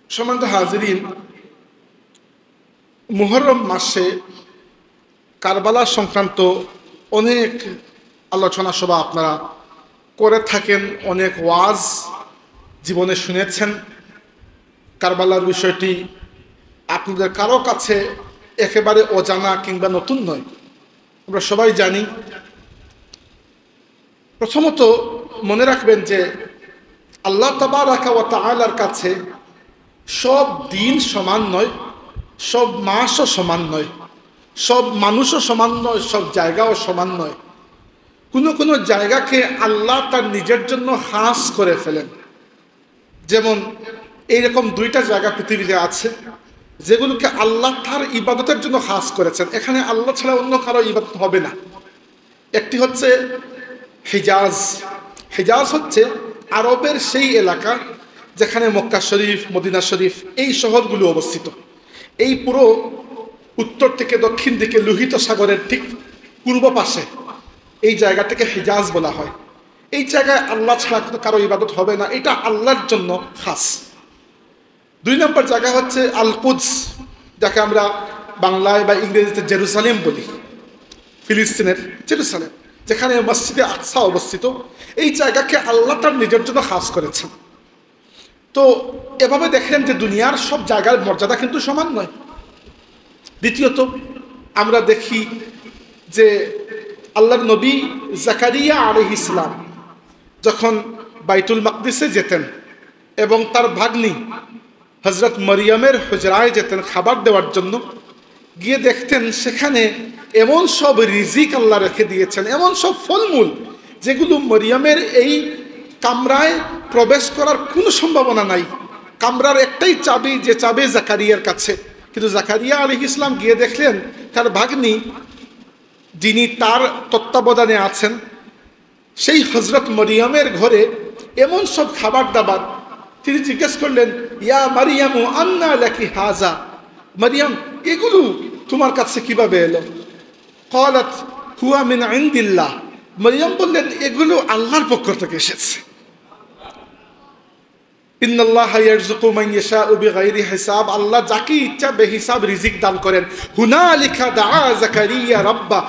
সম্মানিত হাজিরিন, মুহররম মাসে কারবালা সংক্রান্ত অনেক আলোচনা সভা আপনারা করে থাকেন, অনেক ওয়াজ জীবনে শুনেছেন। কারবালার বিষয়টি আপনাদের কারো কাছে একেবারে অজানা কিংবা নতুন নয়, আমরা সবাই জানি। প্রথমত মনে রাখবেন যে আল্লাহ তাবারাকা ওয়া তাআলার কাছে সব দিন সমান নয়, সব মাসও সমান নয়, সব মানুষও সমান নয়, সব জায়গাও সমান নয়। কোনো কোনো জায়গাকে আল্লাহ তার নিজের জন্য খাস করে ফেলেন। যেমন এইরকম দুইটা জায়গা পৃথিবীতে আছে যেগুলোকে আল্লাহ তার ইবাদতের জন্য খাস করেছেন। এখানে আল্লাহ ছাড়া অন্য কারো ইবাদত হবে না। একটি হচ্ছে হিজাজ। হিজাজ হচ্ছে আরবের সেই এলাকা যেখানে মক্কা শরীফ, মদিনা শরীফ এই শহরগুলো অবস্থিত। এই পুরো উত্তর থেকে দক্ষিণ দিকে লোহিত সাগরের ঠিক পূর্ব পাশে এই জায়গাটাকে হিজাজ বলা হয়। এই জায়গায় আল্লাহ ছাড়া কারো ইবাদত হবে না, এটা আল্লাহর জন্য খাস। দুই নম্বর জায়গা হচ্ছে আল কুদস, যাকে আমরা বাংলায় বা ইংরেজিতে জেরুসালেম বলি, ফিলিস্তিনের জেরুসালেম, যেখানে মসজিদে আকসা অবস্থিত। এই জায়গাকে আল্লাহ তার নিজের জন্য খাস করেছেন। তো এভাবে দেখেন যে দুনিয়ার সব জায়গার মর্যাদা কিন্তু সমান নয়। দ্বিতীয়ত আমরা দেখি যে আল্লাহর নবী জাকারিয়া আলাইহিস সালাম যখন বাইতুল মাকদিসে যেতেন এবং তার ভাগ্নি হযরত মরিয়মের হুজরায় যেতেন খাবার দেওয়ার জন্য, গিয়ে দেখতেন সেখানে এমন সব রিজিক আল্লাহ রেখে দিয়েছেন, এমন সব ফলমূল যেগুলো মরিয়মের এই কামরায় প্রবেশ করার কোনো সম্ভাবনা নাই। কামরার একটাই চাবি, যে চাবি জাকারিয়ার কাছে। কিন্তু জাকারিয়া আলাইহিস সালাম গিয়ে দেখলেন তার ভাগ্নি, যিনি তার তত্ত্বাবধানে আছেন, সেই হযরত মরিয়মের ঘরে এমন সব খাবার দাবার। তিনি জিজ্ঞেস করলেন, ইয়া মারিয়ামু আন্না লাকি হাজা, মারিয়াম এগুলো তোমার কাছে কিভাবে এলো? ক্বালাত হুয়া মিন ইনদিল্লাহ, মারিয়াম বললেন এগুলো আল্লাহর পক্ষ থেকে এসেছে। ইন্নাল্লাহা ইয়ারযুকু মান ইয়াশাউ বিগাইরি হিসাব, আল্লাহ যাকে ইচ্ছা বেহিসাব রিজিক দান করেন। হুনালিকা দাআ জাকারিয়া রাব্বা,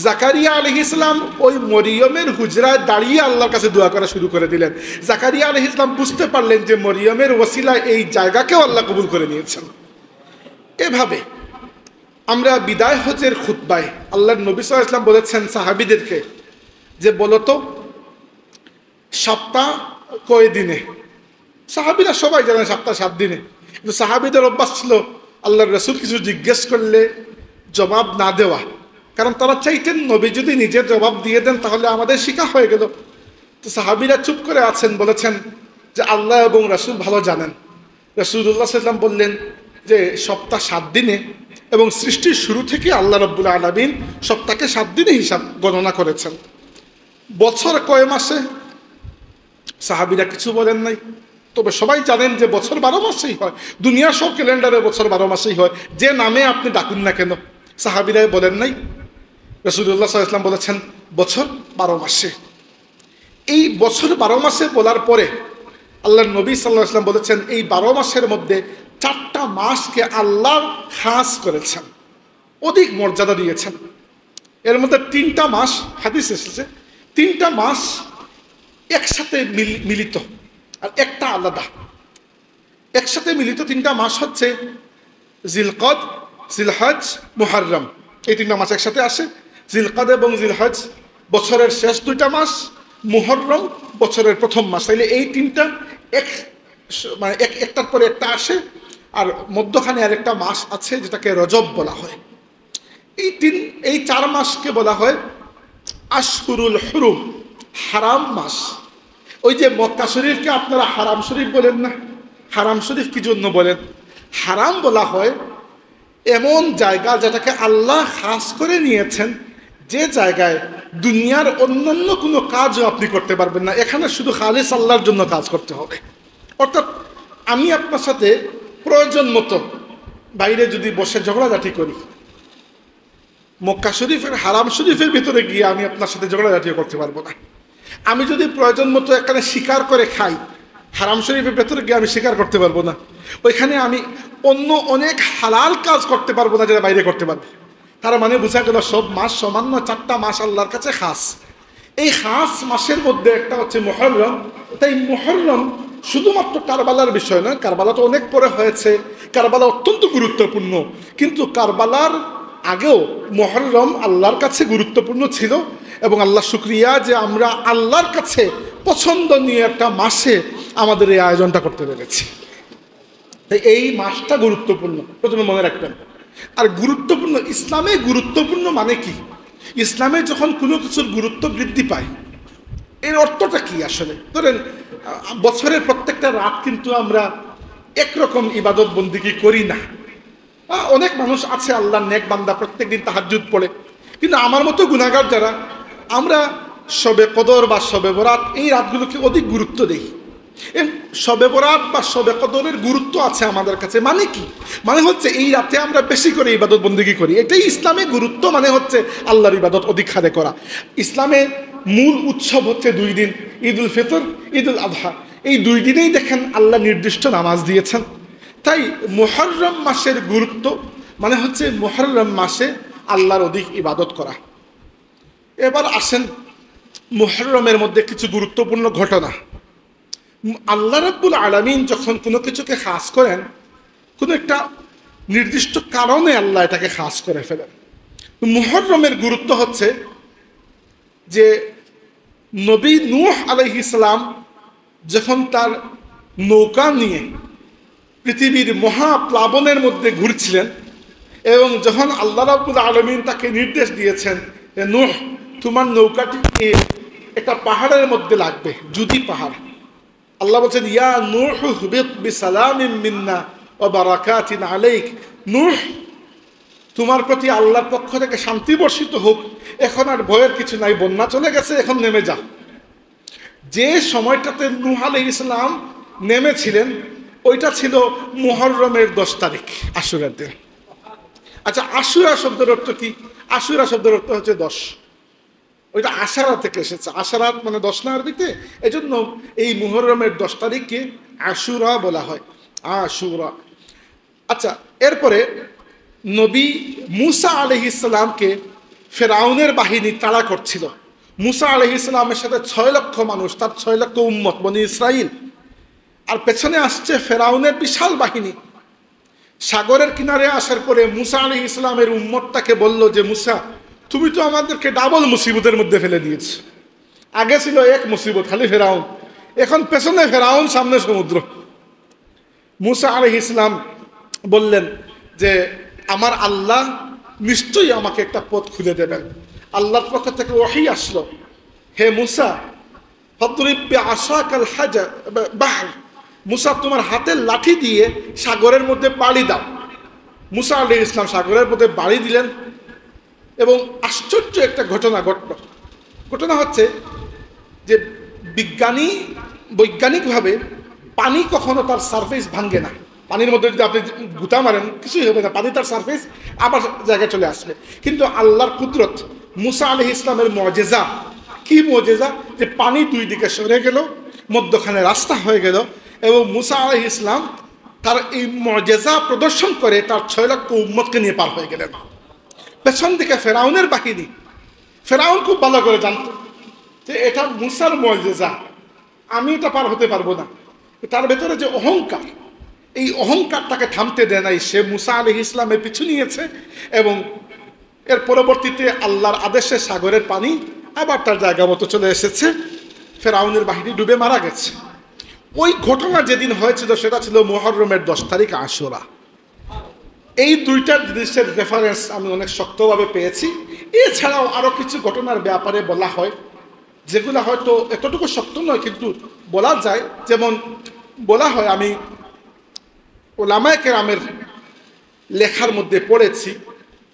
জাকারিয়া আলাইহিস সালাম ওই মরিয়মের হুজরায় দাঁড়িয়ে আল্লাহর কাছে দোয়া করা শুরু করে দিলেন। জাকারিয়া আলাইহিস সালাম বুঝতে পারলেন যে মরিয়মের ওসিলায় এই জায়গাকেও আল্লাহ কবুল করে নিয়েছেন। এভাবে আমরা বিদায় হজের খুতবায় আল্লাহর নবী সাল্লাল্লাহু আলাইহি ওয়াসাল্লাম বলেছেন সাহাবীদেরকে যে বলতো সপ্তাহ কয় দিনে? সাহাবীরা সবাই জানেন সপ্তাহ 7 দিনে, কিন্তু সাহাবীদের অভ্যাস ছিল আল্লাহর রাসূল কিছু জিজ্ঞেস করলে জবাব না দেওয়া, কারণ তারা চাইতেন নবী যদি নিজের জবাব দিয়ে দেন তাহলে আমাদের শিক্ষা হয়ে গেল। তো সাহাবীরা চুপ করে আছেন, বলেছেন যে আল্লাহ এবং রাসূল ভালো জানেন। রাসূলুল্লাহ সাল্লাল্লাহু আলাইহি ওয়াসাল্লাম বললেন যে সপ্তাহ 7 দিনে, এবং সৃষ্টির শুরু থেকে আল্লাহ রাব্বুল আলামিন সপ্তাহকে 7 দিনে হিসাব গণনা করেছেন। বছর কয় মাসে? সাহাবীরা কিছু বলেন নাই। তবে সবাই জানেন যে বছর 12 মাসেই হয়। দুনিয়ার সব ক্যালেন্ডারে বছর 12 মাসেই হয়, যে নামে আপনি ডাকুন না কেন। সাহাবীরা বলেন নাই, রাসূলুল্লাহ সাল্লাল্লাহু আলাইহি ওয়াসাল্লাম বলেছেন বছর 12 মাসে। এই বছর 12 মাসে বলার পরে আল্লাহর নবী সাল্লাল্লাহু আলাইহি ওয়াসাল্লাম বলেছেন এই 12 মাসের মধ্যে 4টা মাসকে আল্লাহ খাস করেছেন, অধিক মর্যাদা দিয়েছেন। এর মধ্যে 3টা মাস হাদিস এসেছে, 3টা মাস একসাথে মিলিত আর একটা আলাদা। একসাথে মিলিত 3টা মাস হচ্ছে জিলকদ, জিলহজ, মুহররম। এই 3টা মাস একসাথে আসে। জিলকদ এবং জিলহজ বছরের শেষ 2টা মাস, মুহররম বছরের প্রথম মাস। তাইলে এই 3টা মানে একটার পরে একটা আসে, আর মধ্যখানে আরেকটা মাস আছে যেটাকে রজব বলা হয়। এই 4 মাসকে বলা হয় আশহুরুল হুরুম, হারাম মাস। ওই যে মক্কা শরীফকে আপনারা হারাম শরীফ বলেন না? হারাম শরীফ কি জন্য বলেন? হারাম বলা হয় এমন জায়গা যেটাকে আল্লাহ খাস করে নিয়েছেন, যে জায়গায় দুনিয়ার অন্যান্য কোনো কাজও আপনি করতে পারবেন না। এখানে শুধু খালিস আল্লাহর জন্য কাজ করতে হবে। অর্থাৎ আমি আপনার সাথে প্রয়োজন মতো বাইরে যদি বসে ঝগড়াঝাটি করি, মক্কা শরীফের হারাম শরীফের ভিতরে গিয়ে আমি আপনার সাথে ঝগড়াঝাটিও করতে পারবো না। আমি যদি প্রয়োজন মতো এখানে শিকার করে খাই, হারাম শরীফের ভেতরে গিয়ে আমি স্বীকার করতে পারবো না, ওইখানে আমি অন্য অনেক হালাল কাজ করতে পারবো না যেটা বাইরে করতে পারবো। তার মানে বোঝা গেল সব মাস সামান্য 4টা মাস আল্লাহর কাছে খাস। এই খাস মাসের মধ্যে একটা হচ্ছে মুহররম। তাই মুহররম শুধুমাত্র কারবালার বিষয় নয়, কারবালা তো অনেক পরে হয়েছে, কারবালা অত্যন্ত গুরুত্বপূর্ণ, কিন্তু কারবালার আগেও মুহররম আল্লাহর কাছে গুরুত্বপূর্ণ ছিল। এবং আল্লাহ শুকরিয়া যে আমরা আল্লাহর কাছে পছন্দনীয় একটা মাসে আমাদের এই আয়োজনটা করতে পেরেছি। তাই এই মাসটা গুরুত্বপূর্ণ, প্রথমে মনে রাখবেন। আর গুরুত্বপূর্ণ, ইসলামে গুরুত্বপূর্ণ মানে কি? ইসলামে যখন কোনো কিছুর গুরুত্ব বৃদ্ধি পায়, এর অর্থটা কি আসলে? ধরেন বছরের প্রত্যেকটা রাত কিন্তু আমরা একরকম ইবাদত বন্দিগি করি না। অনেক মানুষ আছে আল্লাহর নেক বান্দা, প্রত্যেক দিন তাহাজ্জুদ পড়ে, কিন্তু আমার মতো গুনাহগার যারা, আমরা শবে কদর বা শবে বরাত এই রাতগুলোকে অধিক গুরুত্ব দেই। শবে বরাত বা শবে কদরের গুরুত্ব আছে আমাদের কাছে। মানে কি? মানে হচ্ছে এই রাতে আমরা বেশি করে ইবাদত বন্দেগী করি। এটাই ইসলামের গুরুত্ব, মানে হচ্ছে আল্লাহর ইবাদত অধিক হারে করা। ইসলামের মূল উৎসব হচ্ছে 2 দিন, ঈদ উল ফিতর, ঈদ উল আযহা। এই 2 দিনেই দেখেন আল্লাহ নির্দিষ্ট নামাজ দিয়েছেন। তাই মুহররম মাসের গুরুত্ব মানে হচ্ছে মুহররম মাসে আল্লাহর অধিক ইবাদত করা। এবার আসেন মুহররমের মধ্যে কিছু গুরুত্বপূর্ণ ঘটনা। আল্লাহ রাব্বুল আলামিন যখন কোনো কিছুকে খাস করেন, কোনো একটা নির্দিষ্ট কারণে আল্লাহ এটাকে খাস করে ফেলেন। মুহররমের গুরুত্ব হচ্ছে যে নবী নূহ আলাইহিস সালাম যখন তার নৌকা নিয়ে পৃথিবীর মহাপ্লাবনের মধ্যে ঘুরছিলেন, এবং যখন আল্লাহ রাব্বুল আলামিন তাকে নির্দেশ দিয়েছেন যে নূহ, তোমার নৌকাটি একটা পাহাড়ের মধ্যে লাগবে, জুদি পাহাড়। আল্লাহ বলছেন, ইয়া নূহ হুবিত বিসালামিন মিন্না ওয়া বারাকাতিন আলাইক। নূহ, তোমার প্রতি আল্লাহর পক্ষ থেকে শান্তি বর্ষিত হোক, এখন আর ভয়ের কিছু নাই, বন্যা চলে গেছে, এখন নেমে যা। যে সময়টাতে নূহ আলাইহিস সালাম নেমেছিলেন ওইটা ছিল মুহররমের 10 তারিখ, আশুরার দিন। আচ্ছা, আশুরা শব্দের অর্থ কি? আশুরা শব্দের অর্থ হচ্ছে 10। ওইটা আশারা থেকে এসেছে, আশারাত মানে 10 না আরবিতে। এই জন্য এই মুহররমের 10 তারিখকে আশুরা বলা হয়, আশুরা। আচ্ছা, এরপরে নবী মুসা আলাইহিস সালামকে ফেরাউনের বাহিনী তাড়া করছিল। মুসা আলাইহিস সালামের সাথে 6 লক্ষ মানুষ, তার 6 লক্ষ উম্মত বনি ইসরাইল, আর পেছনে আসছে ফেরাউনের বিশাল বাহিনী। সাগরের কিনারে আসার পরে মুসা আলাইহিস সালামের উম্মতটাকে বলল যে, মুসা, তুমি তো আমাদেরকে ডাবল মুসিবতের মধ্যে ফেলে দিয়েছ। আগে ছিল এক মুসিবত, খালি ফেরাউন, এখন পেছনে ফেরাউন, সামনে সমুদ্র। মুসা আলাইহিস সালাম বললেন যে, আমার আল্লাহ নিশ্চয়ই আমাকে একটা পথ খুলে দেবেন। আল্লাহর পক্ষ থেকে ওহী আসলো, হে মুসা, ফাদরিব বিআসাকাল হাজার বাহর, মুসা তোমার হাতের লাঠি দিয়ে সাগরের মধ্যে বাড়ি দাও। মুসা আলাইহিস সালাম সাগরের মধ্যে বাড়ি দিলেন, এবং আশ্চর্য একটা ঘটনা ঘটল। ঘটনা হচ্ছে যে বৈজ্ঞানিকভাবে পানি কখনো তার সারফেস ভাঙে না। পানির মধ্যে যদি আপনি গুতা মারেন কিছুই হবে না, পানি তার সারফেস আবার জায়গায় চলে আসবে। কিন্তু আল্লাহর কুদরত, মুসা আলাইহিস সালামের মুআজিজা। কি মুআজিজা? যে পানি 2 দিকে সরে গেল, মধ্যখানে রাস্তা হয়ে গেল, এবং মুসা আলাইহিস সালাম তার এই মুআজিজা প্রদর্শন করে তার 6 লক্ষ উম্মতকে নিয়ে পার হয়ে গেলেন। পেছন দিকে ফেরাউনের বাহিনী, ফেরাউন খুব ভালো করে জানত যে এটা মুসার মুআজিজা, আমি এটা পার হতে পারবো না। তার ভেতরে যে অহংকার, এই অহংকার তাকে থামতে দেয় নাই। সে মুসা আলাইহিস সালামের পিছু নিয়েছে, এবং এর পরবর্তীতে আল্লাহর আদেশে সাগরের পানি আবার তার জায়গা মতো চলে এসেছে, ফেরাউনের বাহিনী ডুবে মারা গেছে। ওই ঘটনা যেদিন হয়েছিল সেটা ছিল মুহররমের 10 তারিখ, আশুরা। এই 2টা জিনিসের রেফারেন্স আমি অনেক শক্তভাবে পেয়েছি। এছাড়াও আরও কিছু ঘটনার ব্যাপারে বলা হয়, যেগুলো হয়তো এতটুকু শক্ত নয়, কিন্তু বলা যায়। যেমন বলা হয়, আমি উলামায়ে কেরামের লেখার মধ্যে পড়েছি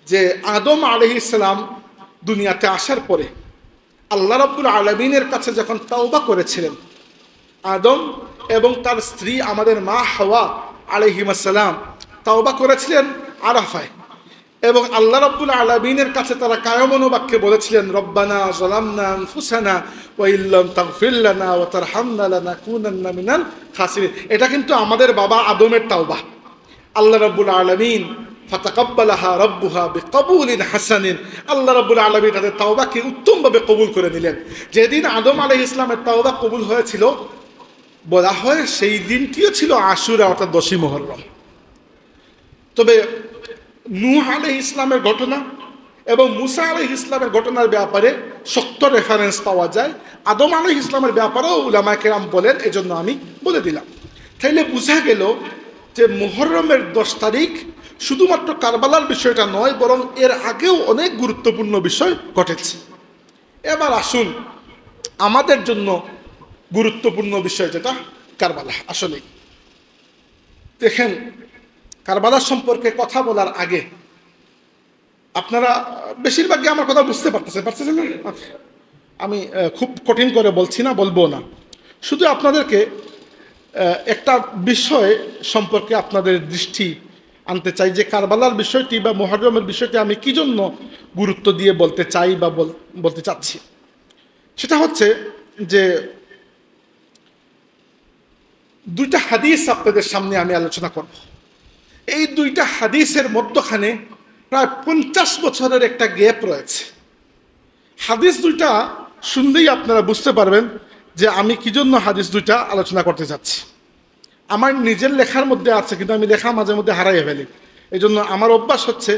যে আদম আলাইহিস সালাম দুনিয়াতে আসার পরে আল্লাহ রাব্বুল আলামিনের কাছে যখন তাওবা করেছিলেন, আদম এবং তার স্ত্রী আমাদের মা হাওয়া আলাইহিস সালাম তাওবা করেছিলেন আরাফায়, এবং আল্লাহ রাব্বুল আলামিনের কাছে তারা কায়মন বাক্যে বলেছিলেন, রব্বানা যালামনা আনফুসানা ওয়া ইল্লাম তাগফির লানা ওয়া তারহামনা লানাকুনান্না মিনাল খাসিরিন। এটা কিন্তু আমাদের বাবা আদমের তাওবা। আল্লাহ রাব্বুল আলামিন ফাতাকাব্বালাহা রাব্বুহা বিকবুলিন হাসানিন, আল্লাহ রাব্বুল আলামিন তাদের তাওবাকে উত্তমভাবে কবুল করে নিলেন। যেদিন আদম আলাইহিস সালামের তাওবা কবুল হয়েছিল, বলা হয় সেই দিনটিও ছিল আশুরা, অর্থাৎ 10ই মুহররম। তবে নূহ আলাইহিস সালামের ঘটনা এবং মুসা আলাইহিস সালামের ঘটনার ব্যাপারে শক্ত রেফারেন্স পাওয়া যায়। আদম আলাইহিস সালামের ব্যাপারেও উলামায়ে কেরাম বলেন, এজন্য আমি বলে দিলাম। তাইলে বোঝা গেল যে মুহররমের 10 তারিখ শুধুমাত্র কারবালার বিষয়টা নয়, বরং এর আগেও অনেক গুরুত্বপূর্ণ বিষয় ঘটেছে। এবার আসুন আমাদের জন্য গুরুত্বপূর্ণ বিষয় যেটা কারবালা। আসলেই দেখেন, কারবালার সম্পর্কে কথা বলার আগে আপনারা বেশিরভাগই আমার কথা বুঝতে পারতেছেন না? আমি খুব কঠিন করে বলছি না, বলবো না। শুধু আপনাদেরকে একটা বিষয় সম্পর্কে আপনাদের দৃষ্টি আনতে চাই, যে কারবালার বিষয়টি বা মুহররমের বিষয়টি আমি কি জন্য গুরুত্ব দিয়ে বলতে চাই বা বলতে চাচ্ছি। সেটা হচ্ছে যে দুইটা হাদিস আপনাদের সামনে আমি আলোচনা করব। এই দুইটা হাদিসের মধ্যখানে প্রায় 50 বছরের একটা গ্যাপ রয়েছে। হাদিস দুইটা শুনলেই আপনারা বুঝতে পারবেন যে আমি কি জন্য হাদিস দুইটা আলোচনা করতে চাচ্ছি। আমার নিজের লেখার মধ্যে আছে, কিন্তু আমি লেখা মাঝে মধ্যে হারাইয়ে ফেলি। এই জন্য আমার অভ্যাস হচ্ছে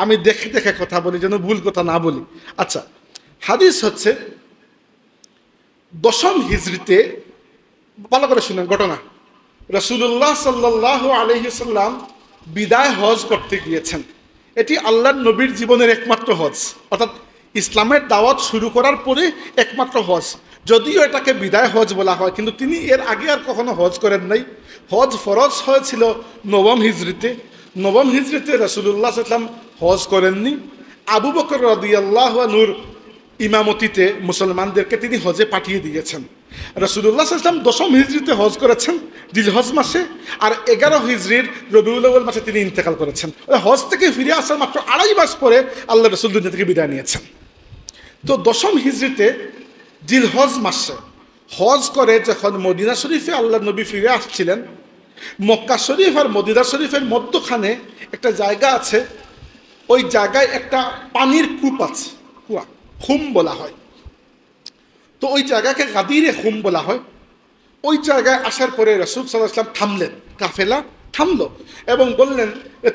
আমি দেখে দেখে কথা বলি, যেন ভুল কথা না বলি। আচ্ছা, হাদিস হচ্ছে 10ম হিজরিতে, ভালো করে শুনেন ঘটনা। রাসূলুল্লাহ সাল্লাল্লাহু আলাইহি সাল্লাম বিদায় হজ করতে গিয়েছেন। এটি আল্লাহর নবীর জীবনের একমাত্র হজ, অর্থাৎ ইসলামের দাওয়াত শুরু করার পরে একমাত্র হজ। যদিও এটাকে বিদায় হজ বলা হয়, কিন্তু তিনি এর আগে আর কখনো হজ করেন নাই। হজ ফরজ হয়েছিল 9ম হিজরিতে। 9ম হিজরিতে রাসূলুল্লাহ সাল্লাল্লাহু আলাইহি সাল্লাম হজ করেননি। আবু বকর রাদিয়াল্লাহু আনহুর ইমামতিতে মুসলমানদেরকে তিনি হজে পাঠিয়ে দিয়েছেন। রাসূলুল্লাহ সাল্লাল্লাহু আলাইহি সাল্লাম 10ম হিজরিতে হজ করেছেন জিলহজ মাসে, আর 11 হিজরির রবিউল আউয়াল মাসে তিনি ইন্তেকাল করেছেন। হজ থেকে ফিরে আসার মাত্র 2.5 মাস পরে আল্লাহ রাসূল দুনিয়া থেকে বিদায় নিয়েছেন। তো 10ম হিজরিতে জিলহজ মাসে হজ করে যখন মদিনা শরীফে আল্লাহ নবী ফিরে আসছিলেন, মক্কা শরীফ আর মদিনা শরীফের মধ্যখানে একটা জায়গা আছে। ওই জায়গায় একটা পানির কূপ আছে, কুয়া, খুম বলা হয়। তো ওই জায়গাকে গাদিরে খুম বলা হয়। ওই জায়গায় আসার পরে রাসূল সাল্লাল্লাহু আলাইহি ওয়াসাল্লাম থামলেন, কাফেলা থামলো এবং বললেন,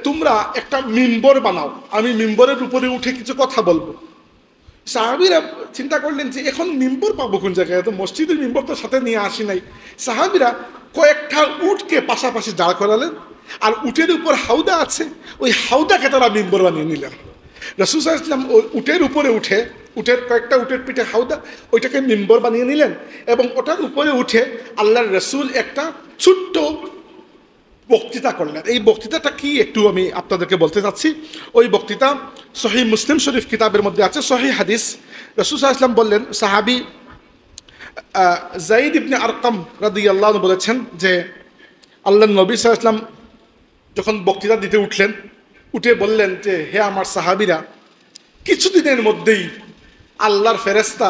তোমরা একটা মিম্বর বানাও, আমি মিম্বরের উপরে উঠে কিছু কথা বলবো। সাহাবীরা চিন্তা করলেন যে এখন মিম্বর পাবো কোন জায়গায়, তো মসজিদের মিম্বর তো সাথে নিয়ে আসি নাই। সাহাবীরা কয়েকটা উটকে পাশাপাশি দাঁড় করালেন, আর উটের উপর হাউদা আছে, ওই হাউদাকে তারা মিম্বর বানিয়ে নিলেন। রাসূল সাল্লাল্লাহু আলাইহি ওয়াসাল্লাম উটের উপরে উঠে, কয়েকটা উটের পিঠে হাউদা, ওইটাকে মিম্বর বানিয়ে নিলেন এবং ওটার উপরে উঠে আল্লাহর রাসূল একটা ছোট্ট বক্তৃতা করলেন। এই বক্তৃতাটা কি একটু আমি আপনাদেরকে বলতে চাচ্ছি। ওই বক্তৃতা সহিহ মুসলিম শরীফ কিতাবের মধ্যে আছে, সহিহ হাদিস। রাসূল সাল্লাল্লাহু আলাইহি ওয়াসাল্লাম বললেন, সাহাবী যায়েদ ইবনে আরকাম রাদিয়াল্লাহু আনহু বলেছেন যে আল্লাহর নবী সাল্লাল্লাহু আলাইহি ওয়াসাল্লাম যখন বক্তৃতা দিতে উঠলেন, উঠে বললেন যে হে আমার সাহাবীরা, কিছুদিনের মধ্যেই আল্লাহর ফেরেশতা,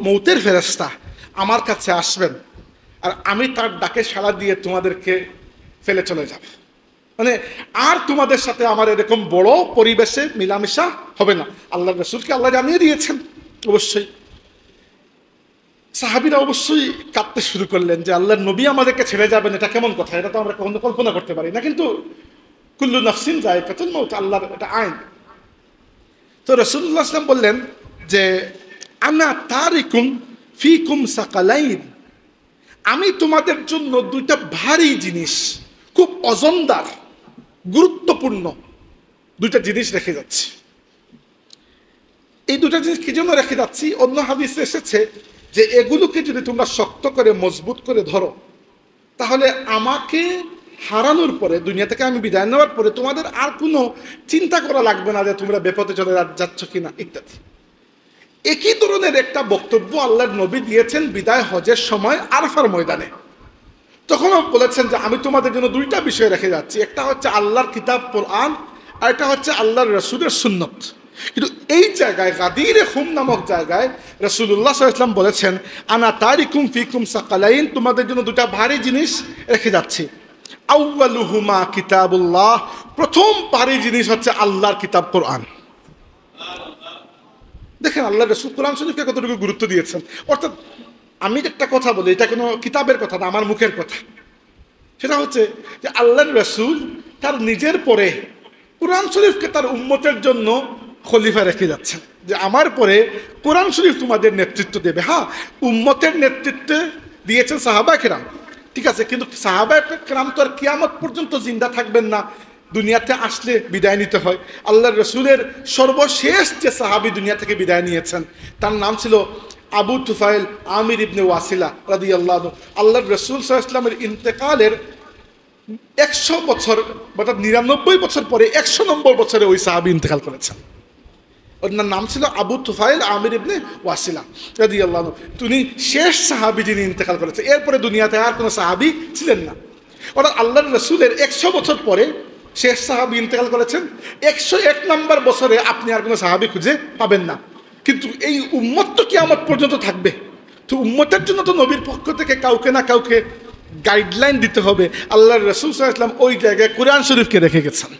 মৌতের ফেরেশতা আমার কাছে আসবেন, আর আমি তার ডাকে সাড়া দিয়ে তোমাদেরকে ফেলে চলে যাব। মানে আর তোমাদের সাথে আমার এরকম বড় পরিবেশে মিলামেশা হবে না। আল্লাহর রাসূলকে আল্লাহ জানিয়ে দিয়েছেন। অবশ্যই সাহাবীরা অবশ্যই কাঁদতে শুরু করলেন যে আল্লাহর নবী আমাদেরকে ছেড়ে যাবেন, এটা কেমন কথা, এটা তো আমরা কখনো কল্পনা করতে পারি না। কিন্তু কুল্লু নাফসিন যায়কাতুল মাউত, আল্লাহর এটা আইন। তো রাসূলুল্লাহ সাল্লাল্লাহু আলাইহি ওয়াসাল্লাম বললেন যে আনা তারিকুম ফিকুম সাকালাইন, আমি তোমাদের জন্য দুইটা ভারী জিনিস, খুব অজনদার, গুরুত্বপূর্ণ দুইটা জিনিস রেখে যাচ্ছি। এই দুটা জিনিস কি জন্য রেখে যাচ্ছি? অন্য হাদিসে এসেছে যে এগুলোকে যদি তোমরা শক্ত করে মজবুত করে ধরো, তাহলে আমাকে হারানোর পরে, দুনিয়া থেকে আমি বিদায় নেওয়ার পরে তোমাদের আর কোনো চিন্তা করা লাগবে না যে তোমরা বিপদে চলে যাচ্ছ কিনা ইত্যাদি। একই ধরনের একটা বক্তব্য আল্লাহর নবী দিয়েছেন বিদায় হজের সময় আরাফার ময়দানে। তখনও বলেছেন যে আমি তোমাদের জন্য দুইটা বিষয় রেখে যাচ্ছি, একটা হচ্ছে আল্লাহর কিতাব কোরআন, আর এটা হচ্ছে আল্লাহর রসুলের সুন্নত। কিন্তু এই জায়গায় গাদিরে খুম নামক জায়গায় রাসূলুল্লাহ সাল্লাল্লাহু আলাইহি ওয়াসাল্লাম বলেছেন, আনা তারিকুম ফিকুম সাকালাইন, তোমাদের জন্য দুটা ভারী জিনিস রেখে যাচ্ছি। আউয়ালুহুমা কিতাবুল্লাহ, প্রথম ভারী জিনিস হচ্ছে আল্লাহর কিতাব কোরআন। দেখেন আল্লাহ রাসূল কোরআন শরীফকে কতটুকু গুরুত্ব দিয়েছেন। অর্থাৎ আমি একটা কথা বলি, এটা কোনো কিতাবের কথা না, আমার মুখের কথা। সেটা হচ্ছে যে আল্লাহর রাসূল তার নিজের পরে কোরআন শরীফকে তার উম্মতের জন্য খলিফা রেখে যাচ্ছেন, যে আমার পরে কোরআন শরীফ তোমাদের নেতৃত্ব দেবে। হ্যাঁ, উম্মতের নেতৃত্বে দিয়েছেন সাহাবা কেরাম, ঠিক আছে, কিন্তু সাহাবা কেরাম তো আর কিয়ামত পর্যন্ত জিন্দা থাকবেন না, দুনিয়াতে আসলে বিদায় নিতে হয়। আল্লাহর রসুলের সর্বশেষ যে সাহাবি দুনিয়া থেকে বিদায় নিয়েছেন তার নাম ছিল আবু তুফাইল আমির ইবনে ওয়াসিলা রাদিয়াল্লাহু। আল্লাহর রসুল সাল্লাল্লাহু আলাইহি ওয়াসাল্লামের ইন্তেকালের 100 বছর, অর্থাৎ 99 বছর পরে 100 নম্বর বছরে ওই সাহাবি ইন্তেকাল করেছেন। ওনার নাম ছিল আবু তুফাইল আমির ইবনে ওয়াসিলা রাদিয়াল্লাহু। তিনি শেষ সাহাবি যিনি ইন্তেকাল করেছেন, এরপরে দুনিয়াতে আর কোনো সাহাবি ছিলেন না। অর্থাৎ আল্লাহর রসুলের 100 বছর পরে শেষ সাহাবি ইন্তেকাল করেছেন, 101 নম্বর বছরে আপনি আর কোনো সাহাবি খুঁজে পাবেন না। কিন্তু এই উম্মত তো কিয়ামত পর্যন্ত থাকবে, তো উম্মতের জন্য তো নবীর পক্ষ থেকে কাউকে না কাউকে গাইডলাইন দিতে হবে। আল্লাহর রাসূল সাল্লাল্লাহু আলাইহি ওয়াসাল্লাম ওই জায়গায় কোরআন শরীফকে রেখে গেছেন,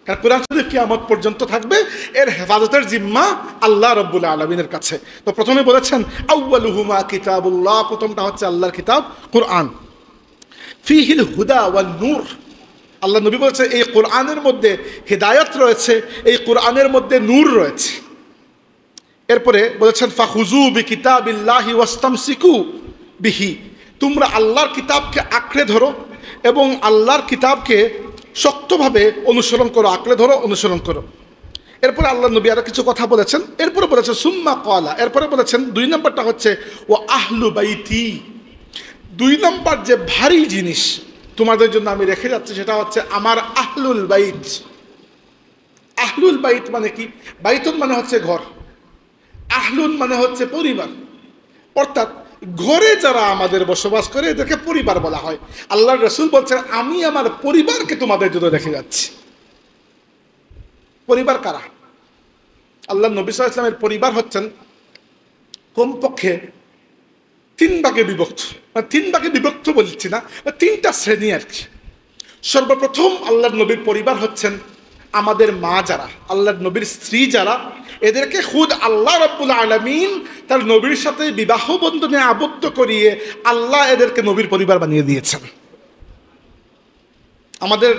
কারণ কোরআন শরীফ কিয়ামত পর্যন্ত থাকবে, এর হেফাজতের জিম্মা আল্লাহ রাব্বুল আলামিনের কাছে। তো প্রথমে বলেছেন আউয়ালুহুমা কিতাবুল্লাহ, প্রথমটা হচ্ছে আল্লাহর কিতাব কোরআন। ফিহিল হুদা ওয়ান নূর, আল্লাহ নবী বলেছে এই কোরআনের মধ্যে হিদায়াত রয়েছে, এই কোরআনের মধ্যে নূর রয়েছে। এরপরে বলেছেন ফাখুযু বিকিতাবিল্লাহি ওয়াস্তামসিকু বিহি, তোমরা আল্লাহর কিতাবকে আঁকড়ে ধরো এবং আল্লাহর কিতাবকে শক্তভাবে অনুসরণ করো, আঁকড়ে ধরো, অনুসরণ করো। এরপরে আল্লাহ নবী আরো কিছু কথা বলেছেন। এরপরে বলেছেন সুম্মা ক্বালা, এরপরে বলেছেন 2 নম্বরটা হচ্ছে ও আহলু বাইতি, 2 নম্বর যে ভারী জিনিস তোমাদের জন্য আমি রেখে যাচ্ছি সেটা হচ্ছে আমার আহলুল বাইত। আহলুল বাইত মানে কি? বাইতুন মানে হচ্ছে ঘর, আহলুন মানে হচ্ছে পরিবার। অর্থাৎ ঘরে যারা আমাদের বসবাস করে এদেরকে পরিবার বলা হয়। আল্লাহর রাসূল বলছেন আমি আমার পরিবারকে তোমাদের জন্য রেখে যাচ্ছি। পরিবার কারা? আল্লাহ নবী সাল্লাল্লাহু আলাইহি ওয়াসাল্লামের পরিবার হচ্ছেন কমপক্ষে 3 ভাগে বিভক্ত, 3 ভাগে বিভক্ত বলছি না, 3টা শ্রেণী আর কি। সর্বপ্রথম আল্লাহর নবীর পরিবার হচ্ছেন আমাদের মা যারা, আল্লাহর নবীর স্ত্রী যারা, এদেরকে খুদ আল্লাহ রাব্বুল আলামিন তার নবীর সাথে বিবাহ বন্ধনে আবদ্ধ করিয়ে আল্লাহ এদেরকে নবীর পরিবার বানিয়ে দিয়েছেন। আমাদের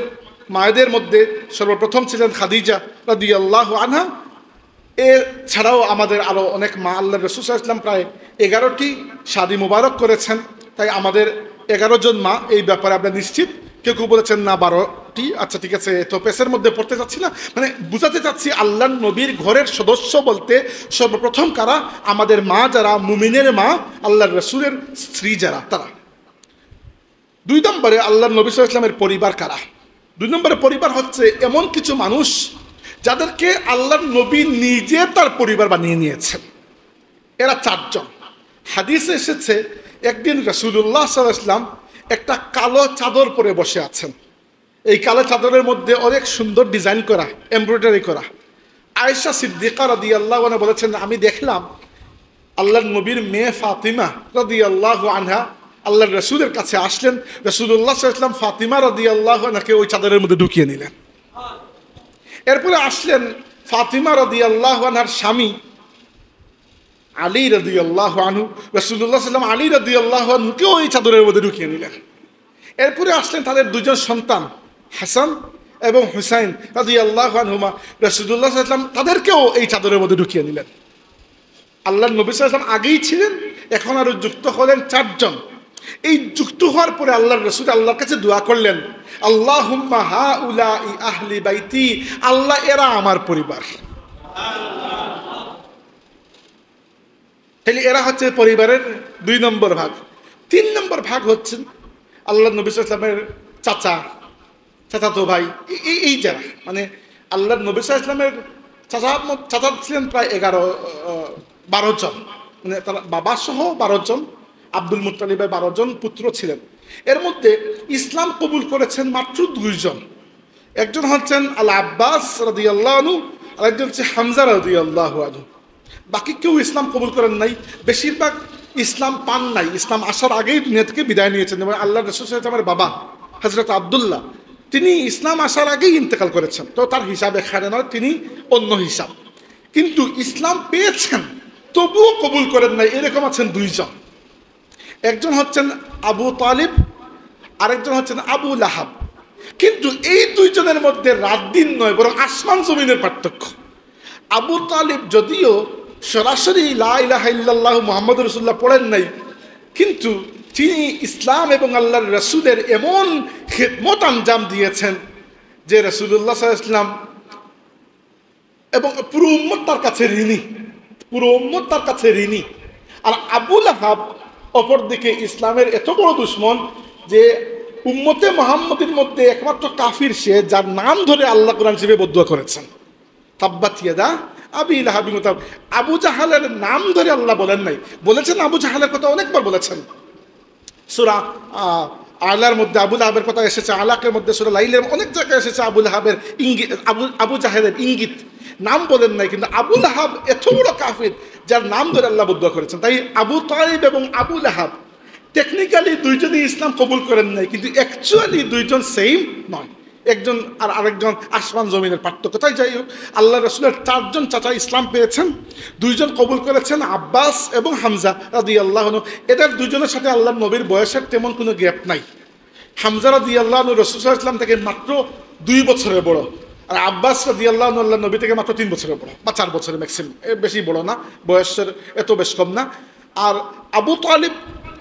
মায়েদের মধ্যে সর্বপ্রথম ছিলেন খাদিজা রাদিয়াল্লাহু আনহা। এছাড়াও আমাদের আরও অনেক মা, আল্লাহর রাসূল সাল্লাল্লাহু আলাইহি ওয়াসাল্লাম প্রায় 11টি শাদী মুবারক করেছেন, তাই আমাদের 11 জন মা, এই ব্যাপারে আমরা নিশ্চিত। কেউ কেউ বলেছেন না 12টি, আচ্ছা ঠিক আছে, তো পেসের মধ্যে পড়তে চাচ্ছি না, মানে বুঝাতে চাচ্ছি আল্লাহর নবীর ঘরের সদস্য বলতে সর্বপ্রথম কারা? আমাদের মা যারা, মুমিনের মা, আল্লাহর রাসূলের স্ত্রী যারা, তারা। 2 নম্বরে আল্লাহর নবী সাল্লাল্লাহু আলাইহি ওয়াসাল্লামের পরিবার কারা? 2 নম্বরে পরিবার হচ্ছে এমন কিছু মানুষ যাদেরকে আল্লাহর নবী নিজে তার পরিবার বানিয়ে নিয়েছেন। এরা 4 জন। হাদিসে এসেছে একদিন রাসূলুল্লাহ সাল্লাল্লাহু আলাইহি ওয়াসাল্লাম একটা কালো চাদর পরে বসে আছেন। এই কালো চাদরের মধ্যে অনেক সুন্দর ডিজাইন করা, এমব্রয়ডারি করা। আয়েশা সিদ্দিকা রাদিয়াল্লাহু আনহা বলেছেন আমি দেখলাম আল্লাহর নবীর মেয়ে ফাতিমা রাদিয়াল্লাহু আনহা আল্লাহর রাসূলের কাছে আসলেন। রাসূলুল্লাহ সাল্লাল্লাহু আলাইহি ওয়াসাল্লাম ফাতিমা রাদিয়াল্লাহু আনহাকে ওই চাদরের মধ্যে ঢুকিয়ে নিলেন। এরপরে আসলেন ফাতিমা রাদিয়াল্লাহু আনহার স্বামী আলী রাদিয়াল্লাহু আনহু, রাসূলুল্লাহ সাল্লাল্লাহু আলাইহি ওয়াসাল্লাম আলী রাদিয়াল্লাহু আনহুকেও এই চাদরের মধ্যে ঢুকিয়ে নিলেন। এরপরে আসলেন তাদের 2 জন সন্তান হাসান এবং হুসাইন রাদিয়াল্লাহু আনহুমা, রাসূলুল্লাহ সাল্লাল্লাহু আলাইহি ওয়াসাল্লাম তাদেরকেও এই চাদরের মধ্যে ঢুকিয়ে নিলেন। আল্লাহর নবী সাল্লাল্লাহু আলাইহি ওয়াসাল্লাম আগেই ছিলেন, এখন আরো যুক্ত হলেন 4 জন। এই যুক্ত হওয়ার পরে আল্লাহর রাসূল আল্লাহর কাছে দোয়া করলেন আল্লাহুম্মা হাউলাই আহলি বাইতি, আল্লাহ এরা আমার পরিবার। তাহলে এরা হচ্ছে পরিবারের 2 নম্বর ভাগ। 3 নম্বর ভাগ হচ্ছেন আল্লাহর নবী সাল্লাল্লাহু আলাইহি ওয়াসাল্লামের চাচাতো ভাই, এই যারা, মানে আল্লাহর নবী সাল্লাল্লাহু আলাইহি ওয়াসাল্লামের চাচা ছিলেন প্রায় 12 জন, মানে তারা বাবা সহ 12 জন, আব্দুল মুত্তালিবের 12 জন পুত্র ছিলেন। এর মধ্যে ইসলাম কবুল করেছেন মাত্র 2 জন। একজন হচ্ছেন আল আব্বাস রাদিয়াল্লাহু আনহু, আর একজন হচ্ছে হামজা রাদিয়াল্লাহু আনহু। বাকি কেউ ইসলাম কবুল করেন নাই, বেশিরভাগ ইসলাম পান নাই, ইসলাম আসার আগেই দুনিয়া থেকে বিদায় নিয়েছেন। যেমন আল্লাহ রাসূল সাল্লাল্লাহু আলাইহি ওয়াসাল্লামের বাবা হযরত আব্দুল্লাহ, তিনি ইসলাম আসার আগেই ইন্তেকাল করেছেন, তো তার হিসাব এখানে নয়, তিনি অন্য হিসাব। কিন্তু ইসলাম পেয়েছেন তবুও কবুল করেন নাই, এরকম আছেন দুইজন। একজন হচ্ছেন আবু তালিব, আরেকজন হচ্ছেন আবু লাহাব। কিন্তু এই দুইজনের মধ্যে রাত দিন নয়, বরং আসমান জমিনের পার্থক্য। আবু তালিব যদিও সরাসরি লা ইলাহা ইল্লাল্লাহু মুহাম্মাদুর রাসূলুল্লাহ পড়েন নাই, কিন্তু তিনি ইসলাম এবং আল্লাহর রাসূলের এমন খেদমত আঞ্জাম দিয়েছেন যে রাসূলুল্লাহ সাল্লাল্লাহু আলাইহি ওয়াসাল্লাম এবং পুরো উম্মত তার কাছে ঋণী, পুরো উম্মত তার কাছে ঋণী। আর আবু লাহাব অপরদিকে ইসলামের এত বড় দুশমন যে উম্মতে মুহাম্মাদের মধ্যে একমাত্র কাফির সে, যার নাম ধরে আল্লাহ কোরআন শরীফে বদুয়া করেছেন, তাব্বাত ইয়াদা আবি লাহাবিন ওয়া তাব। আবু জাহালের নাম ধরে আল্লাহ বলেন নাই, বলেছেন আবু জাহালের কথা অনেকবার বলেছেন। সূরা আলার মধ্যে আবু লাহাবের কথা এসেছে, আলাকের মধ্যে সূরা লাইলের অনেক জায়গায় এসেছে আবু লাহাবের ইঙ্গিত, আবু জাহেলের ইঙ্গিত, নাম বলেন নাই। কিন্তু আবু লাহাব এত বড় কাফির যার নাম ধরে আল্লাহ বদুয়া করেছেন। তাই আবু তালিব এবং আবু লাহাব টেকনিক্যালি দুইজনই ইসলাম কবুল করেন নাই, কিন্তু অ্যাকচুয়ালি দুইজন সেম নয়, একজন আর আরেকজন আসমান জমিনের পার্থক্য। তাই যাই হোক, আল্লাহ রাসূলের চারজন চাচা ইসলাম পেয়েছেন, দুইজন কবুল করেছেন, আব্বাস এবং হামজা রাদিয়াল্লাহু আনহু। এদের দুজনের সাথে আল্লাহর নবীর বয়সের তেমন কোনো গ্যাপ নাই। হামজা রাদিয়াল্লাহু আনহু রাসূল সাল্লাল্লাহু আলাইহি ওয়াসাল্লাম থেকে মাত্র 2 বছরের বড়, আর আব্বাস রাদিয়াল্লাহু আনহু আল্লাহর নবী থেকে মাত্র 3 বছরের বড় বা 4 বছরের ম্যাক্সিমাম, বেশি বড় না, বয়সের এত বেশ কম না। আর আবু তালিব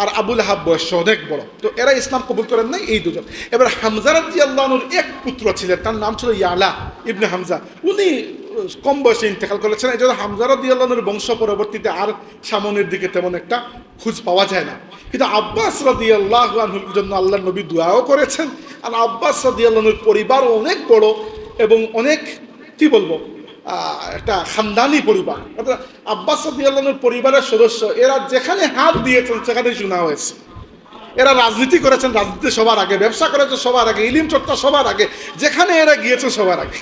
আর আবু লাহাব বয়স অনেক বড়, তো এরা ইসলাম কবুল করেন নাই এই দুজন। এবার হামজা রাদিয়াল্লাহু আনহুর এক পুত্র ছিলেন, তার নাম ছিল ইয়ালা ইবনে হামজা। উনি কম বয়সে ইন্তেকাল করেছেন, এই জন্য হামজা রাদিয়াল্লাহু আনহুর বংশ পরবর্তীতে আর সামনের দিকে তেমন একটা খোঁজ পাওয়া যায় না। কিন্তু আব্বাস রাদিয়াল্লাহু আনহুর জন্য আল্লাহর নবী দোয়াও করেছেন। আর আব্বাস রাদিয়াল্লাহু আনহুর পরিবার অনেক বড় এবং অনেক কি বলবো একটা খানদানি পরিবার, অর্থাৎ আব্বাস রাদিয়াল্লাহু আনহুর পরিবারের সদস্য, এরা যেখানে হাত দিয়েছেন সেখানেই শোনা হয়েছে। এরা রাজনীতি করেছেন রাজনীতি সবার আগে, ব্যবসা করেছে সবার আগে, ইলম চর্চা সবার আগে, যেখানে এরা গিয়েছে সবার আগে।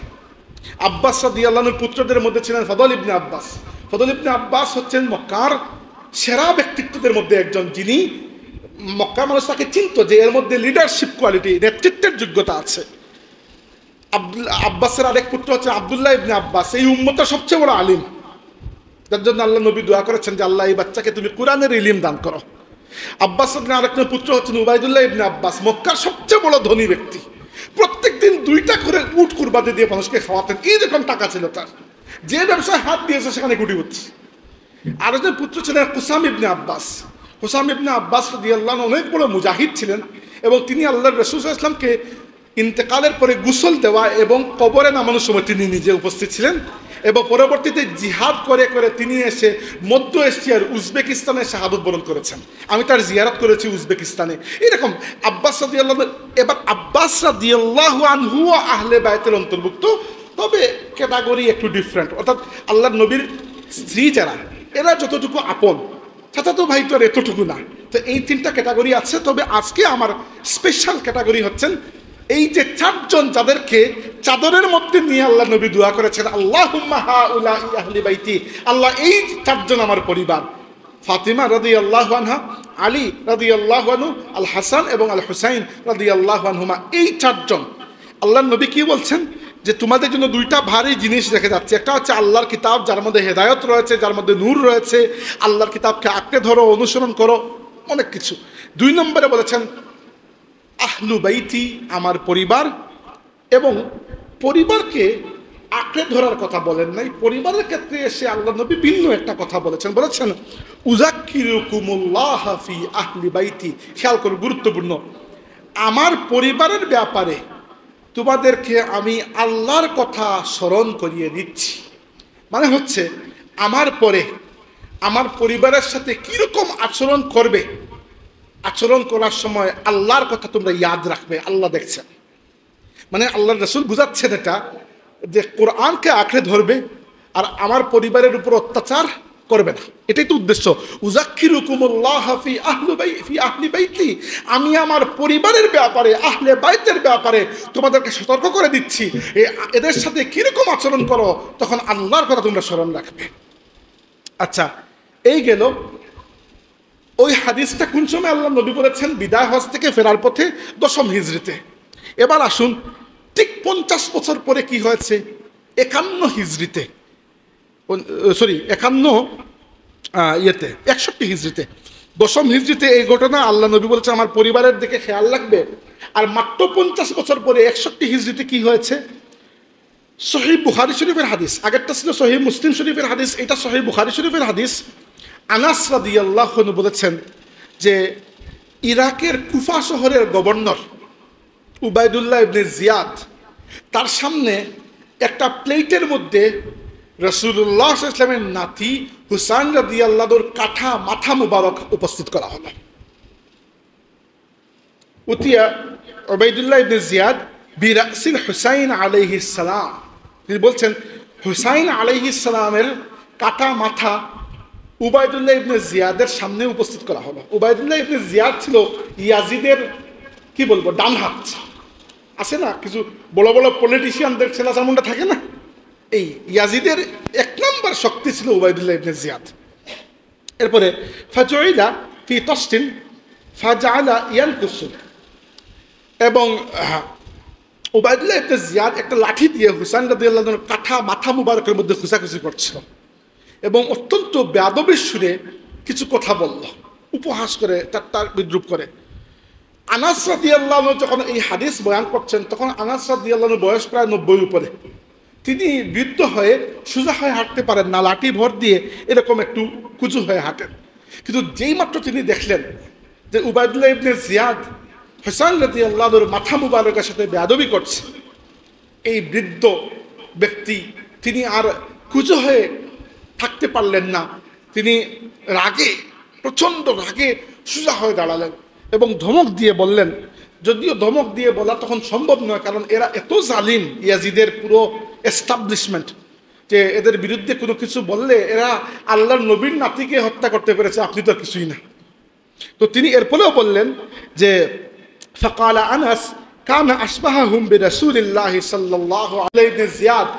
আব্বাস রাদিয়াল্লাহু আনহুর পুত্রদের মধ্যে ছিলেন ফদল ইবনে আব্বাস। ফদল ইবনে আব্বাস হচ্ছেন মক্কার সেরা ব্যক্তিত্বদের মধ্যে একজন, যিনি মক্কার মানুষ তাকে চিনত যে এর মধ্যে লিডারশিপ কোয়ালিটি, নেতৃত্বের যোগ্যতা আছে। আব্বাসের আরেক পুত্র হচ্ছে আব্দুল্লাহ ইবনে আব্বাস, এই উম্মতের সবচেয়ে বড় আলিম, যার জন্য আল্লাহ নবী দোয়া করেছেন যে আল্লাহ এই বাচ্চাকে তুমি কোরআনের ইলম দান করো। আব্বাসের আরেকজন পুত্র হচ্ছেন উবাইদুল্লাহ ইবনে আব্বাস, মক্কার সবচেয়ে বড় ধনী ব্যক্তি, প্রত্যেক দিন 2টা করে উট কুরবানি দিয়ে মানুষকে খাওয়াতেন, এইরকম টাকা ছিল তার, যে ব্যবসায় হাত দিয়েছে সেখানে কোটিপতি। আরেকজন পুত্র ছিলেন কুসাম ইবনে আব্বাস। কুসাম ইবনে আব্বাস রাদিয়াল্লাহু আনহু অনেক বড় মুজাহিদ ছিলেন, এবং তিনি আল্লাহর রাসূল সাল্লাল্লাহু আলাইহি ওয়াসাল্লামকে ইন্তেকালের পরে গোসল দেওয়া এবং কবরে নামানোর সময় তিনি নিজে উপস্থিত ছিলেন, এবং পরবর্তীতে জিহাদ করে করে তিনি এসে মধ্য এশিয়ার উজবেকিস্তানে শাহাদত বরণ করেছেন। আমি তার জিয়ারত করেছি উজবেকিস্তানে। এরকম আব্বাস রাদিয়াল্লাহু আনহু, এবার আব্বাস রাদিয়াল্লাহু আনহু আহলে বাইতের অন্তর্ভুক্ত, তবে ক্যাটাগরি একটু ডিফারেন্ট, অর্থাৎ আল্লাহর নবীর স্ত্রী যারা, এরা যতটুকু আপন, চাচাতো ভাই তো আর এতটুকু না। তো এই 3টা ক্যাটাগরি আছে। তবে আজকে আমার স্পেশাল ক্যাটাগরি হচ্ছেন এই যে 4 জন, যাদেরকে চাদরের মধ্যে নিয়ে আল্লাহ নবী দোয়া করেছেন, আল্লাহুম্মা হাউলাই আহলি বাইতি, আল্লাহ এই 4 জন আমার পরিবার, ফাতিমা রাদিয়াল্লাহু আনহা, আলী রাদিয়াল্লাহু আনহু, আল হাসান এবং আল হুসাইন রাদিয়াল্লাহু আনহুমা, এই 4 জন। আল্লাহর নবী কি বলছেন যে তোমাদের জন্য 2টা ভারী জিনিস রেখে যাচ্ছে। একটা হচ্ছে আল্লাহর কিতাব, যার মধ্যে হেদায়ত রয়েছে, যার মধ্যে নূর রয়েছে, আল্লাহর কিতাবকে আঁকড়ে ধরো, অনুসরণ করো, অনেক কিছু। 2 নম্বরে বলেছেন আহলু বাইতি, আমার পরিবার। এবং পরিবারকে আঁকড়ে ধরার কথা বলেন নাই, পরিবারের ক্ষেত্রে এসে আল্লাহ নবী ভিন্ন একটা কথা বলেছেন, বলেছেন উযাক্কিরুকুমুল্লাহ ফি আহলি বাইতি। খেয়াল করো, গুরুত্বপূর্ণ, আমার পরিবারের ব্যাপারে তোমাদেরকে আমি আল্লাহর কথা স্মরণ করিয়ে দিচ্ছি। মানে হচ্ছে আমার পরে আমার পরিবারের সাথে কীরকম আচরণ করবে, আচরণ করার সময় আল্লাহর কথা তোমরা ইয়াদ রাখবে, আল্লাহ দেখছেন। মানে আল্লাহর রাসূল বুঝাচ্ছেন এটা যে কোরআনকে আঁকড়ে ধরবে, আর আমার পরিবারের উপর অত্যাচার করবে না। এটাই তো উদ্দেশ্য। উযাক্কিরুকুমুল্লাহ ফি আহলি বাইতি, আমি আমার পরিবারের ব্যাপারে, আহলে বাইতের ব্যাপারে তোমাদেরকে সতর্ক করে দিচ্ছি, এদের সাথে কিরকম আচরণ করো, তখন আল্লাহর কথা তোমরা স্মরণ রাখবে। আচ্ছা, এই গেল ওই হাদিসটা কোন সময় আল্লাহ নবী বলেছেন? বিদায় হজ থেকে ফেরার পথে 10ম হিজরিতে। এবার আসুন ঠিক 50 বছর পরে কি হয়েছে? 51 হিজরিতে, সরি 61 হিজরিতে, 10ম হিজরিতে এই ঘটনা। আল্লাহ নবী বলেছে আমার পরিবারের দিকে খেয়াল রাখবে। আর মাত্র 50 বছর পরে 61 হিজরিতে কি হয়েছে? সহিহ বুখারী শরীফের হাদিস, আগেরটা ছিল সহিহ মুসলিম শরীফের হাদিস, এটা সহিহ বুখারী শরীফের হাদিস। আনাস রাদিয়াল্লাহু আনহু বলেছেন যে ইরাকের কুফা শহরের গভর্নর উবাইদুল্লাহ ইবনে জিয়াদ, তার সামনে একটা প্লেটের মধ্যে রাসূলুল্লাহ সাল্লাল্লাহু আলাইহি ওয়াসাল্লামের নাতি হুসাইন রাদিয়াল্লাহু আনহুর কাটা মাথা মুবারক উপস্থিত করা হলো। উতিয়া উবাইদুল্লাহ ইবনে জিয়াদ বিরাসিল হুসাইন আলাইহিস সালাম, তিনি বলছেন হুসাইন আলাইহিস সালামের কাটা মাথা উবাইদুল্লাহ ইবনে জিয়াদের সামনে উপস্থিত করা হলো। উবাইদুল্লাহ ইবনে জিয়াদ ছিল ইয়াজিদের কি বলবো ডান হাত। আছে না কিছু বড় বড় পলিটিশিয়ানদের ছেলা চামুন্ডা থাকে না, এই ইয়াজিদের 1 নম্বর শক্তি ছিল উবাইদুল্লাহ ইবনে জিয়াদ। এরপরে ফাজুইলা ফি তাসতিন ফাজআলা ইয়ানকুসু, এবং উবাইদুল্লাহ ইবনে জিয়াদ একটা লাঠি দিয়ে হুসাইন রাদিয়াল্লাহু আনহুর কাটা মাথা মুবারকের মধ্যে খুঁচাখুচি করছিল এবং অত্যন্ত বেয়াদবির সুরে কিছু কথা বলল, উপহাস করে, তার বিদ্রুপ করে। আনাস রাদিয়াল্লাহু আনহু যখন এই হাদিস বয়ান করছেন, তখন আনাস রাদিয়াল্লাহু আনহুর বয়স প্রায় 90 উপরে। তিনি বৃদ্ধ হয়ে সোজা হয়ে হাঁটতে পারেন না, লাঠি ভর দিয়ে এরকম একটু কুচু হয়ে হাঁটেন। কিন্তু যেই মাত্র তিনি দেখলেন যে উবাইদুল্লাহ ইবনে জিয়াদ হুসাইন রাদিয়াল্লাহু আনহুর মাথা মুবারকের সাথে বেয়াদবি করছে, এই বৃদ্ধ ব্যক্তি তিনি আর কুচু হয়ে থাকতে পারলেন না। তিনি রাগে, প্রচণ্ড রাগে সোজা হয়ে দাঁড়ালেন এবং ধমক দিয়ে বললেন, যদিও ধমক দিয়ে বলা তখন সম্ভব নয়, কারণ এরা এত জালিম, ইয়াজিদের পুরো এস্টাবলিশমেন্ট, যে এদের বিরুদ্ধে কোনো কিছু বললে এরা আল্লাহর নবীর নাতিকে হত্যা করতে পেরেছে, আপনি তো কিছুই না। তো তিনি এরপরেও বললেন যে ফাকালা আনাস কানা আশবাহুম বিরাসূলিল্লাহি সাল্লাল্লাহু আলাইহি ওয়া জিয়াদ,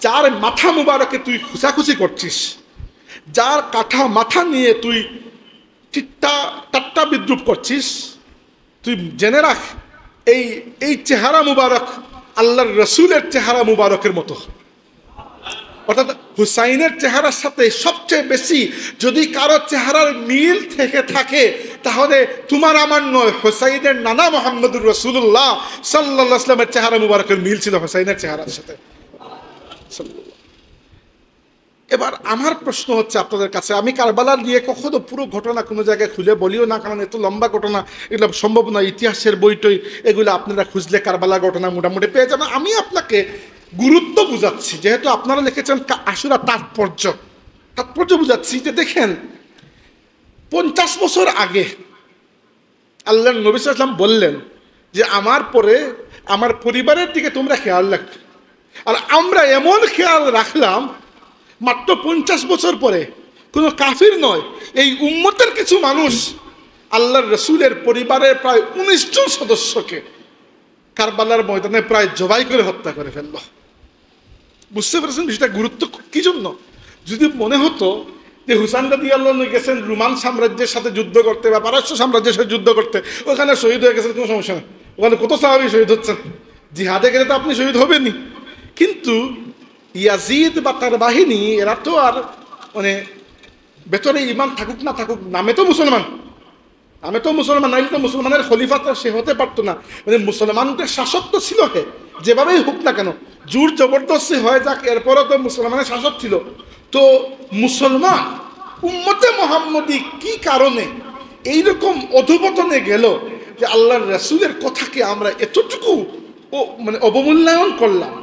যার মাথা মুবারকে তুই খুঁচাখুচি করছিস, যার কাঠা মাথা নিয়ে তুই ঠাট্টা বিদ্রুপ করছিস, তুই জেনে রাখ এই চেহারা মুবারক আল্লাহর রসুলের চেহারা মুবারকের মতো। অর্থাৎ হুসাইনের চেহারার সাথে সবচেয়ে বেশি যদি কারো চেহারার মিল থেকে থাকে, তাহলে তোমার আমার নয়, হুসাইনের নানা মুহাম্মদুর রাসূলুল্লাহ সাল্লাল্লাহু আলাইহি ওয়াসাল্লামের চেহারা মুবারকের মিল ছিল হুসাইনের চেহারার সাথে। এবার আমার প্রশ্ন হচ্ছে আপনাদের কাছে, আমি কারবালা নিয়ে কখনো পুরো ঘটনা কোনো জায়গায় খুলে বলিও না, কারণ এত লম্বা ঘটনা, এগুলো সম্ভব নয়। ইতিহাসের বইটই এগুলো আপনারা খুঁজলে কারবালা ঘটনা মোটামুটি পেয়ে যাবেন। আমি আপনাকে গুরুত্ব বুঝাচ্ছি, যেহেতু আপনারা লিখেছেন আশুরা তাৎপর্য বুঝাচ্ছি যে দেখেন 50 বছর আগে আল্লাহর নবী সাল্লাল্লাহু আলাইহি ওয়াসাল্লাম বললেন যে আমার পরে আমার পরিবারের দিকে তোমরা খেয়াল রাখবে, আর আমরা এমন খেয়াল রাখলাম মাত্র 50 বছর পরে কোনো কাফির নয়, এই উম্মতের কিছু মানুষ আল্লাহর রসুলের পরিবারের প্রায় 19 জন সদস্যকে কারবালার ময়দানে প্রায় জবাই করে হত্যা করে ফেলল। বুঝতে পেরেছেন বিষয়টা গুরুত্ব কি জন্য? যদি মনে হতো যে হুসাইন রাদিয়াল্লাহু আনহু গেছেন রোমান সাম্রাজ্যের সাথে যুদ্ধ করতে বা পারস্য সাম্রাজ্যের সাথে যুদ্ধ করতে, ওখানে শহীদ হয়ে গেছেন, কোনো সমস্যা নেই, ওখানে কত সাহাবী শহীদ হচ্ছেন, জিহাদে গেলে তো আপনি শহীদ হবেনই। কিন্তু ইয়াজিদ বা তার বাহিনী এরা তো আর মানে ভেতরে ইমান থাকুক না থাকুক, নামে তো মুসলমান, নাইলে তো মুসলমানের খলিফা তো সে হতে পারতো না। মানে মুসলমানদের শাসক তো ছিল, হে যেভাবেই হোক না কেন, জোর জবরদস্তি হয়ে যাক, এরপরও তো মুসলমানের শাসক ছিল। তো মুসলমান উম্মতে মুহাম্মদী কি কারণে এইরকম অধঃপতনে গেল যে আল্লাহর রাসূলের কথাকে আমরা এতটুকু মানে অবমূল্যায়ন করলাম,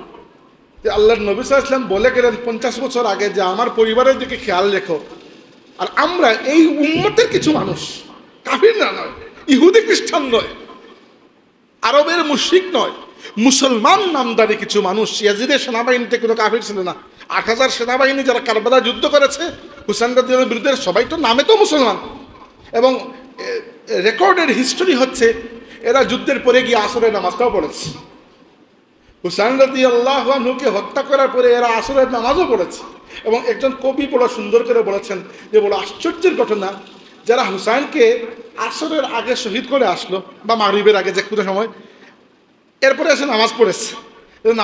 যে আল্লাহর নবী সাল্লাল্লাহু আলাইহি ওয়াসাল্লাম বলে গেলেন 50 বছর আগে যে আমার পরিবারের দিকে খেয়াল রেখো, আর আমরা এই উম্মতের কিছু মানুষ, কাফির না নয়, ইহুদি খ্রিস্টান নয়, আরবের মুশরিক নয়, মুসলমান নামদারি কিছু মানুষ, ইয়াজিদের সেনাবাহিনীতে কোনো কাফির ছিল না। 8000 সেনাবাহিনী যারা কারবালা যুদ্ধ করেছে, হুসাইন রাদিয়াল্লাহু বিরুদ্ধে সবাই তো নামে তো মুসলমান, এবং রেকর্ডের হিস্টোরি হচ্ছে এরা যুদ্ধের পরে গিয়ে আসরের নামাজটাও পড়েছে। হুসাইন রাদিয়াল্লাহু আনহুকে হত্যা করার পরে এরা আসরের নামাজও পড়েছে। এবং একজন কবি বড় সুন্দর করে বলেছেন যে বড় আশ্চর্যের ঘটনা, যারা হুসাইনকে আসরের আগে শহীদ করে আসলো বা মাগরিবের আগে যে কোনো সময়, এরপরে এসে নামাজ পড়েছে।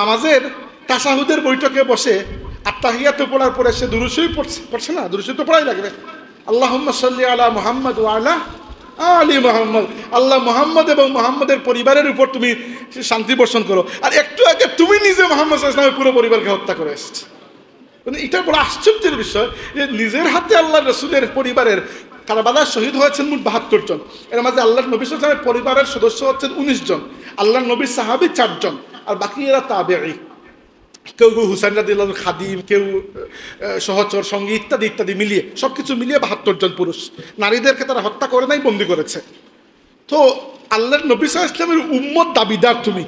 নামাজের তাশাহুদের বৈঠকে বসে আত্তাহিয়াত পড়ার পরে সে দুরূদ শরীফ পড়ছে না, দুরূদ শরীফ তো পড়াই লাগবে। আল্লাহুম্মা সাল্লি আলা মুহাম্মদ ওয়া আলা আলি মুহাম্মদ, আল্লাহ মুহাম্মদ এবং মুহাম্মদের পরিবারের উপর তুমি শান্তি বর্ষণ করো। আর একটু আগে তুমি নিজে মুহাম্মদ সাল্লাল্লাহু আলাইহি ওয়াসাল্লামের পুরো পরিবারকে হত্যা করে এসেছো। মানে এটা বড় আশ্চর্যের বিষয় যে নিজের হাতে আল্লাহ রসুলের পরিবারের, কারবালায় শহীদ হয়েছেন মোট ৭২ জন, এর মাঝে আল্লাহ নবী সাল্লাল্লাহু আলাইহি ওয়াসাল্লামের পরিবারের সদস্য হচ্ছেন ১৯ জন, আল্লাহ নবীর সাহাবী ৪ জন, আর বাকি এরা তাবেঈ। কেউ কেউ হুসাইন রাদিয়াল্লাহু খাদিম, কেউ সহচর সঙ্গী ইত্যাদি ইত্যাদি মিলিয়ে সব কিছু মিলিয়ে ৭২ জন পুরুষ। নারীদেরকে তারা হত্যা করে নাই, বন্দী করেছে। তো আল্লাহর নবী সাল্লাল্লাহু আলাইহি ওয়াসাল্লামের উম্মত দাবিদার তুমি,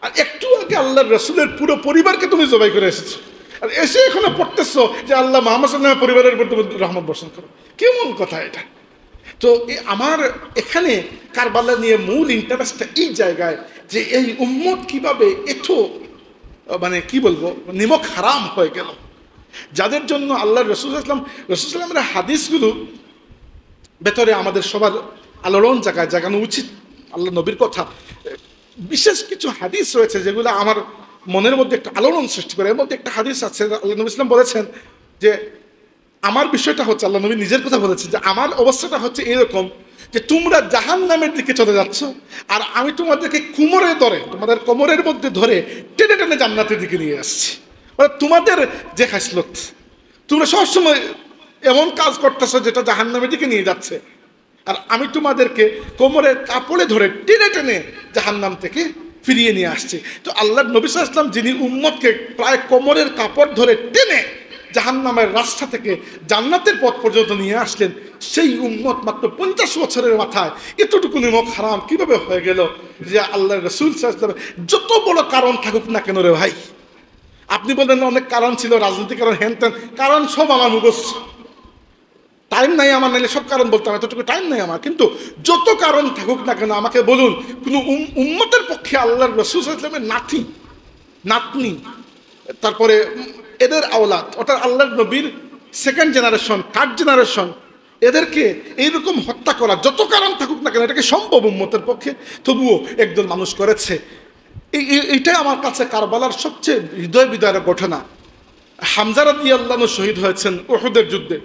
আর একটু আগে আল্লাহর রসুলের পুরো পরিবারকে তুমি জবাই করে এসেছো, আর এসে এখানে পড়তেছ যে আল্লাহ মুহাম্মদ সাল্লাল্লাহু আলাইহি ওয়াসাল্লামের পরিবারের উপর তুমি রহমত বর্ষণ করো। কেমন কথা এটা? তো আমার এখানে কারবালা নিয়ে মূল ইন্টারেস্টটা এই জায়গায় যে এই উম্মত কিভাবে এত মানে কি বলবো নিমক হারাম হয়ে গেল, যাদের জন্য আল্লাহ রসুল সাল্লামের হাদিসগুলো ভেতরে আমাদের সবার আলোড়ন জাগানো উচিত। আল্লাহ নবীর কথা বিশেষ কিছু হাদিস রয়েছে যেগুলো আমার মনের মধ্যে একটা আলোড়ন সৃষ্টি করে। এর মধ্যে একটা হাদিস আছে, আল্লাহ নবী ইসলাম বলেছেন যে আমার বিষয়টা হচ্ছে, আল্লাহ নবী নিজের কথা বলেছেন যে আমার অবস্থাটা হচ্ছে এরকম যে তোমরা জাহান্নামের দিকে চলে যাচ্ছ, আর আমি তোমাদেরকে কোমরে ধরে, তোমাদের কোমরের মধ্যে ধরে টেনে টেনে জান্নাতের দিকে নিয়ে আসছি। মানে তোমাদের যে খাসলত, তোমরা সবসময় এমন কাজ করতেছো যেটা জাহান্নামের দিকে নিয়ে যাচ্ছে, আর আমি তোমাদেরকে কোমরের কাপড়ে ধরে টেনে টেনে জাহান্নাম থেকে ফিরিয়ে নিয়ে আসছি। তো আল্লাহ নবী সাল্লাল্লাহু আলাইহি ওয়াসাল্লাম যিনি উম্মতকে প্রায় কোমরের কাপড় ধরে টেনে জাহান্নামের রাস্তা থেকে জান্নাতের পথ পর্যন্ত নিয়ে আসলেন, সেই উম্মত মাত্র 50 বছরের মাথায় এতটুকু নিমক হারাম কিভাবে হয়ে গেল? যে আল্লাহ রসুল সাল্লাল্লাহু আলাইহি ওয়াসাল্লাম যত বড় কারণ থাকুক না কেন রে ভাই, আপনি বলেন অনেক কারণ ছিল, রাজনৈতিক কারণ, হেন তেন কারণ, সব আমার মুখস্থ, টাইম নাই আমার, নাইলে সব কারণ বলতাম, এতটুকু টাইম নাই আমার। কিন্তু যত কারণ থাকুক না কেন আমাকে বলুন, কোনো উম্মতের পক্ষে আল্লাহর রাসূল সাল্লাল্লাহু আলাইহি ওয়াসাল্লামের নাতনি, তারপরে এদের আওলাদ, অর্থাৎ আল্লাহর নবীর সেকেন্ড জেনারেশন, থার্ড জেনারেশন, এদেরকে এইরকম হত্যা করা, যত কারণ থাকুক না কেন এটাকে সম্ভব উম্মতের পক্ষে, তবুও একদল মানুষ করেছে। এইটাই আমার কাছে কারবালার সবচেয়ে হৃদয় বিদারক ঘটনা। হামজা রাদিয়াল্লাহু আনহু শহীদ হয়েছেন উহুদের যুদ্ধে।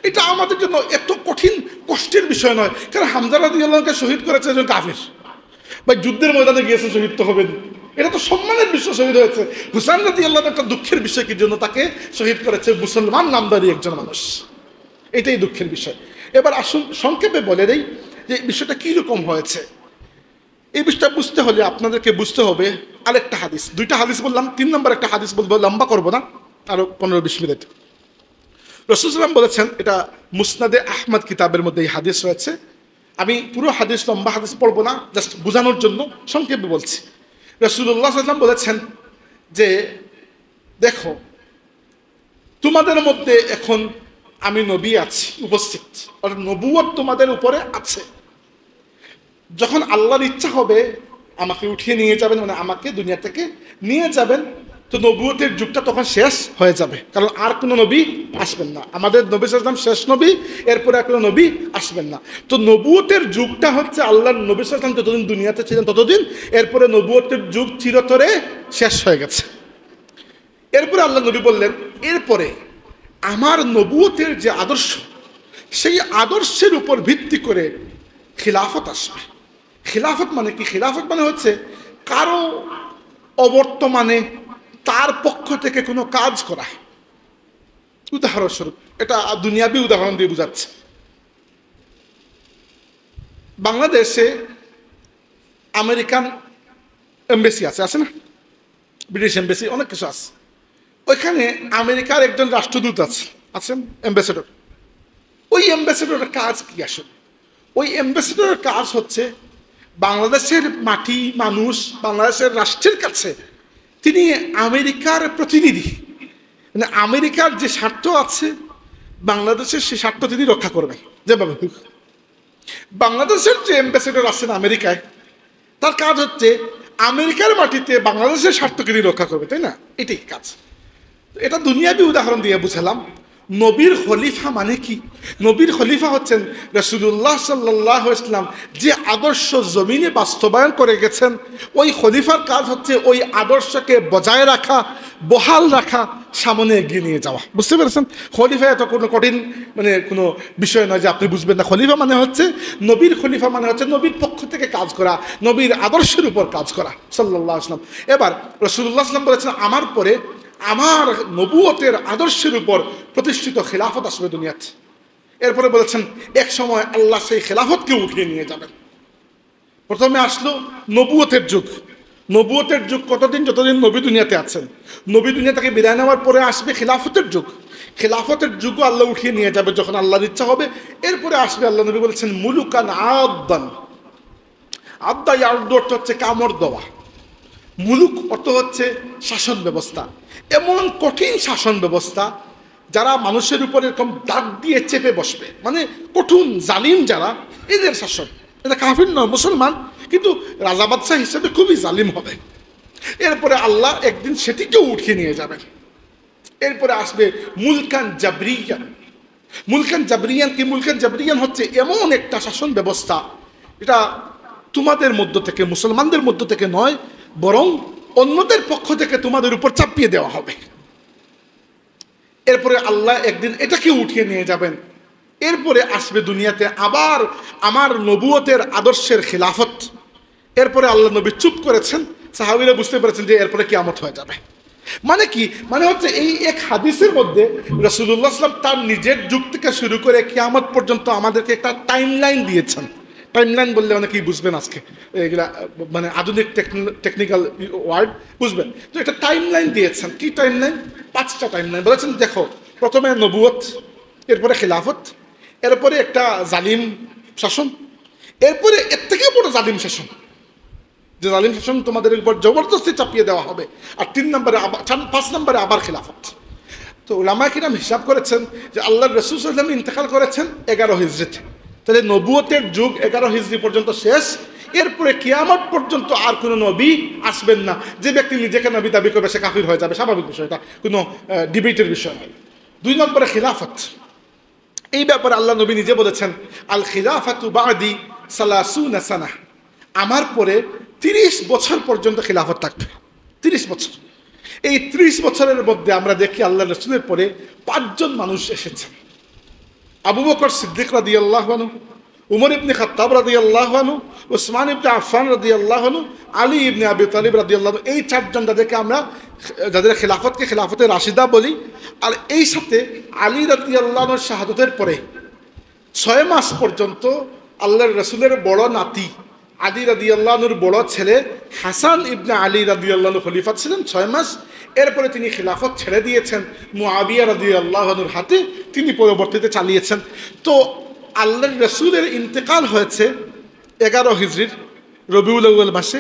এটা আমাদের জন্য এত কঠিন কষ্টের বিষয় নয়, কারণ হামজা রাদিয়াল্লাহু আনহুকে শহীদ করেছে একজন কাফির, বা যুদ্ধের ময়দানে গিয়েছে, শহীদ তো হবেন, এটা তো সম্মানের বিষয়, শহীদ হয়েছে। হুসাইন রাদিয়াল্লাহু আনহু একটা দুঃখের বিষয়, কি জন্য তাকে শহীদ করেছে মুসলমান নামধারী একজন মানুষ, এটাই দুঃখের বিষয়। এবার আসুন সংক্ষেপে বলে দেই যে বিষয়টা কীরকম হয়েছে। এই বিষয়টা বুঝতে হলে আপনাদেরকে বুঝতে হবে আরেকটা হাদিস, দুইটা হাদিস বললাম, 3 নম্বর একটা হাদিস বলবো, লম্বা করবো না, আরো 15-20 মিনিট। রাসূল সাল্লাল্লাহু আলাইহি ওয়াসাল্লাম বলেছেন, এটা মুসনাদে আহমদ কিতাবের মধ্যে এই হাদিস রয়েছে। আমি পুরো হাদিস, লম্বা হাদিস পড়বো না, জাস্ট বোঝানোর জন্য সংক্ষেপে বলছি। রাসূলুল্লাহ সাল্লাল্লাহু আলাইহি ওয়াসাল্লাম বলেছেন যে দেখো, তোমাদের মধ্যে এখন আমি নবী আছি উপস্থিত, অর্থাৎ নবুয়ত তোমাদের উপরে আছে। যখন আল্লাহর ইচ্ছা হবে আমাকে উঠিয়ে নিয়ে যাবেন, মানে আমাকে দুনিয়া থেকে নিয়ে যাবেন, তো নবুয়তের যুগটা তখন শেষ হয়ে যাবে, কারণ আর কোনো নবী আসবেন না। আমাদের নবী সাল্লাল্লাহু আলাইহি ওয়াসাল্লাম শেষ নবী, এরপরে আর কোনো নবী আসবেন না। তো নবুয়তের যুগটা হচ্ছে আল্লাহর নবী সাল্লাল্লাহু আলাইহি ওয়াসাল্লাম যতদিন দুনিয়াতে ছিলেন ততদিন, এরপরে নবুয়তের যুগ চিরতরে শেষ হয়ে গেছে। এরপরে আল্লাহ নবী বললেন, এরপরে আমার নবুয়তের যে আদর্শ, সেই আদর্শের উপর ভিত্তি করে খিলাফত আসবে। খিলাফত মানে কি? খিলাফত মানে হচ্ছে কারো অবর্তমানে তার পক্ষ থেকে কোনো কাজ করা। উদাহরণস্বরূপ, এটা দুনিয়াবি উদাহরণ দিয়ে বোঝাচ্ছে। বাংলাদেশে আমেরিকান এমবেসি আছে না, ব্রিটিশ এমবেসি, অনেক কিছু আছে। ওইখানে আমেরিকার একজন রাষ্ট্রদূত আছেন, অ্যাম্বাসেডর। ওই অ্যাম্বাসেডরের কাজ কি আসলে? ওই অ্যাম্বাসেডরের কাজ হচ্ছে বাংলাদেশের মাটি, মানুষ, বাংলাদেশের রাষ্ট্রের কাছে তিনি আমেরিকার প্রতিনিধি, মানে আমেরিকার যে স্বার্থ আছে বাংলাদেশের সেই স্বার্থ তিনি রক্ষা করবেন যেভাবে হোক। বাংলাদেশের যে অ্যাম্বাসেডর আছেন আমেরিকায়, তার কাজ হচ্ছে আমেরিকার মাটিতে বাংলাদেশের স্বার্থ তিনি রক্ষা করবে, তাই না? এটাই কাজ। এটা দুনিয়াবি উদাহরণ দিয়ে বুঝালাম। নবীর খলিফা মানে কি? নবীর খলিফা হচ্ছেন রাসূলুল্লাহ সাল্লাল্লাহু আলাইহি ওয়াসাল্লাম যে আদর্শ জমিনে বাস্তবায়ন করে গেছেন, ওই খলিফার কাজ হচ্ছে ওই আদর্শকে বজায় রাখা, বহাল রাখা, সামনে এগিয়ে নিয়ে যাওয়া। বুঝতে পেরেছেন? খলিফা এত কোনো কঠিন কোনো বিষয় নয় যে আপনি বুঝবেন না। খলিফা মানে হচ্ছে, নবীর খলিফা মানে হচ্ছে নবীর পক্ষ থেকে কাজ করা, নবীর আদর্শের উপর কাজ করা সাল্লাল্লাহু আলাইহি ওয়াসাল্লাম। এবার রাসূলুল্লাহ সাল্লাল্লাহু আলাইহি ওয়াসাল্লাম বলেছেন, আমার পরে আমার নবুয়তের আদর্শের উপর প্রতিষ্ঠিত খেলাফত আসবে দুনিয়াতে। এরপরে বলেছেন এক সময় আল্লাহ সেই খেলাফতকে উঠিয়ে নিয়ে যাবেন। প্রথমে আসলো নবুয়তের যুগ। নবুয়তের যুগ কতদিন? যতদিন নবী দুনিয়াতে আছেন। নবী দুনিয়া থেকে বিদায় নেওয়ার পরে আসবে খেলাফতের যুগ। খেলাফতের যুগও আল্লাহ উঠিয়ে নিয়ে যাবে যখন আল্লাহর ইচ্ছা হবে। এরপরে আসবে, আল্লাহ নবী বলেছেন, মুলুকান আদান। আদা ইয়ার্দ অর্থ হচ্ছে কামড় দেওয়া। মুলুক অর্থ হচ্ছে শাসন ব্যবস্থা। এমন কঠিন শাসন ব্যবস্থা যারা মানুষের উপর এরকম দাগ দিয়ে চেপে বসবে, মানে কঠিন জালিম যারা, এদের শাসন। এটা কাফির নয়, মুসলমান, কিন্তু রাজা বাদশাহ হিসেবে খুবই জালিম হবে। এরপরে আল্লাহ একদিন সেটিকেও উঠিয়ে নিয়ে যাবেন। এরপরে আসবে মুলকান জাবরিয়ান। মুলকান জাবরিয়ান কি? মুলকান জাবরিয়ান হচ্ছে এমন একটা শাসন ব্যবস্থা, এটা তোমাদের মধ্য থেকে, মুসলমানদের মধ্য থেকে নয়, বরং অন্যদের পক্ষ থেকে তোমাদের উপর চাপিয়ে দেওয়া হবে। এরপরে আল্লাহ একদিন এটাকে উঠিয়ে নিয়ে যাবেন। এরপরে আসবে দুনিয়াতে আবার আমার নবুয়তের আদর্শের খিলাফত। এরপরে আল্লাহ নবী চুপ করেছেন, সাহাবীরা বুঝতে পেরেছেন যে এরপরে কিয়ামত হয়ে যাবে। মানে কি? মানে হচ্ছে এই এক হাদিসের মধ্যে রাসূলুল্লাহ সাল্লাল্লাহু আলাইহি ওয়াসাল্লাম তার নিজের যুগ থেকে শুরু করে কিয়ামত পর্যন্ত আমাদেরকে একটা টাইমলাইন দিয়েছেন। টাইমলাইন বললে অনেকেই বুঝবেন, আজকে এগুলা আধুনিক টেকনিক্যাল ওয়ার্ড বুঝবেন। তো একটা টাইমলাইন দিয়েছেন। কি টাইমলাইন? 5টা টাইমলাইন বলেছেন। দেখো, প্রথমে নবুয়ত, এরপরে খিলাফত, এরপরে একটা জালিম শাসন, এরপরে এর থেকেও বড় জালিম শাসন, যে জালিম শাসন তোমাদের উপর জবরদস্তি চাপিয়ে দেওয়া হবে, আর 5 নম্বরে আবার খিলাফত। তো উলামায়ে কিরাম হিসাব করেছেন যে আল্লাহর রাসূল সাল্লাল্লাহু আলাইহি ওয়াসাল্লাম ইন্তেকাল করেছেন 11 হিজরিতে। তাহলে নবুয়তের যুগ 11 হিজরি পর্যন্ত শেষ। এরপরে কিয়ামত পর্যন্ত আর কোনো নবী আসবেন না। যে ব্যক্তি নিজেকে নবী দাবি করবে সে কাফির হয়ে যাবে, স্বাভাবিক বিষয়, এটা কোনো ডিবেটের বিষয় নয়। 2 নম্বরে খিলাফত। এই ব্যাপারে আল্লাহ নবী নিজে বলেছেন, আল খিলাফাতু বাদি 30 সানা। আমার পরে 30 বছর পর্যন্ত খিলাফত থাকবে। 30 বছর। এই 30 বছরের মধ্যে আমরা দেখি আল্লাহ রাসূলের পরে 5 জন মানুষ এসেছেন। আবু বকর সিদ্দিক রাদিয়াল্লাহু আনহু, উমর ইবনে খাত্তাব রাদিয়াল্লাহু আনহু, উসমান ইবনে আফফান রাদিয়াল্লাহু আনহু, আলী ইবনে আবি তালিব রাদিয়াল্লাহু আনহু। এই 4 জন যাদেরকে আমরা যাদের খেলাফতে রাশিদা বলি। আর এই সাথে আলী রাদিয়াল্লাহু আনহুর শাহাদাতের পরে 6 মাস পর্যন্ত আল্লাহর রাসূলের বড় নাতি আলী রাদিয়াল্লাহু আনহুর বড় ছেলে হাসান ইবনে আলী রাদিয়াল্লাহু আনহু খলিফা ছিলেন 6 মাস। এরপরে তিনি খিলাফত ছেড়ে দিয়েছেন মুআবিয়া রাদিয়াল্লাহু আনহুর হাতে, তিনি পরবর্তীতে চালিয়েছেন। তো আল্লাহর রাসূলের ইন্তেকাল হয়েছে 11 হিজরির রবিউল আউয়াল মাসে।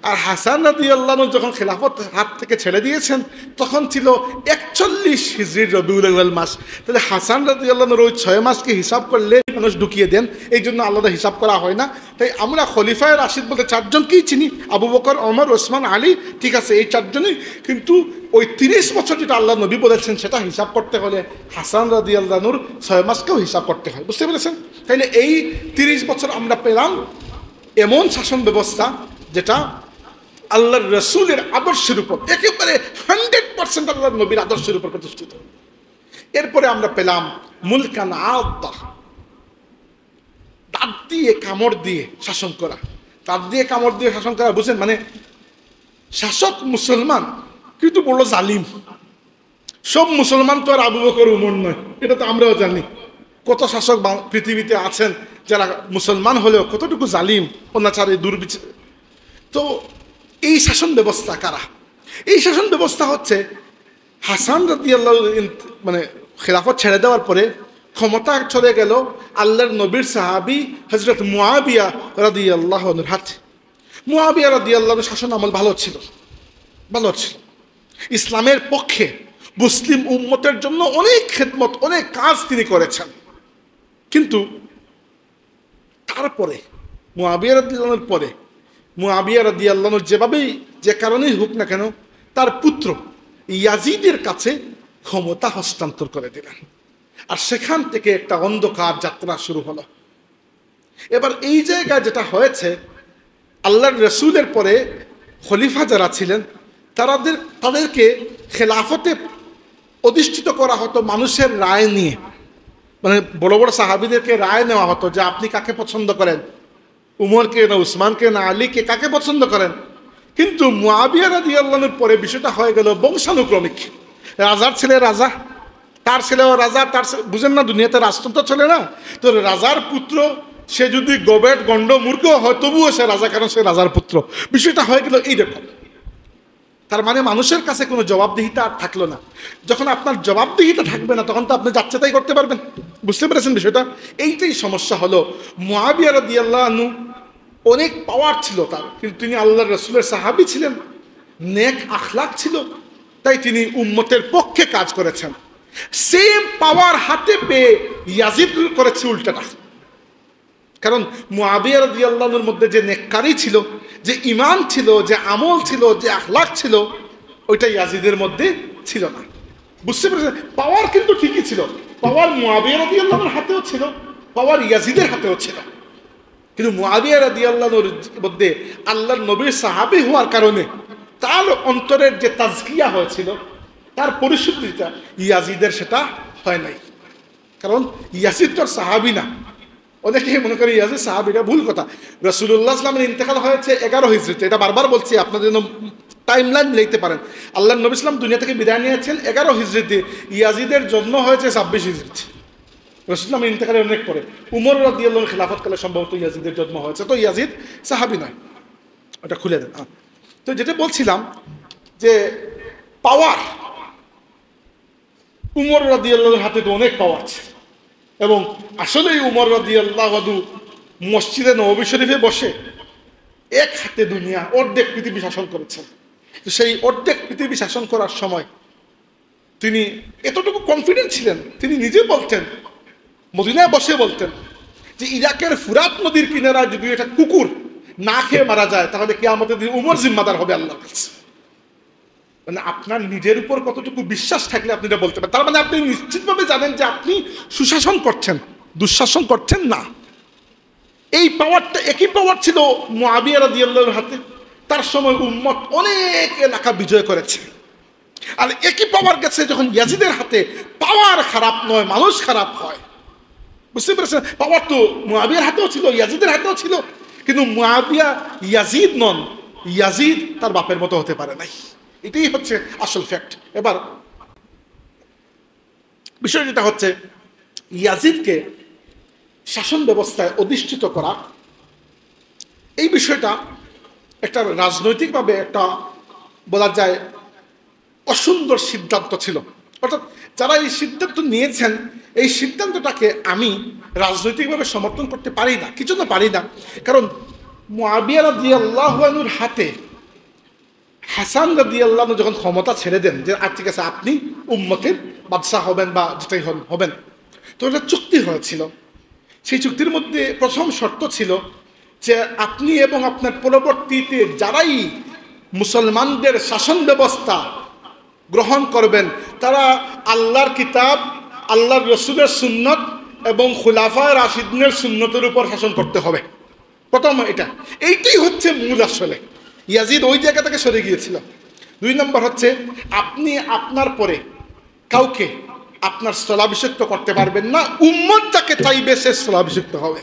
আর হাসান রাদিয়াল্লাহু আনহু যখন খেলাফত হাত থেকে ছেড়ে দিয়েছেন তখন ছিল 41 হিজরির রবিউল আউয়াল মাস। তাহলে হাসান রাদিয়াল্লাহু আনহুর ওই 6 মাসকে হিসাব করলে মানুষ ঢুকিয়ে দেন, এই জন্য আলাদা হিসাব করা হয় না। তাই আমরা খলিফায়ে রাশিদ বলতে 4 জনকেই চিনি, আবু বকর, ওমর, ওসমান, আলী। ঠিক আছে, এই 4 জনই। কিন্তু ওই 30 বছর যেটা আল্লাহ নবী বলেছেন সেটা হিসাব করতে হলে হাসান রাদিয়াল্লাহু আনহুর 6 মাসকেও হিসাব করতে হয়। বুঝতে পেরেছেন? তাইলে এই 30 বছর আমরা পেলাম এমন শাসন ব্যবস্থা যেটা আল্লাহর রাসূলের আদর্শের উপর, একেবারে 100% আল্লাহর নবীর আদর্শের উপর প্রতিষ্ঠিত। এরপরে আমরা পেলাম মুলকান আদা, দাঁত দিয়ে কামড় দিয়ে শাসন করা। দাঁত দিয়ে কামড় দিয়ে শাসন করা বুঝেন? মানে শাসক মুসলমান কিন্তু বড় জালিম। সব মুসলমান তো আর আবু বকর, উমর নয়, এটা তো আমরাও জানি। কত শাসক পৃথিবীতে আছেন যারা মুসলমান হলেও কতটুকু জালিম, অনাচারী, দুর্বিচার। তো এই শাসন ব্যবস্থা কারা? এই শাসন ব্যবস্থা হচ্ছে হাসান রাদিয়াল্লাহু খেলাফত ছেড়ে দেওয়ার পরে ক্ষমতা চলে গেল আল্লাহর নবীর সাহাবী হযরত মুআবিয়া রাদিয়াল্লাহু আনহুর হাতে। মুআবিয়া রাদিয়াল্লাহু আনহুর শাসন আমল ভালো ছিল। ইসলামের পক্ষে মুসলিম উম্মতের জন্য অনেক খেদমত, অনেক কাজ তিনি করেছেন। কিন্তু তারপরে মুআবিয়া রাদিয়াল্লাহুর পরে মুআবিয়া রাদিয়াল্লাহু যেভাবেই যে কারণেই হোক না কেন তার পুত্র ইয়াজিদের কাছে ক্ষমতা হস্তান্তর করে দিলেন, আর সেখান থেকে একটা অন্ধকার যাত্রা শুরু হলো। এবার এই জায়গায় যেটা হয়েছে, আল্লাহর রসুলের পরে খলিফা যারা ছিলেন তাদেরকে খেলাফতে অধিষ্ঠিত করা হতো মানুষের রায় নিয়ে, মানে বড় বড় সাহাবীদেরকে রায় নেওয়া হতো যে আপনি কাকে পছন্দ করেন, উমরকে না উসমানকে না আলীকে, কাকে পছন্দ করেন। কিন্তু মুআবিয়া রাদিয়াল্লাহুর পরে বিষয়টা হয়ে গেল বংশানুক্রমিক। রাজার ছেলে রাজা, তার ছেলেও রাজা, বুঝেন না, দুনিয়াতে রাজতন্ত্র চলে না, তো রাজার পুত্র সে যদি গবেট গণ্ড মূর্খ হয় তবুও সে রাজা, কারণ সে রাজার পুত্র। বিষয়টা হয়ে গেল এইরকম। তার মানে মানুষের কাছে কোনো জবাবদিহিতা আর থাকলো না। যখন আপনার জবাবদিহিতা থাকবে না তখন তো আপনি যাচ্ছে তাই করতে পারবেন। বুঝতে পেরেছেন বিষয়টা? এইটাই সমস্যা হলো। মুআবিয়া রাদিয়াল্লাহু আনহু অনেক পাওয়ার ছিল তার, কিন্তু তিনি আল্লাহর রাসূলের সাহাবী ছিলেন, নেক আখলাক ছিল, তাই তিনি উম্মতের পক্ষে কাজ করেছেন। সেম পাওয়ার হাতে পেয়ে ইয়াজিদ করেছে উল্টাটা। কারণ মুআবিয়া রাদিয়াল্লাহু আনহুর মধ্যে যে নেককারি ছিল, যে ঈমান ছিল, যে আমল ছিল, যে আখলাক ছিল, ওইটা ইয়াজিদের মধ্যে ছিল না। বুঝতে পেরেছেন? পাওয়ার কিন্তু ঠিকই ছিল, পাওয়ার মুআবিয়া রাদিয়াল্লাহু আনহুর হাতেও ছিল, পাওয়ার ইয়াজিদের হাতেও ছিল। কিন্তু মুআবিয়া রাদিয়াল্লাহু আনহুর মধ্যে আল্লাহর নবীর সাহাবী হওয়ার কারণে তার অন্তরের যে তাজকিয়া হয়েছিল, তার পরিশুদ্ধিটা, ইয়াজিদের সেটা হয় নাই। কারণ ইয়াজিদ তো সাহাবী না। অনেকেই মনে করে ইয়াজিদ সাহাবীরা, ভুল কথা। রাসূলুল্লাহ সাল্লাল্লাহু আলাইহি ওয়াসাল্লামের ইন্তেকাল হয়েছে 11 হিজরিতে, এটা বারবার বলছি আপনাদের জন্য টাইম লাইন মিলাইতে পারেন। আল্লাহর নবী সাল্লাল্লাহু দুনিয়া থেকে বিদায় নিয়েছেন 11 হিজরিতে, ইয়াজিদের জন্ম হয়েছে 26 হিজরিতে, রাসূলুল্লাহ ইন্তেকালের অনেক পরে। উমর রাদিয়াল্লাহু আনহু খিলাফতকালে সম্ভবত ইয়াজিদের জন্ম হয়েছে, তো ইয়াজিদ সাহাবী নয়। ওটা খুলে দেন। তো যেটা বলছিলাম যে পাওয়ার, উমর রাদিয়াল্লাহুর হাতে তো অনেক পাওয়ার ছিল, এবং আসলেই উমর রাদিয়াল্লাহু আনহু মসজিদে নববী শরীফে বসে এক হাতে দুনিয়া অর্ধেক পৃথিবী শাসন করেছেন। তো সেই অর্ধেক পৃথিবী শাসন করার সময় তিনি এতটুকু কনফিডেন্ট ছিলেন, তিনি নিজে বলতেন, মদিনায় বসে বলতেন যে ইরাকের ফুরাত নদীর কিনারায় যদি একটা কুকুর না খেয়ে মারা যায় তাহলে কিয়ামতের দিন উমর জিম্মাদার হবে আল্লাহর কাছে। মানে আপনার নিজের উপর কতটুকু বিশ্বাস থাকলে আপনি এটা বলতে পারেন। তার মানে আপনি নিশ্চিতভাবে জানেন যে আপনি সুশাসন করছেন, দুঃশাসন করছেন না। এই পাওয়ারটা, একই পাওয়ার ছিল মুআবিয়া রাদিয়াল্লাহুর হাতে। তার সময় উম্মত অনেক এলাকা বিজয় করেছে, আর একই পাওয়ার গেছে যখন ইয়াজিদের হাতে। পাওয়ার খারাপ নয়, মানুষ খারাপ হয়। বুঝতে পেরেছেন? পাওয়ার তো মুআবিয়ার হাতেও ছিল, ইয়াজিদের হাতেও ছিল, কিন্তু মুআবিয়া ইয়াজিদ নন, ইয়াজিদ তার বাপের মতো হতে পারে নাই। এটাই হচ্ছে আসল ফ্যাক্ট। এবার বিষয় যেটা হচ্ছে, ইয়াজিদকে শাসন ব্যবস্থায় অধিষ্ঠিত করা, এই বিষয়টা একটা রাজনৈতিকভাবে একটা বলা যায় অসুন্দর সিদ্ধান্ত ছিল। অর্থাৎ যারা এই সিদ্ধান্ত নিয়েছেন, এই সিদ্ধান্তটাকে আমি রাজনৈতিকভাবে সমর্থন করতে পারি না। কিছু না পারি না, কারণ মুআবিয়া রাদিয়াল্লাহু আনহুর হাতে হাসান রাদিয়াল্লাহু আনহু যখন ক্ষমতা ছেড়ে দেন যে ঠিক আছে আপনি উম্মতের বাদশাহ হবেন বা যেটাই হবেন, তো এটা চুক্তি হয়েছিল। সেই চুক্তির মধ্যে প্রথম শর্ত ছিল যে আপনি এবং আপনার পরবর্তীতে যারাই মুসলমানদের শাসন ব্যবস্থা গ্রহণ করবেন তারা আল্লাহর কিতাব, আল্লাহর রসুলের সুন্নত এবং খুলাফায়ে রাশিদিনের সুন্নতের উপর শাসন করতে হবে। প্রথম এইটাই হচ্ছে মূল। আসলে ইয়াজিদ ওই জায়গা থেকে সরে গিয়েছিল। 2 নম্বর হচ্ছে আপনি আপনার পরে কাউকে আপনার স্থলাভিষিক্ত করতে পারবেন না, উম্মত যাকে চাইবে সে স্থলাভিষিক্ত হবে।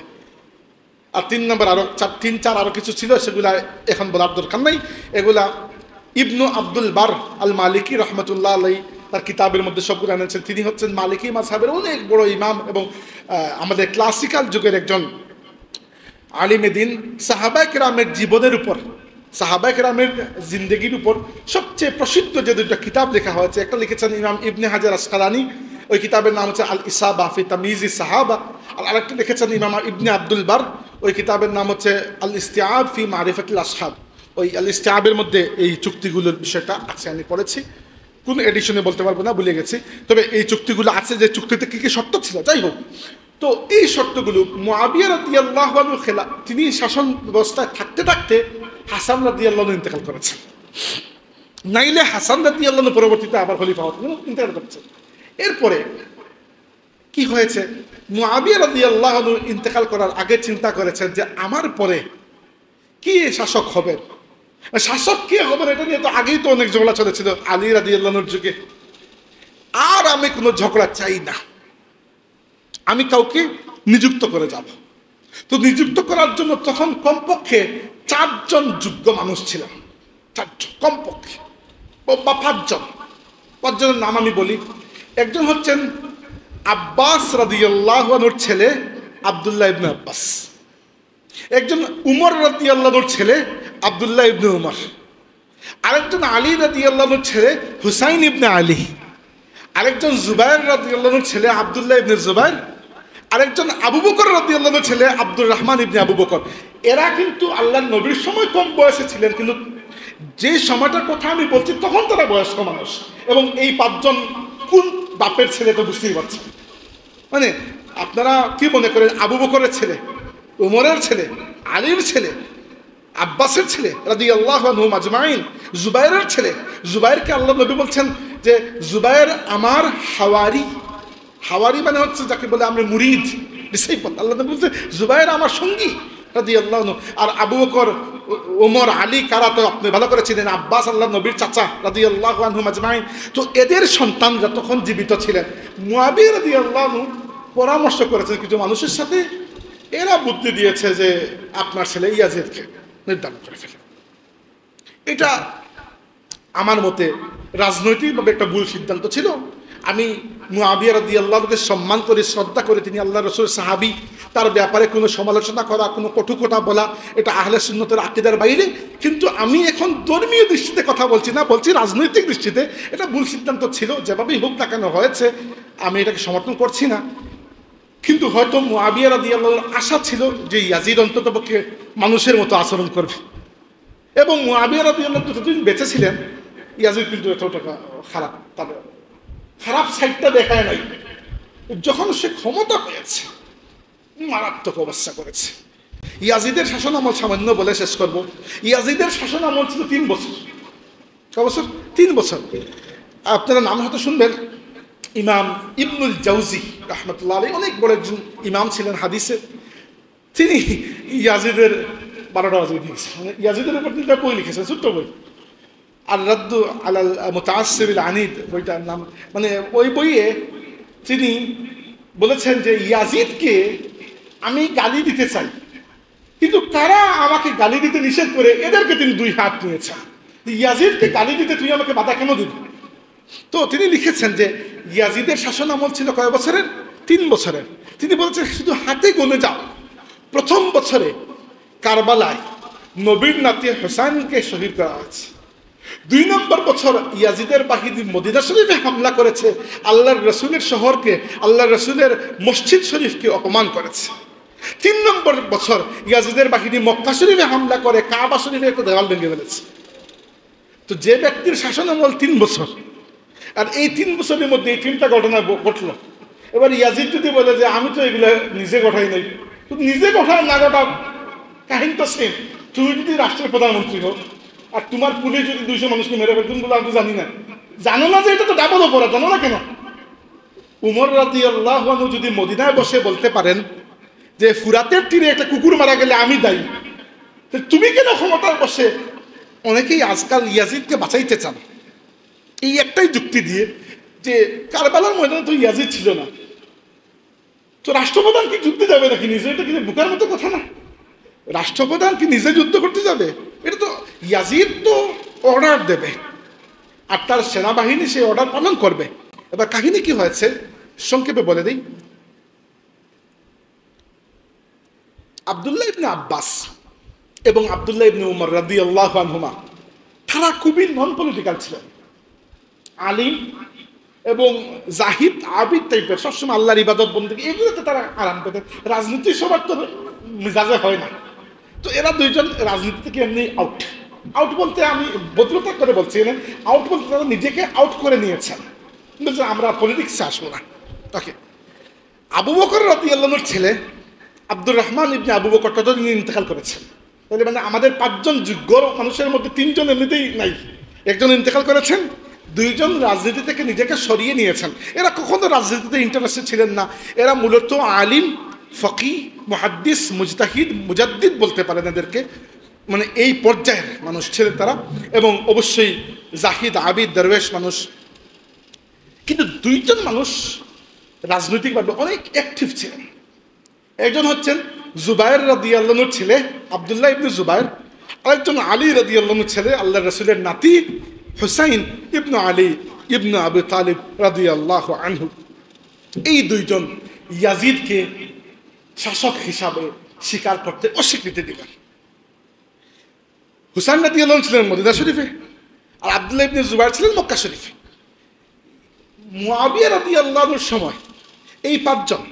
আর 3 নম্বর আরো 3-4 আরো কিছু ছিল, সেগুলা এখন বলার দরকার নাই। এগুলা ইবনু আব্দুল বার আল মালিকি রহমতুল্লাহ আলাইহি তার কিতাবের মধ্যে সবগুলো এনেছেন। তিনি হচ্ছেন মালিকি মাযহাবের অনেক বড় ইমাম এবং আমাদের ক্লাসিক্যাল যুগের একজন আলিমে দ্বীন। সাহাবায়ে কেরামের জীবনের উপর, সাহাবায়ে কেরামের জিন্দেগির উপর সবচেয়ে প্রসিদ্ধ যে 2টা কিতাব লেখা হয়েছে, একটা লিখেছেন ইমাম ইবনে হাজার আসকালানি, ওই কিতাবের নাম হচ্ছে আল ইসাবা ফি তাময়িজি সাহাবা। আর আরেকটা লিখেছেন ইমাম ইবনে আব্দুল বার, ওই কিতাবের নাম হচ্ছে আল ইস্তিআব ফি মারিফাতিল আসহাব। ওই আল ইস্তিআবের মধ্যে এই চুক্তিগুলোর বিষয়টা আছে, আমি পড়েছি। কোন এডিশনে বলতে পারবো না, ভুলে গেছি। তবে এই চুক্তিগুলো আছে, যে চুক্তিতে কী কী শর্ত ছিল, যাই হোক। তো এই শর্তগুলো মুআবিয়া রাদিয়াল্লাহু আনহু তিনি শাসন ব্যবস্থায় থাকতে থাকতে হাসান রাদিয়াল্লাহু আনহু ইন্তেকাল করেছেন। নাইলে হাসান রাদিয়াল্লাহু আনহু পরবর্তীতে আবার খলিফা হতেন, ইন্তেকাল করেছেন। এরপরে কি হয়েছে, মুআবিয়া রাদিয়াল্লাহু আনহু ইন্তেকাল করার আগে চিন্তা করেছেন যে আমার পরে কি শাসক হবেন, শাসক কে হবেন, এটা নিয়ে তো আগেই তো অনেক ঝগড়া চলেছিল আলী রাদিয়াল্লাহু আনহুর যুগে। আর আমি কোনো ঝগড়া চাই না, আমি কাউকে নিযুক্ত করে যাব। তো নিযুক্ত করার জন্য তখন কমপক্ষে 4 জন যোগ্য মানুষ ছিলেন, 4 জন কমপক্ষে, বা 5 জন। 5 জনের নাম আমি বলি। একজন হচ্ছেন আব্বাস রাদিয়াল্লাহু আনহুর ছেলে আব্দুল্লাহ ইবনে আব্বাস, একজন উমর রাদিয়াল্লাহু আনহুর ছেলে আব্দুল্লাহ ইবনে উমর, আরেকজন আলী রাদিয়াল্লাহু আনহুর ছেলে হুসাইন ইবনে আলী, আরেকজন জুবাইর রাদিয়াল্লাহু আনহুর ছেলে আব্দুল্লাহ ইবনে জুবাইর, আরেকজন আবু বকর রাদিয়াল্লাহু আনহুর ছেলে আব্দুর রহমান ইবনে আবু বকর। এরা কিন্তু আল্লাহর নবীর সময় কম বয়সে ছিলেন, কিন্তু যে সময়টার কথা আমি বলছি তখন তারা বয়স্ক মানুষ। এবং এই 5 জন কোন বাপের ছেলে তো বুঝতেই পারছেন। মানে আপনারা কি মনে করেন, আবু বকরের ছেলে, উমরের ছেলে, আলীর ছেলে, আব্বাসের ছেলে রাদিয়াল্লাহু আনহুম আজমাইন, জুবাইরের ছেলে। জুবাইরকে আল্লাহ নবী বলছেন যে জুবাইর আমার হাওয়ারি। হাওয়ারি মানে হচ্ছে যাকে বলে আমরা মুরিদ, ডিসাইপল। আল্লাহ নবী বলছে জুবাইর আমার সঙ্গী রাদিয়াল্লাহু আনহু। আর আবু বকর, ওমর, আলী কারা তো আপনি ভালো করে চিনেন, আব্বাস আল্লাহ নবীর চাচা রাদিয়াল্লাহু আনহুম আজমাইন। তো এদের সন্তানরা তখন জীবিত ছিলেন। মুআবিয়া রাদিয়াল্লাহু আনহু পরামর্শ করেছেন কিছু মানুষের সাথে, এরা বুদ্ধি দিয়েছে যে আপনার ছেলে ইয়াজিদকে নির্ধারণ করে ফেলে। এটা আমার মতে রাজনৈতিকভাবে একটা ভুল সিদ্ধান্ত ছিল। আমি মুআবিয়া রাদিয়াল্লাহুকে সম্মান করে, শ্রদ্ধা করে, তিনি আল্লাহ রাসূলের সাহাবী, তার ব্যাপারে কোনো সমালোচনা করা, কোনো কটু কথা বলা, এটা আহলে সুন্নতের আকীদার বাইরে। কিন্তু আমি এখন ধর্মীয় দৃষ্টিতে কথা বলছি না, বলছি রাজনৈতিক দৃষ্টিতে এটা ভুল সিদ্ধান্ত ছিল। যেভাবেই হোক না কেন হয়েছে, আমি এটাকে সমর্থন করছি না। কিন্তু হয়তো মুআবিয়া রাদিয়াল্লাহুর আশা ছিল যে ইয়াজিদ অন্ততপক্ষে মানুষের মতো আচরণ করবে। এবং মুআবিয়া রাদিয়াল্লাহু যতদিন বেঁচে ছিলেন, ইয়াজিদ কিন্তু এতটা খারাপ, তবে খারাপ সাইডটা দেখায় নাই। যখন সে ক্ষমতা পেয়েছে, মারাত্মক অবস্থা করেছে। ইয়াজিদের শাসন আমল সামান্য বলে শেষ করব। ইয়াজিদের শাসন আমল ছিল 3 বছর। ক বছর? 3 বছর। আপনারা নাম হয়তো শুনবেন, ইমাম ইবনুল জাউজি রাহমাতুল্লাহ আলাইহি, অনেক বড় একজন ইমাম ছিলেন হাদিসে। তিনি ইয়াজিদের 12টা ওয়াজিদ লিখেছেন, মানে ইয়াজিদের উপর তিনি বই লিখেছেন, ছোট্ট বই। আর রাদ্দু আলাল মুতাআসসিবিল আনিদ বইটার নাম। মানে ওই বইয়ে তিনি বলেছেন যে ইয়াজিদকে আমি গালি দিতে চাই, কিন্তু কারা আমাকে গালি দিতে নিষেধ করে, এদেরকে তিনি 2 হাত নিয়েছেন। ইয়াজিদকে গালি দিতে তুই আমাকে বাধা কেন দিবি? তো তিনি লিখেছেন যে ইয়াজিদের শাসন আমল ছিল কয় বছরের? 3 বছরের। তিনি বলেছেন শুধু হাতে গুনে যাও। প্রথম বছরে কারবালায় নবীর নাতি হোসেনকে শহীদ করা হয়েছে। 2 নম্বর বছর ইয়াজিদের বাহিনী মদিনা শরীফে হামলা করেছে, আল্লাহর রসুলের শহরকে, আল্লাহর রসুলের মসজিদ শরীফকে অপমান করেছে। 3 নম্বর বছর ইয়াজিদের বাহিনী মক্কা শরীফে হামলা করে কাবা শরীফে একটা দেওয়াল ভেঙে ফেলেছে। তো যে ব্যক্তির শাসন আমল 3 বছর, আর এই 3 বছরের মধ্যে এই 3টা ঘটনা ঘটল। এবার ইয়াজিদ যদি বলে যে আমি তো এগুলো নিজে ঘটাই নাই, তো নিজে ঘটায় না ঘটা কাহিনী তো সেম। তুমি যদি রাষ্ট্রের প্রধানমন্ত্রী হোক আর তোমার পুলিশ যদি 200 মানুষকে মেরে ফেল, তুমি বলে আমি তো জানি না, জানো না যে এটা তো ডাবল অপরাধ, জানো না কেন? উমর রাদিয়াল্লাহু আনহু যদি মদিনায় বসে বলতে পারেন যে ফুরাতের তীরে একটা কুকুর মারা গেলে আমি দায়ী, তুমি কেন ক্ষমতায় বসে? অনেকেই আজকাল ইয়াজিদকে বাঁচাইতে চান এই একটাই যুক্তি দিয়ে যে কারবালার ময়দানে তো ইয়াজিদ ছিল না, তো রাষ্ট্রপ্রধান কি যুদ্ধে যাবে নাকি নিজে? এটা কিন্তু বুকার মতো কথা না। রাষ্ট্রপ্রধান কি নিজে যুদ্ধ করতে যাবে? এটা তো ইয়াজিদ তো অর্ডার দেবে, আর তার সেনাবাহিনী সেই অর্ডার পালন করবে। এবার কাহিনী কি হয়েছে সংক্ষেপে বলে দিই। আব্দুল্লাহ ইবনে আব্বাস এবং আব্দুল্লাহ ইবনে উমর রাদিয়াল্লাহু আনহুমা তারা খুবই নন পলিটিক্যাল ছিলেন, আলিম এবং জাহিদ আবিদ টাইপের, সবসময় আল্লাহর ইবাদত বন্দেগী এগুলোতে তারা আরাম পেতেন। রাজনীতি সবার তো মেজাজে হয় না, তো এরা 2জন রাজনীতি থেকে এমনি আউট। আউট বলতে আমি ভদ্রতা করে বলছি, আউট বলতে তারা নিজেকে আউট করে নিয়েছেন, কিন্তু আমরা পলিটিক্সে আসবো না। ওকে, আবু বকর রাদিয়াল্লাহুর ছেলে আব্দুর রহমান ইবনে আবু বকর ততদিন ইন্তেকাল করেছেন। তাহলে মানে আমাদের 5 জন যোগ্য মানুষের মধ্যে 3 জন এমনিতেই নাই, একজন ইন্তেকাল করেছেন, 2 জন রাজনীতি থেকে নিজেকে সরিয়ে নিয়েছেন। এরা কখনো রাজনীতিতে ইন্টারেস্টেড ছিলেন না, এরা মূলত আলিম, ফকি, মুহাদ্দিস, মুজতাহিদ, মুজাদ্দিদ বলতে পারেন এদেরকে, মানে এই পর্যায়ের মানুষ ছিলেন তারা, এবং অবশ্যই জাহিদ, আবিদ, দরবেশ মানুষ। কিন্তু 2 জন মানুষ রাজনৈতিকভাবে অনেক অ্যাক্টিভ ছিলেন। একজন হচ্ছেন জুবায়ের রাদিয়াল্লাহুর ছেলে আব্দুল্লাহ ইবনে জুবায়ের, আরেকজন আলী রাদিয়াল্লাহুর ছেলে আল্লাহ রসুলের নাতি হুসাইন ইবনে আলী ইবনে আবু তালিব রাদিয়াল্লাহু আনহু। এই 2 জন ইয়াজিদকে শাসক হিসাবে স্বীকার করতে অস্বীকৃতি দিলেন। হুসাইন রাদিয়াল্লাহু ছিলেন মদিনা শরীফে, আর আব্দুল্লাহ ইবনে জুবায়ের ছিলেন মক্কা শরীফে। মুআবিয়া রাদিয়াল্লাহুর সময় এই 5 জন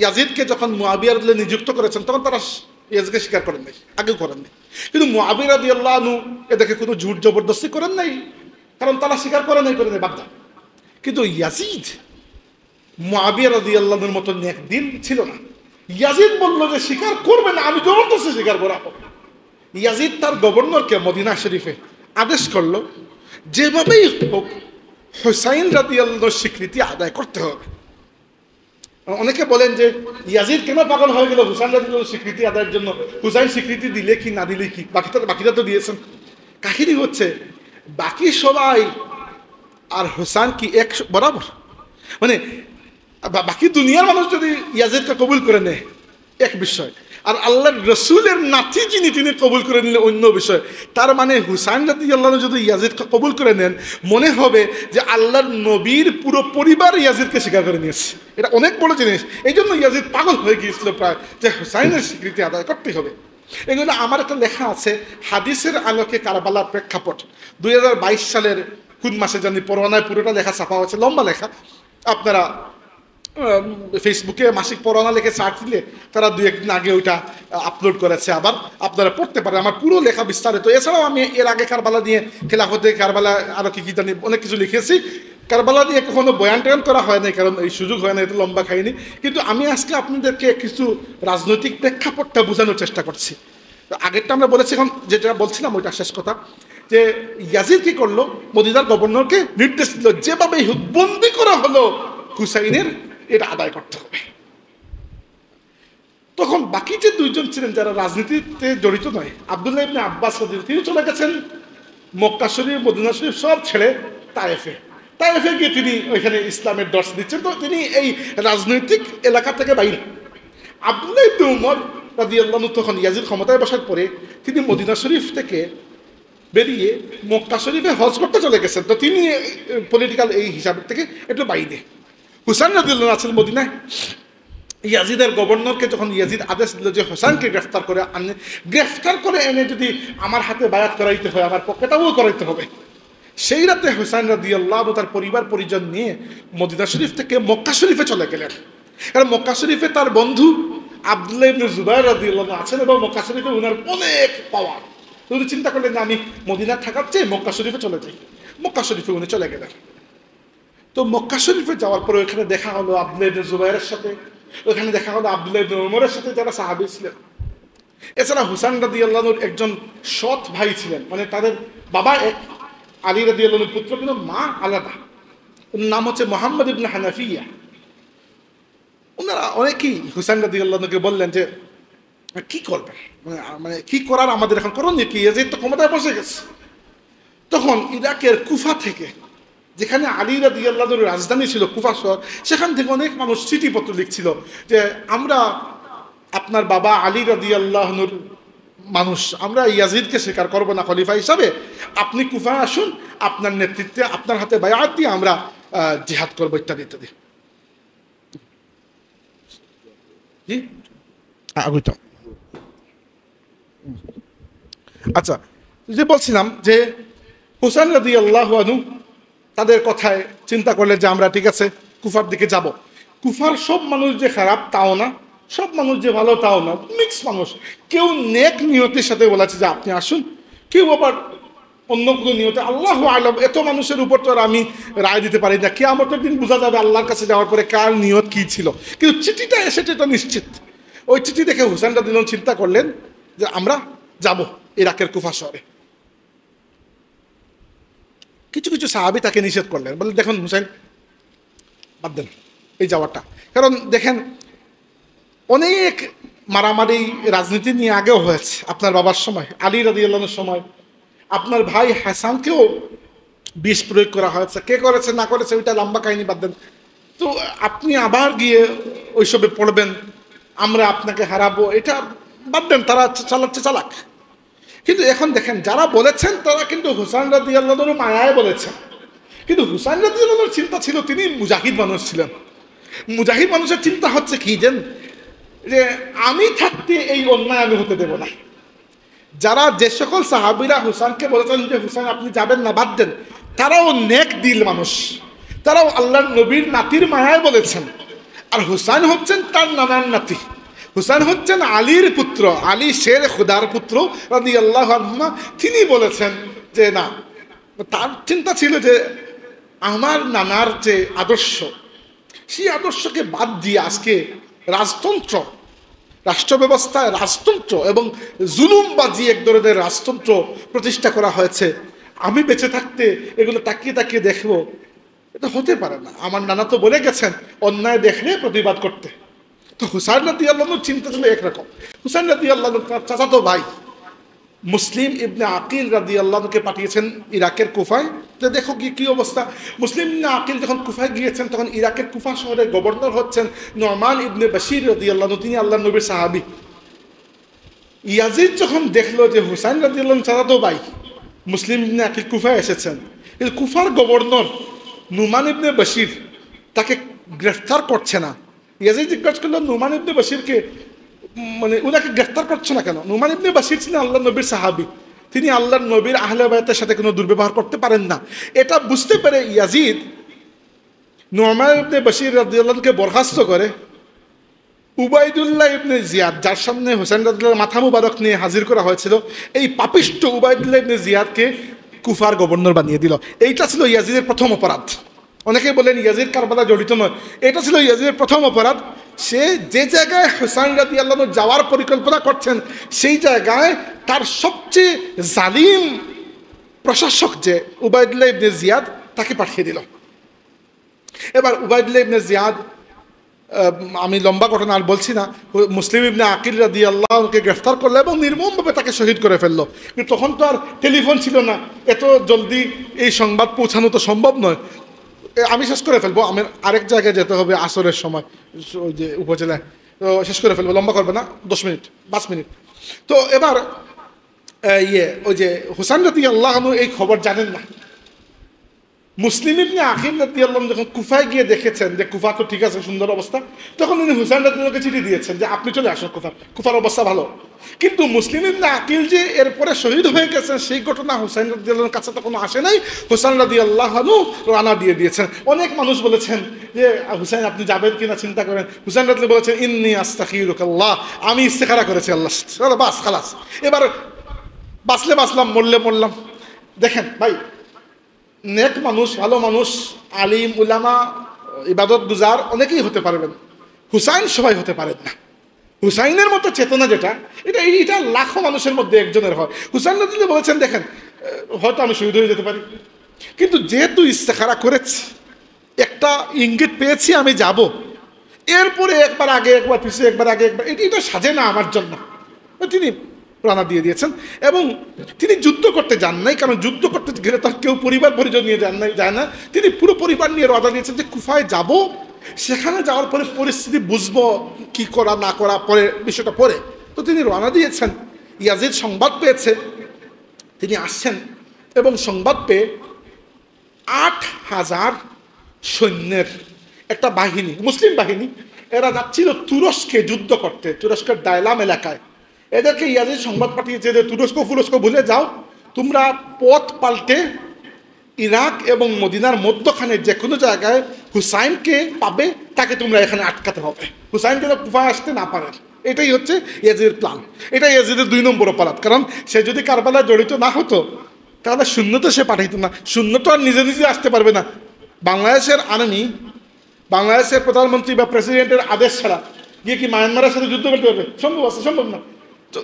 ইয়াজিদকে যখন মুআবিয়া রাদিয়াল্লাহু নিযুক্ত করেছেন, তখন তারা ইয়াজিদকে স্বীকার করেন নাই, আগেও করেন নাই। কিন্তু মুআবিয়া রাদিয়াল্লাহু এদেরকে কোনো জোর জবরদস্তি করেন নাই, কারণ তারা স্বীকার করে নাই বাদ দাও। কিন্তু ইয়াজিদ মুআবিয়া রাদিয়াল্লাহুর মতো নেক দিল ছিল না। ইয়াজিদ বলল যে স্বীকার করবে না, আমি জবরদস্তি স্বীকার করাবো। ইয়াজিদ তার গভর্নরকে মদিনা শরীফে আদেশ করলো, যেভাবেই হোক হুসাইন রাদিয়াল্লাহুর স্বীকৃতি আদায় করতে হবে। অনেকে বলেন যে ইয়াজিদ কেন পাগল হয়ে গেল হুসাইন রাদিয়াল্লাহুর স্বীকৃতি আদায়ের জন্য, হুসাইন স্বীকৃতি দিলে কি না দিলে কি, বাকিটা তো দিয়েছেন। কাহিনী হচ্ছে বাকি সবাই আর হুসাইন কি এক বরাবর, মানে বাকি দুনিয়ার মানুষ যদি ইয়াজিদকে কবুল করে নেয় এক বিষয়, আর আল্লাহর রসুলের নাতি যিনি তিনি কবুল করে নিলে অন্য বিষয়। তার মানে হুসাইন রাদিয়াল্লাহু যদি ইয়াজিদকে কবুল করে নেন, মনে হবে যে আল্লাহর নবীর পুরো পরিবার ইয়াজিদকে স্বীকার করে নিয়েছে। এটা অনেক বড় জিনিস। এই জন্য ইয়াজিদ পাগল হয়ে গিয়েছিল প্রায়, যে হুসাইনের স্বীকৃতি আদায় করতেই হবে। এগুলো আমার একটা লেখা আছে, হাদিসের আলোকে কারবালার প্রেক্ষাপট, 2022 সালের কোন মাসে জানি পরোয়ানায় পুরোটা লেখা ছাপা হয়েছে, লম্বা লেখা। আপনারা ফেসবুকে মাসিক পরোয়ানা লিখে সার্চ দিলে তারা 2-1 দিন আগে ওইটা আপলোড করেছে, আবার আপনারা পড়তে পারেন। আমার পুরো লেখা বিস্তারিত। এছাড়াও আমি এর আগে কারবালা নিয়ে, খেলাফতে কারবালা, আরও কি জানি অনেক কিছু লিখেছি। কারবালা নিয়ে কখনো বয়ান টয়ান করা হয় নাই, কারণ এই সুযোগ হয় না, এত লম্বা খাইনি। কিন্তু আমি আজকে আপনাদেরকে কিছু রাজনৈতিক প্রেক্ষাপটটা বোঝানোর চেষ্টা করছি। আগেরটা আমরা বলেছি, এখন যেটা বলছিলাম ওইটা শেষ কথা, যে ইয়াজিদ কি করলো, মদিনার গভর্নরকে নির্দেশ দিল যেভাবেই হোক বন্দি করা হলো হুসাইনের, এটা আদায় করতে হবে। তখন বাকি যে 2 জন ছিলেন যারা রাজনীতিতে জড়িত নয়, আব্দুল্লাহ ইবনে আব্বাস তিনি চলে গেছেন মক্কা শরীফ, মদিনা শরীফ সব ছেড়ে তায়েফে গিয়ে তিনি ওইখানে ইসলামের দর্শ দিচ্ছেন। তো তিনি এই রাজনৈতিক এলাকা থেকে বাইরে। আব্দুল্লাহ ইবনে উমর রাদিয়াল্লাহু তখন ইয়াজিদ ক্ষমতায় বসার পরে তিনি মদিনা শরীফ থেকে বেরিয়ে মক্কা শরীফে হজ করতে চলে গেছেন। তো তিনি পলিটিক্যাল এই হিসাবের থেকে একটু বাইরে। হুসাইন রাদিয়াল্লাহু আছেন মদিনায়। ইয়াজিদের গভর্নরকে যখন ইয়াজিদ আদেশ দিল যে হুসাইনকে গ্রেফতার করে এনে যদি আমার হাতে বায়াত করাইতে হয়, আমার পক্ষেটাও করাইতে হবে। সেই রাতে হুসাইন রাদিয়াল্লাহু তার পরিবার পরিজন নিয়ে মদিনা শরীফ থেকে মক্কা শরীফে চলে গেলেন। কারণ মক্কা শরীফে তার বন্ধু আব্দুল্লাহ ইবনে জুবায়ের রাদিয়াল্লাহু আছেন, এবং মক্কা শরীফে ওনার অনেক পাওয়ার। উনি চিন্তা করলেন যে আমি মদিনা থাকার চেয়ে মক্কা শরীফে চলে যাই। মক্কা শরীফে উনি চলে গেলেন। তো মক্কা শরীফে যাওয়ার পরে ওখানে দেখা হলো আব্দুল্লাহ ইবনে জুবায়েরের সাথে, ওখানে দেখা হলো আব্দুল্লাহ ইবনে ওমরের সাথে, যারা সাহাবী ছিলেন। এছাড়া হুসাইন রাদিয়াল্লাহুর একজন সৎ ভাই ছিলেন, মানে তাদের বাবা এক, আলী রাদিয়াল্লাহুর পুত্র, কিন্তু মা আলাদা। ওর নাম হচ্ছে মুহাম্মদ ইবনে হানাফিয়া। ওনারা অনেকেই হুসাইন রাদিয়াল্লাহুকে বললেন যে কি করবেন, মানে কি করার আমাদের এখন করণীয় কি, ইয়াজিদ তো ক্ষমতায় বসে গেছে। তখন ইরাকের কুফা থেকে, যেখানে আলী রাদিয়াল্লাহুর রাজধানী ছিল কুফা শহর, সেখান থেকে অনেক মানুষ চিঠিপত্র লিখছিল যে আমরা আপনার বাবা আলী রাদিয়াল্লাহুর মানুষ, আমরা ইয়াজিদকে স্বীকার করবো না খলিফা হিসাবে, আপনি কুফায় আসুন, আপনার নেতৃত্বে আপনার হাতে বায়াত দিয়ে আমরা জিহাদ করবো ইত্যাদি ইত্যাদি। জি আগুইতাম। আচ্ছা, যে বলছিলাম যে হুসাইন রাদিয়াল্লাহু আনহু তাদের কথায় চিন্তা করলে যে আমরা ঠিক আছে কুফার দিকে যাব। কুফার সব মানুষ যে খারাপ তাও না, সব মানুষ যে ভালো তাও না, মিক্স মানুষ। কেউ নেক নিয়তির সাথে বলেছে যে আপনি আসুন, কেউ আবার অন্য কোনো নিয়তে, আল্লাহু আলম, এত মানুষের উপর তো আর আমি রায় দিতে পারি না। কিয়ামতের দিন বোঝা যাবে আল্লাহর কাছে যাওয়ার পরে কার নিয়ত কি ছিল। কিন্তু চিঠিটা এসেছে এটা নিশ্চিত। ওই চিঠি দেখে হুসাইন রাদিয়াল্লাহু আনহু চিন্তা করলেন যে আমরা যাব ইরাকের কুফা শহরে। কিছু কিছু সাহাবী তাকে নিষেধ করলেন, বলে দেখুন হুসাইন, বাদ দেন এই যাওয়াটা। কারণ দেখেন, অনেক মারামারি রাজনীতি নিয়ে আগেও হয়েছে। আপনার বাবার সময়, আলী রাদিয়াল্লাহু আনহুর সময়, আপনার ভাই হাসানকেও বিষ প্রয়োগ করা হয়েছে। কে করেছে না করেছে ওইটা লম্বা কাহিনী, বাদ দেন। তো আপনি আবার গিয়ে ওইসবে পড়বেন, আমরা আপনাকে হারাবো, এটা বাদ দেন। তারা চালাচ্ছে চালাক। কিন্তু এখন দেখেন, যারা বলেছেন তারা কিন্তু হুসাইন রাদিয়াল্লাহু আনহু মায়ায় বলেছেন। কিন্তু হুসাইন রাদিয়াল্লাহু আনহুর চিন্তা ছিল, তিনি মুজাহিদ মানুষ ছিলেন। মুজাহিদ মানুষের চিন্তা হচ্ছে কি যে আমি থাকতে এই অন্যায় আমি হতে দেব না। যারা যে সকল সাহাবীরা হুসাইনকে বলেছেন যে হুসাইন আপনি যাবেন না, বাদ দেন, তারাও নেক দিল মানুষ, তারাও আল্লাহর নবীর নাতির মায়ায় বলেছেন। আর হুসাইন হচ্ছেন তার নানার নাতি, হুসাইন হচ্ছেন আলীর পুত্র, আলী শের খুদার পুত্র রাদিয়াল্লাহু আনহু। তিনি বলেছেন যে না, তার চিন্তা ছিল যে আমার নানার যে আদর্শ, সেই আদর্শকে বাদ দিয়ে আজকে রাজতন্ত্র, রাষ্ট্র ব্যবস্থায় রাজতন্ত্র এবং জুলুমবাজি এক ধরনের রাজতন্ত্র প্রতিষ্ঠা করা হয়েছে। আমি বেঁচে থাকতে এগুলো তাকিয়ে তাকিয়ে দেখবো, এটা হতে পারে না। আমার নানা তো বলে গেছেন অন্যায় দেখলে প্রতিবাদ করতে। তো হুসাইন রাদিয়াল্লাহু আনহুর চিন্তা ছিল একরকম। হুসাইন রাদিয়াল্লাহু আনহু তার চাচাতো ভাই মুসলিম ইবনে আকিল রাদিয়াল্লাহু আনহুকে পাঠিয়েছেন ইরাকের কুফায়, যে দেখো কি অবস্থা। মুসলিম ইবনে আকিল যখন কুফায় গিয়েছেন, তখন ইরাকের কুফা শহরের গভর্নর হচ্ছেন নুমান ইবনে বাশির রাদিয়াল্লাহু আনহু, তিনি আল্লাহর নবীর সাহাবী। ইয়াজিদ যখন দেখলো যে হুসাইন রাদিয়াল্লাহু আনহু চাচাতো ভাই মুসলিম ইবনে আকিল কুফায় এসেছেন, কিন্তু কুফার গভর্নর নুমান ইবনে বাশির তাকে গ্রেফতার করছে না। ইয়াজিদ জিজ্ঞাসা করলো নুমান ইবনে বাশিরকে, মানে ওনাকে গ্রেফতার করছে না কেন? নুমান ইবনে বাশির ছিলেন আল্লাহর নবীর সাহাবী, তিনি আল্লাহর নবীর আহলে বায়তের সাথে কোনো দুর্ব্যবহার করতে পারেন না। এটা বুঝতে পেরে ইয়াজিদ নুমান ইবনে বাশির রাদিয়াল্লাহু আনহুকে বরখাস্ত করে উবাইদুল্লাহ ইবনে জিয়াদ, যার সামনে হুসাইন রাদিয়াল্লাহু মাথা মুবারক নিয়ে হাজির করা হয়েছিল, এই পাপিষ্ট উবাইদুল্লাহ ইবনে জিয়াদকে কুফার গভর্নর বানিয়ে দিল। এইটা ছিল ইয়াজিদের প্রথম অপরাধ। অনেকেই বলেন ইয়াজিদ কারবালা জড়িত নয়, এটা ছিল ইয়াজিদের প্রথম অপরাধ। সে যে জায়গায় হুসাইন রাদিয়াল্লাহু আনহু যাওয়ার পরিকল্পনা করছেন, সেই জায়গায় তার সবচেয়ে জালিম প্রশাসক যে উবাইদুল্লাহ ইবনে জিয়াদ, তাকে পাঠিয়ে দিল। এবার উবাইদুল্লাহ ইবনে জিয়াদ, আমি লম্বা ঘটনা আর বলছি না, মুসলিম ইবনে আকিল রাদিয়াল্লাহু আনহুকে গ্রেফতার করলো এবং নির্মমভাবে তাকে শহীদ করে ফেললো। কিন্তু তখন তো আর টেলিফোন ছিল না, এত জলদি এই সংবাদ পৌঁছানো তো সম্ভব নয়। আমি শেষ করে ফেলবো, আমার আরেক জায়গায় যেতে হবে আসরের সময়, ওই যে উপজেলায়, তো শেষ করে ফেলবো, লম্বা করবে না, 10 মিনিট 5 মিনিট। তো এবার ওই যে হুসাইন রাদিয়াল্লাহু আনহু এই খবর জানেন না। মুসলিম ইবনে আকিল রাদিয়াল্লাহু আনহু যখন কুফায় গিয়ে দেখেছেন যে কুফা তো ঠিক আছে, সুন্দর অবস্থা, তখন উনি হুসাইন রাদিয়াল্লাহু আনহুকে চিঠি দিয়েছেন যে আপনি চলে আসুন, কুফার অবস্থা ভালো। কিন্তু মুসলিম ইবনে আকিল যে এরপরে শহীদ হয়ে গেছেন, সেই ঘটনা হুসাইন রাদিয়াল্লাহু আনহুর কাছে তখন আসে নাই। হুসাইন রাদিয়াল্লাহু আনহু রানা দিয়ে দিয়েছেন। অনেক মানুষ বলেছেন যে হুসাইন আপনি যাবেন কিনা চিন্তা করেন। হুসাইন রাদিয়াল্লাহু বলেছেন ইন্নী আস্তাগফিরুকাল্লাহ, আমি ইস্তেখারা করেছি আল্লাহ, বাস খালাস, এবার বাঁচলে বাঁচলাম, মরলে মরলাম। দেখেন ভাই, নেক মানুষ, ভালো মানুষ, আলিম উলামা, ইবাদত গুজার অনেকেই হতে পারবেন, হুসাইন সবাই হতে পারেন না। হুসাইনের মতো চেতনা যেটা, এটা লাখো মানুষের মধ্যে একজনের হয়। হুসাইন রাদিয়াল্লাহু বলেছেন দেখেন, হয়তো আমি শহীদ হয়ে যেতে পারি, কিন্তু যেহেতু ইস্তেখারা করেছি, একটা ইঙ্গিত পেয়েছি আমি যাব, এরপরে একবার আগে একবার পিছিয়ে, একবার আগে একবার, এটা সাজে না আমার জন্য। তিনি প্রাণা দিয়ে দিয়েছেন এবং তিনি যুদ্ধ করতে যান নাই, কারণ যুদ্ধ করতে গেলে তার কেউ পরিবার পরিজন নিয়ে যায় না। তিনি পুরো পরিবার নিয়ে রওনা দিয়েছেন যে কুফায় যাব, সেখানে যাওয়ার পরে পরিস্থিতি বুঝবো, কি করা না করা পরে বিষয়টা পরে। তো তিনি রওনা দিয়েছেন। ইয়াজিদ সংবাদ পেয়েছে, তিনি আসছেন এবং সংবাদ পেয়ে 8,000 সৈন্যের একটা বাহিনী, মুসলিম বাহিনী, এরা যাচ্ছিল তুরস্কে যুদ্ধ করতে, তুরস্কের দায়লাম এলাকায়। এদেরকে ইয়াজিদ সংবাদ পাঠিয়েছে যে তুরস্ক ভুলে যাও, তোমরা পথ পাল্টে ইরাক এবং মদিনার মধ্যখানে যে কোনো জায়গায় হুসাইনকে পাবে, তাকে তোমরা এখানে আটকাতে হবে, হুসাইন যেন কুফায় আসতে না পারেন। এটাই হচ্ছে ইয়াজিদের প্ল্যান। এটা ইয়াজিদের 2 নম্বর অপরাধ। কারণ সে যদি কারবালায় জড়িত না হতো তাহলে শূন্য তো সে পাঠাইতো না, শূন্য তো আর নিজে নিজে আসতে পারবে না। বাংলাদেশের আর্মি, বাংলাদেশের প্রধানমন্ত্রী বা প্রেসিডেন্টের আদেশ ছাড়া গিয়ে কি মায়ানমারের সাথে যুদ্ধ করতে পারবে? সম্ভব আছে? সম্ভব না। তো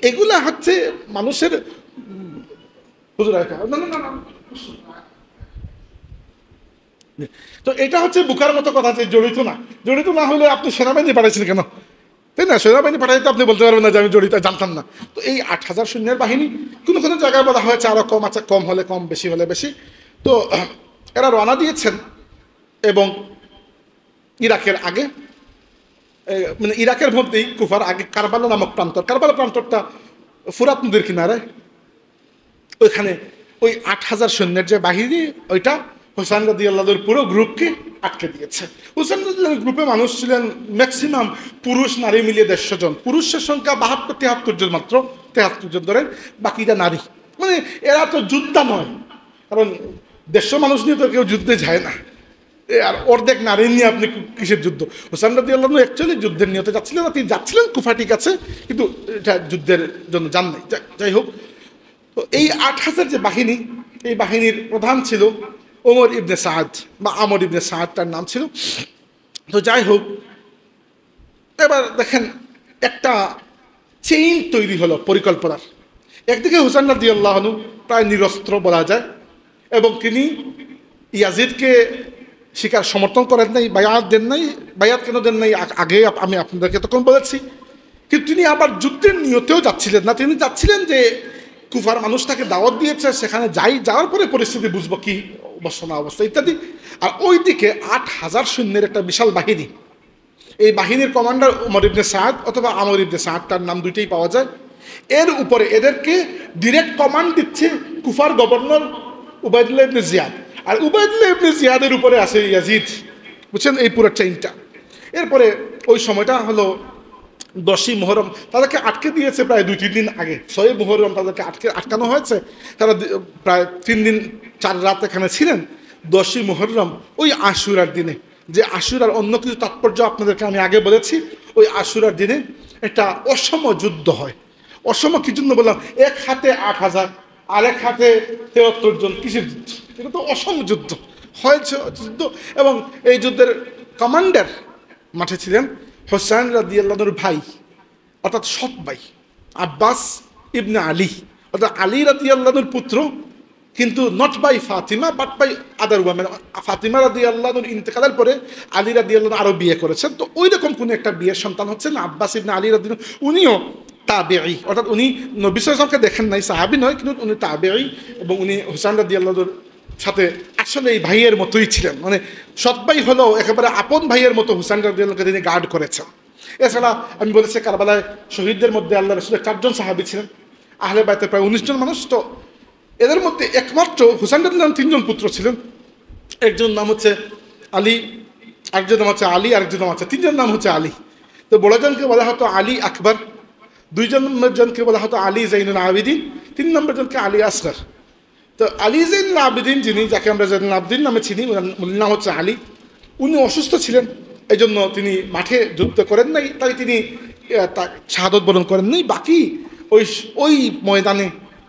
এগুলা হচ্ছে মানুষের তো এটা হচ্ছে বুকার মতো কথা যে জড়িত না। জড়িত না হলে আপনি সেনাবাহিনী পাঠাইছেন কেন, তাই না? সেনাবাহিনী পাঠাইতে আপনি বলতে পারবেন না যে আমি জড়িত, জানতাম না। তো এই 8,000 সৈন্যের বাহিনী কোনো কোনো জায়গায় বলা হয়েছে আরও কম আছে, কম হলে কম, বেশি হলে বেশি। তো এরা রওনা দিয়েছেন এবং ইরাকের আগে, মানে ইরাকের মধ্যেই কুফার আগে কারবালা নামক প্রান্তর, কারবালা প্রান্তরটা ফুরাত নদীর কিনারে, ওইখানে ওই 8,000 সৈন্যের যে বাহিনী ওইটা হুসাইন রাদিয়াল্লাহুর পুরো গ্রুপকে আটকে দিয়েছে। হুসাইন রাদিয়াল্লাহুর গ্রুপে মানুষ ছিলেন ম্যাক্সিমাম পুরুষ নারী মিলিয়ে 150 জন। পুরুষের সংখ্যা 72-73 জন, মাত্র 73 জন ধরেন, বাকিটা নারী। মানে এরা তো যোদ্ধা নয়, কারণ 150 মানুষ নিয়ে তো কেউ যুদ্ধে যায় না, আর অর্ধেক নারী নিয়ে আপনি কিসের যুদ্ধ? হুসাইন রাদিয়াল্লাহু অ্যাকচুয়ালি যুদ্ধের নিয়তে যাচ্ছিলেন না, তিনি যাচ্ছিলেন কুফা, ঠিক আছে, কিন্তু এটা যুদ্ধের জন্য যান নাই। যাই হোক, তো এই 8,000 যে বাহিনী, এই বাহিনীর প্রধান ছিল ওমর ইবনে সাদ বা আমর ইবনে সাদ, তার নাম ছিল। তো যাই হোক, এবার দেখেন একটা চেইন তৈরি হলো পরিকল্পনার। একদিকে হুসাইন রাদিয়াল্লাহু আনহু প্রায় নিরস্ত্র বলা যায়, এবং তিনি ইয়াজিদকে শিকার সমর্থন করেন নাই, বায়াত দেন নাই। বায়াত কেন দেন নাই আগে আমি আপনাদেরকে তখন বলেছি। কিন্তু তিনি আবার যুদ্ধের নিয়তেও যাচ্ছিলেন না, তিনি যাচ্ছিলেন যে কুফার মানুষ তাকে দাওয়াত দিয়েছে, সেখানে যাওয়ার পরে পরিস্থিতি বুঝবো কি অবস্থা না অবস্থা ইত্যাদি। আর ওইদিকে 8,000 সৈন্যের একটা বিশাল বাহিনী। এই বাহিনীর কমান্ডার ওমর ইবনে সাদ অথবা আমর ইবনে সাদ, তার নাম দুইটাই পাওয়া যায়। এর উপরে এদেরকে ডিরেক্ট কমান্ড দিচ্ছে কুফার গভর্নর উবাইদুল্লাহ ইবনে জিয়াদ, আর উবাইদুল্লাহ ইবনে জিয়াদের উপরে আছে ইয়াজিদ। বুঝছেন এই পুরো চেইনটা। এরপরে ওই সময়টা হলো 10ই মুহররম, তাদেরকে আটকে দিয়েছে প্রায় 2-3 দিন আগে। 6ই মুহররম তাদেরকে আটকানো হয়েছে, তারা প্রায় 3 দিন 4 রাত এখানে ছিলেন। 10ই মুহররম ওই আশুরার দিনে, যে আশুরার অন্য কিছু তাৎপর্য আপনাদেরকে আমি আগে বলেছি, ওই আশুরার দিনে একটা অসম যুদ্ধ হয়। অসম কি জন্য বললাম? এক হাতে 8,000 আর এক হাতে 73 জন, কিসের যুদ্ধ? এটা তো অসম যুদ্ধ হয়েছে যুদ্ধ। এবং এই যুদ্ধের কমান্ডার মাঠে ছিলেন হুসাইন রাদিয়াল্লাহুর ভাই, অর্থাৎ সৎ ভাই আব্বাস ইবনে আলী, অর্থাৎ আলী রাদিয়াল্লাহুর পুত্র, কিন্তু not by Fatima but by other women. Fatima রাদিয়াল্লাহুর ইন্তেকালের পরে আলী রাদিয়াল্লাহু আরও বিয়ে করেছেন। তো ওই রকম কোনো একটা বিয়ের সন্তান হচ্ছেন আব্বাস ইবনে আলী রাদিয়াল্লাহু। উনিও তাবেঈ, অর্থাৎ উনি নবী সাল্লাল্লাহু আলাইহি ওয়াসাল্লামকে দেখেন নাই, সাহাবী নয়, কিন্তু উনি তাবেঈ, এবং উনি হুসাইন রাদিয়াল্লাহুর সাথে আসলে এই ভাইয়ের মতোই ছিলেন। মানে সৎ ভাই হলেও একেবারে আপন ভাইয়ের মতো হুসাইন রাদিয়াল্লাহুকে তিনি গার্ড করেছেন। এছাড়া আমি বলেছি কারবালায় শহীদদের মধ্যে আল্লাহ রাসূলের 4 জন সাহাবী ছিলেন, আহলে বাইতের প্রায় 19 জন মানুষ। তো এদের মধ্যে একমাত্র হুসাইন রাদিয়াল্লাহু 3 জন পুত্র ছিলেন। একজন নাম হচ্ছে আলী, আরেকজন নাম হচ্ছে আলী, আরেকজন নাম হচ্ছে, 3 জন নাম হচ্ছে আলী। তো বড়জনকে বলা হতো আলী আকবর, 2 নম্বর জনকে বলা হতো আলী জাইনুল আবিদিন, 3 নম্বর জনকে আলী আসগর। তো আলী জাইনুল আবিদিন, যিনি, যাকে আমরা জাইনুল আবিদিন নামে চিনি, ওনার নাম হচ্ছে আলী। উনি অসুস্থ ছিলেন, এই জন্য তিনি মাঠে যুদ্ধ করেন নাই, তাই তিনি শাহাদত বরণ করেন নাই। বাকি ওই ময়দানে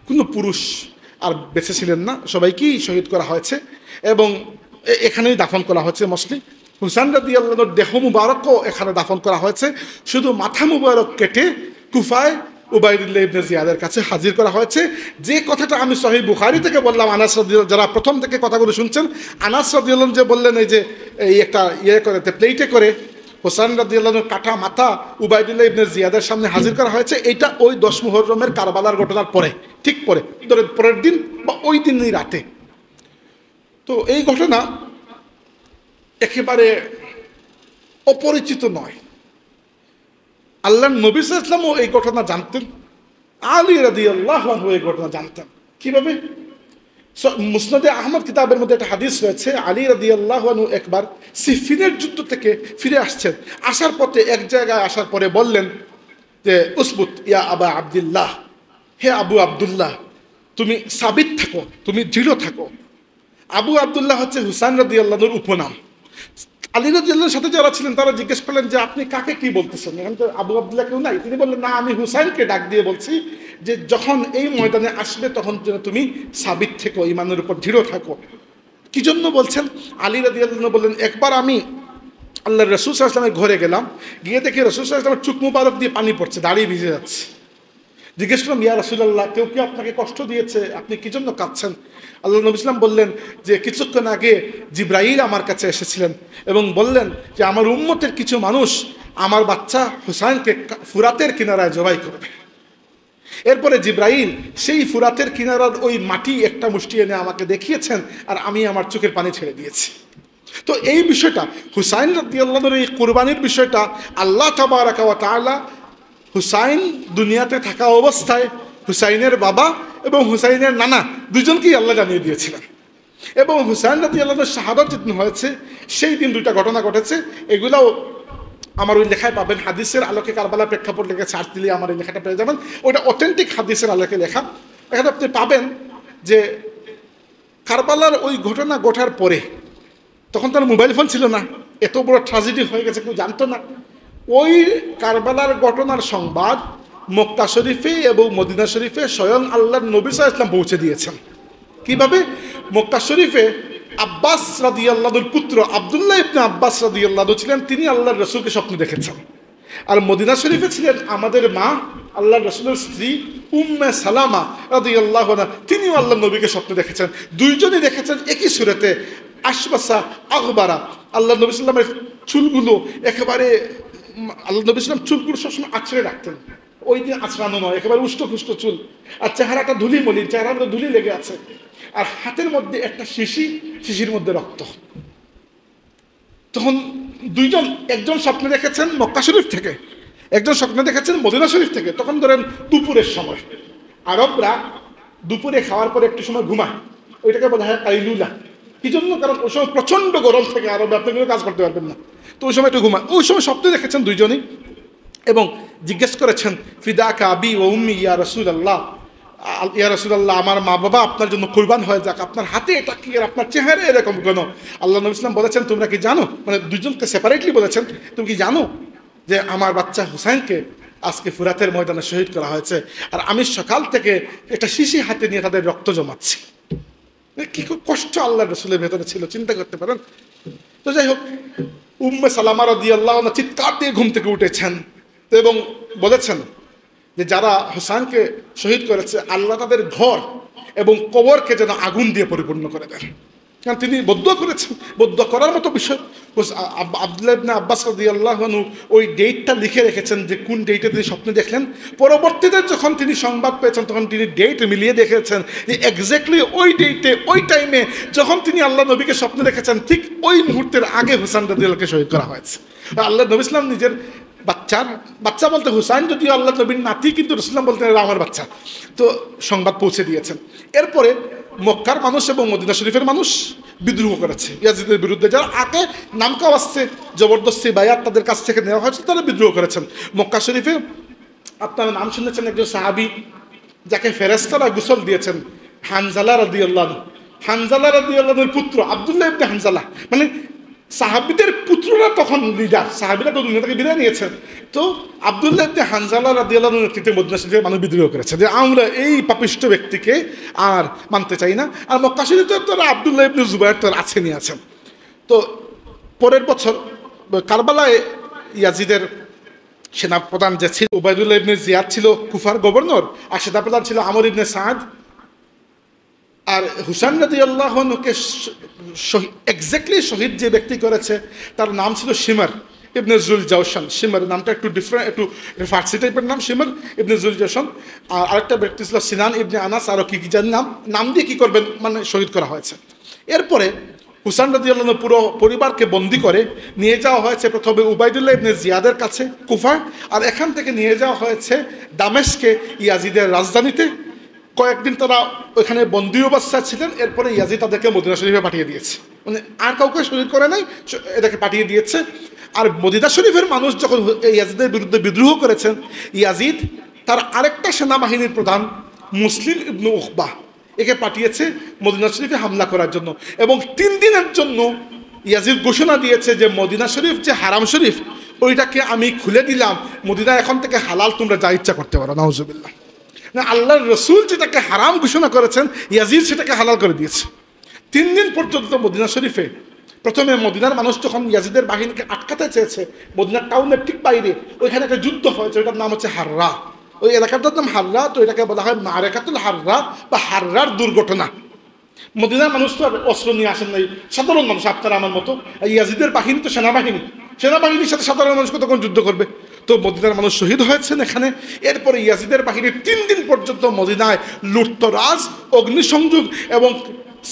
কোনো পুরুষ আর বেঁচে ছিলেন না, সবাইকেই শহীদ করা হয়েছে এবং এখানেই দাফন করা হয়েছে। মোস্টলি হুসাইন রাদিয়াল্লাহুর দেহ মুবারকও এখানে দাফন করা হয়েছে, শুধু মাথা মুবারক কেটে কুফায় উবাইদুল্লাহ ইবনে জিয়াদের কাছে হাজির করা হয়েছে। যে কথাটা আমি সহিহ বুখারী থেকে বললাম, আনাস রাদিয়াল্লাহু, যারা প্রথম থেকে কথাগুলো শুনছেন, আনাস রাদিয়াল্লাহু যে বললেন এই যে এই একটা করে প্লেটে করে হুসাইন রাদিয়াল্লাহুর কাটা মাথা উবাইদুল্লাহ ইবনে জিয়াদের সামনে হাজির করা হয়েছে, এটা ওই 10 মুহররমের কারবালার ঘটনার পরে, ঠিক পরে, পরের দিন বা ওই দিনই রাতে। তো এই ঘটনা একেবারে অপরিচিত নয়। আল্লাহর নবী সাল্লাল্লাহু আলাইহি ওয়াসাল্লামও এই ঘটনা জানতেন, আলী রাদিয়াল্লাহু আনহু এই ঘটনা জানতেন। কিভাবে? মুসনাদে আহমদ কিতাবের মধ্যে একটা হাদিস রয়েছে, আলী রাদিয়াল্লাহু আনহু একবার সিফিনের যুদ্ধ থেকে ফিরে আসছেন, আসার পথে এক জায়গায় আসার পরে বললেন যে উসবুত ইয়া আবা আব্দুল্লাহ, হে আবু আব্দুল্লাহ, তুমি সাবিত থাকো, তুমি দৃঢ় থাকো। আবু আব্দুল্লাহ হচ্ছে হুসাইন রাদিয়াল্লাহুর উপনাম। আলী রাদিয়াল্লাহর সাথে যারা ছিলেন তারা জিজ্ঞেস করলেন যে আপনি কাকে কি বলতেছেন, এখানে তো আবু আব্দুল্লাহ কেউ নাই। তিনি বললেন, না, আমি হুসাইনকে ডাক দিয়ে বলছি যে যখন এই ময়দানে আসবে তখন যেন তুমি সাবিত থেকো, ইমানের উপর দৃঢ় থাকো। কি জন্য বলছেন? আলী রাদিয়াল্লাহু বললেন, একবার আমি আল্লাহর রাসূল সাল্লাল্লাহু আলাইহি ওয়াসাল্লামের ঘরে গেলাম, গিয়ে দেখি রাসূল সাল্লাল্লাহু আলাইহি ওয়াসাল্লামের চুক মুবারক দিয়ে পানি পড়ছে, দাঁড়িয়ে ভিজে যাচ্ছে। জিজ্ঞেস করলাম, ইয়া রাসূলুল্লাহ, কেউ কি আপনাকে কষ্ট দিয়েছে? আপনি কি জন্য কাঁদছেন? আল্লাহ নবী সাল্লাল্লাহু বললেন যে কিছুক্ষণ আগে জিবরাইল আমার কাছে এসেছিলেন এবং বললেন যে আমার উম্মতের কিছু মানুষ আমার বাচ্চা হুসাইনকে ফুরাতের কিনারায় জবাই করবে। এরপরে জিবরাইল সেই ফুরাতের কিনারার ওই মাটি একটা মুষ্টি এনে আমাকে দেখিয়েছেন, আর আমি আমার চোখের পানি ছেড়ে দিয়েছি। তো এই বিষয়টা, হুসাইন রাদিয়াল্লাহুর এই কুরবানির বিষয়টা, আল্লাহ তাবারাকা ওয়া তাআলা হুসাইন দুনিয়াতে থাকা অবস্থায় হুসাইনের বাবা এবং হুসাইনের নানা দুজনকেই আল্লাহ জানিয়ে দিয়েছিলেন। এবং হুসাইন রাদিয়াল্লাহুর শাহাদাত যেদিন হয়েছে সেই দিন দুইটা ঘটনা ঘটেছে। এগুলাও আমার ওই লেখায় পাবেন, হাদিসের আলোকে কারবালা প্রেক্ষাপট লেখা সার্চ দিলে আমার এই লেখাটা পেয়ে যাবেন। ওইটা অথেন্টিক হাদিসের আলোকে লেখা। এখানে আপনি পাবেন যে কারবালার ওই ঘটনা ঘটার পরে, তখন তার মোবাইল ফোন ছিল না, এত বড় ট্র্যাজেডি হয়ে গেছে কেউ জানতো না। ওই কারবালার ঘটনার সংবাদ মক্কা শরীফে এবং মদিনা শরীফে স্বয়ং আল্লাহর নবী সাল্লাল্লাহু আলাইহি ওয়াসাল্লাম পৌঁছে দিয়েছেন। কিভাবে? মক্কা শরীফে আব্বাস রাদিয়াল্লাহুর পুত্র আব্দুল্লাহ ইবনে আব্বাস রাদিয়াল্লাহু ছিলেন, তিনি আল্লাহর রাসূলকে স্বপ্নে দেখেছেন। আর মদিনা শরীফে ছিলেন আমাদের মা আল্লাহর রাসূলের স্ত্রী উম্মে সালামা রাদিয়াল্লাহু আনহা, তিনিও আল্লাহর নবীকে স্বপ্নে দেখেছেন। দুইজনই দেখেছেন একই সূরতে, আশবাসা আগবারা। আল্লাহ নবী সাল্লামের চুলগুলো একেবারে, আল্লাহ নবী সাল্লাম চুলগুলো সবসময় আছড়ে রাখতেন, ওই দিন আছড়ানো নয়, একেবারে উষ্ট চুল, আর চেহারাটা ধুলি চেহারার মধ্যে ধুলি লেগে আছে, আর হাতের মধ্যে একটা শিশির মধ্যে রক্ত। তখন দুইজন, একজন স্বপ্নে দেখেছেন মক্কা শরীফ থেকে, একজন স্বপ্নে দেখেছেন মদিনা শরীফ থেকে। তখন ধরেন দুপুরের সময়, আরবরা দুপুরে খাওয়ার পরে একটু সময় ঘুমায়, ওইটাকে বলা হয় কাইলুলা। কি জন্য? কারণ ওই সময় প্রচণ্ড গরম থেকে আরবে আপনি কোনো কাজ করতে পারবেন না, তো ওই সময় একটু ঘুমায়। ওই সময় স্বপ্নে দেখেছেন দুইজনই এবং জিজ্ঞেস করেছেন, ফিদাকা আবি ও উম্মি ইয়া রাসূলুল্লাহ, ইয়া রাসূলুল্লাহ, আমার মা বাবা আপনার জন্য কুরবান হয়ে যাক, আপনার হাতে এটা কি আর আপনার চেহারা এরকম কেন? আল্লাহ নবী সাল্লাল্লাহু বলেছেন, তোমরা কি জানো, মানে দুজনকে সেপারেটলি বলেছেন, তুমি কি জানো যে আমার বাচ্চা হুসাইনকে আজকে ফুরাতের ময়দানে শহীদ করা হয়েছে, আর আমি সকাল থেকে একটা শিশি হাতে নিয়ে তাদের রক্ত জমাচ্ছি। কি কষ্ট আল্লাহর রাসূলের ভেতরে ছিল, চিন্তা করতে পারেন। তো যাই হোক, উম্মে সালামা রাদিয়াল্লাহু আনহা চিৎকার দিয়ে ঘুম থেকে উঠেছেন এবং বলেছেন যে যারা হুসাইনকে শহীদ করেছে আল্লাহ তাদের ঘর এবং কবরকে যেন আগুন দিয়ে পরিপূর্ণ করে দেন। কারণ তিনি বদুয়া করেছেন, বদুয়া করার মতো বিষয়। আব্দুল্লাহ ইবনে আব্বাস রাদিয়াল্লাহু আনহু ওই ডেটটা লিখে রেখেছেন যে কোন ডেটে তিনি স্বপ্নে দেখলেন। পরবর্তীতে যখন তিনি সংবাদ পেয়েছেন তখন তিনি ডেট মিলিয়ে দেখেছেন যে এক্স্যাক্টলি ওই ডেটে, ওই টাইমে যখন তিনি আল্লাহ নবীকে স্বপ্নে দেখেছেন, ঠিক ওই মুহূর্তের আগে হুসাইন রাদিয়াল্লাহুকে শহীদ করা হয়েছে। আল্লাহ নবী সাল্লাল্লাহু নিজের বাচ্চা বলতে হুসাইন যদিও আল্লাহ নবীর নাতি, কিন্তু রাসূলুল্লাহ বলতেন এরা আমার বাচ্চা, তো সংবাদ পৌঁছে দিয়েছেন। এরপরে মক্কার মানুষ এবং মদিনা শরীফের মানুষ বিদ্রোহ করেছে ইয়াজিদের বিরুদ্ধে। যারা আগে নাম কাও আসছে, জবরদস্তি বায়াত তাদের কাছ থেকে নেওয়া হয়েছে, তারা বিদ্রোহ করেছেন। মক্কা শরীফে আপনারা নাম শুনেছেন একজন সাহাবী যাকে ফেরেশতারা গোসল দিয়েছেন, হানজালা রাদিয়াল্লাহু আনহু। হানজালা রাদিয়াল্লাহুর পুত্র আব্দুল্লাহ ইবনে হানজালা, মানে সাহাবীদের পুত্ররা তখন লিডার, সাহাবীরা তো দুনিয়া থেকে বিদায় নিয়েছেন। তো আব্দুল্লাহ ইবনে হানজালা রাদিয়াল্লাহু আনহুর নেতৃত্বে মদিনা শরীফে মানুষ বিদ্রোহ করেছে যে আমরা এই পাপিষ্ঠ ব্যক্তিকে আর মানতে চাই না। আর মক্কা শরীফে তো আব্দুল্লাহ ইবনে জুবায়ের তো আছেনই আছেন। তো পরের বছর কারবালায় ইয়াজিদের সেনাপ্রধান যে ছিল উবাইদুল্লাহ ইবনে জিয়াদ ছিল কুফার গভর্নর, আর সেনাপ্রধান ছিল আমর ইবনে সাদ। আর হুসাইন রাদিয়াল্লাহু আনহুকে এক্স্যাক্টলি শহীদ যে ব্যক্তি করেছে তার নাম ছিল শিমর ইবনে জুল জাওশান। শিমর নামটা একটু ডিফারেন্ট, একটু ফার্সি টাইপের নাম, শিমর ইবনে জুল জাওশান। আর আরেকটা ব্যক্তি ছিল সিনান ইবনে আনাস, আরও কি জানি নাম দিয়ে কী করবেন, মানে শহীদ করা হয়েছে। এরপরে হুসাইন রাদিয়াল্লাহু আনহু পুরো পরিবারকে বন্দি করে নিয়ে যাওয়া হয়েছে প্রথমে উবাইদুল্লাহ ইবনে জিয়াদের কাছে কুফা, আর এখান থেকে নিয়ে যাওয়া হয়েছে দামেস্কে, ইয়াজিদের রাজধানীতে। কয়েকদিন তারা ওইখানে বন্দী অবস্থায় ছিলেন। এরপরে ইয়াজিদ তাদেরকে মদিনা শরীফে পাঠিয়ে দিয়েছে, মানে আর কাউকে শহীদ করে নাই, এটাকে পাঠিয়ে দিয়েছে। আর মদিনা শরীফের মানুষ যখন ইয়াজিদের বিরুদ্ধে বিদ্রোহ করেছেন, ইয়াজিদ তার আরেকটা সেনাবাহিনীর প্রধান মুসলিম ইবনে উকবা একে পাঠিয়েছে মদিনা শরীফে হামলা করার জন্য, এবং 3 দিনের জন্য ইয়াজিদ ঘোষণা দিয়েছে যে মদিনা শরীফ যে হারাম শরীফ ওইটাকে আমি খুলে দিলাম, মদিনা এখন থেকে হালাল, তোমরা যা ইচ্ছা করতে পারো। নাউজুবিল্লাহ। না, আল্লাহর রসুল যেটাকে হারাম ঘোষণা করেছেন ইয়াজিদ সেটাকে হালাল করে দিয়েছে। 3 দিন পর্যন্ত মদিনা শরীফে, প্রথমে মদিনার মানুষ যখন ইয়াজিদের বাহিনীকে আটকাতে চেয়েছে মদিনার টাউনের ঠিক বাইরে, ওইখানে একটা যুদ্ধ হয়েছে, ওইটার নাম হচ্ছে হাররা। ওই এলাকাটার নাম হাররা, তো এটাকে বলা হয় মারেকাতুল হাররা বা হাররার দুর্ঘটনা। মদিনার মানুষ তো আর অস্ত্র নিয়ে আসেন নাই, সাধারণ মানুষ আপনারা আমার মতো। ইয়াজিদের বাহিনী তো সেনাবাহিনীর সাথে সাধারণ মানুষ কতক্ষণ যুদ্ধ করবে? তো মদিনার মানুষ শহীদ হয়েছেন এখানে। এরপরে ইয়াজিদের বাহিনী 3 দিন পর্যন্ত মদিনায় লুটতরাজ, অগ্নিসংযোগ এবং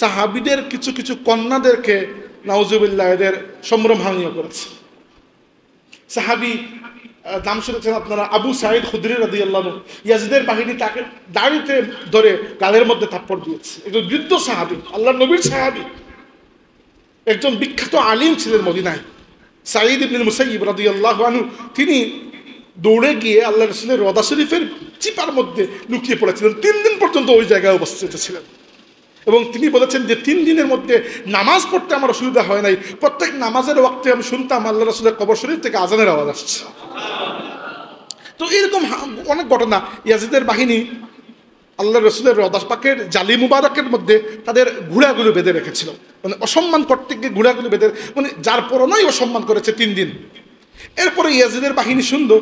সাহাবিদের কিছু কিছু কন্যাদেরকে নাউজুবিল্লাহ এদের সম্ভ্রমহানিও করেছে। সাহাবি নাম শুনেছেন আপনারা, আবু সাঈদ খুদরি রাদিয়াল্লাহু আনহু। ইয়াজিদের বাহিনী তাকে দাড়িতে ধরে গালের মধ্যে থাপ্পড় দিয়েছে। একজন বৃদ্ধ সাহাবি, আল্লাহর নবীর সাহাবি, একজন বিখ্যাত আলিম ছিলেন মদিনায়, সাঈদ ইবনুল মুসাইয়িব রাদিয়াল্লাহু আনহু। তিনি দৌড়ে গিয়ে আল্লাহ রাসূলের রওজা শরীফের চিপার মধ্যে লুকিয়ে পড়েছিলেন। 3 দিন পর্যন্ত ওই জায়গায় উপস্থিত ছিলেন এবং তিনি বলেছেন যে 3 দিনের মধ্যে নামাজ পড়তে আমার অসুবিধা হয় নাই। প্রত্যেক নামাজের ওয়াক্তে আমি শুনতাম আল্লাহ রাসূলের কবর শরীফ থেকে আজানের আওয়াজ আসছে। তো এরকম অনেক ঘটনা। ইয়াজিদের বাহিনী আল্লাহ রসুলের রওজা পাকের জালি মুবারকের মধ্যে তাদের ঘোড়াগুলো বেঁধে রেখেছিল, মানে অসম্মান করতে গিয়ে ঘোড়াগুলো বেঁধে, মানে যার পরনাই অসম্মান করেছে 3 দিন। এরপরে ইয়াজিদের বাহিনী শুনলো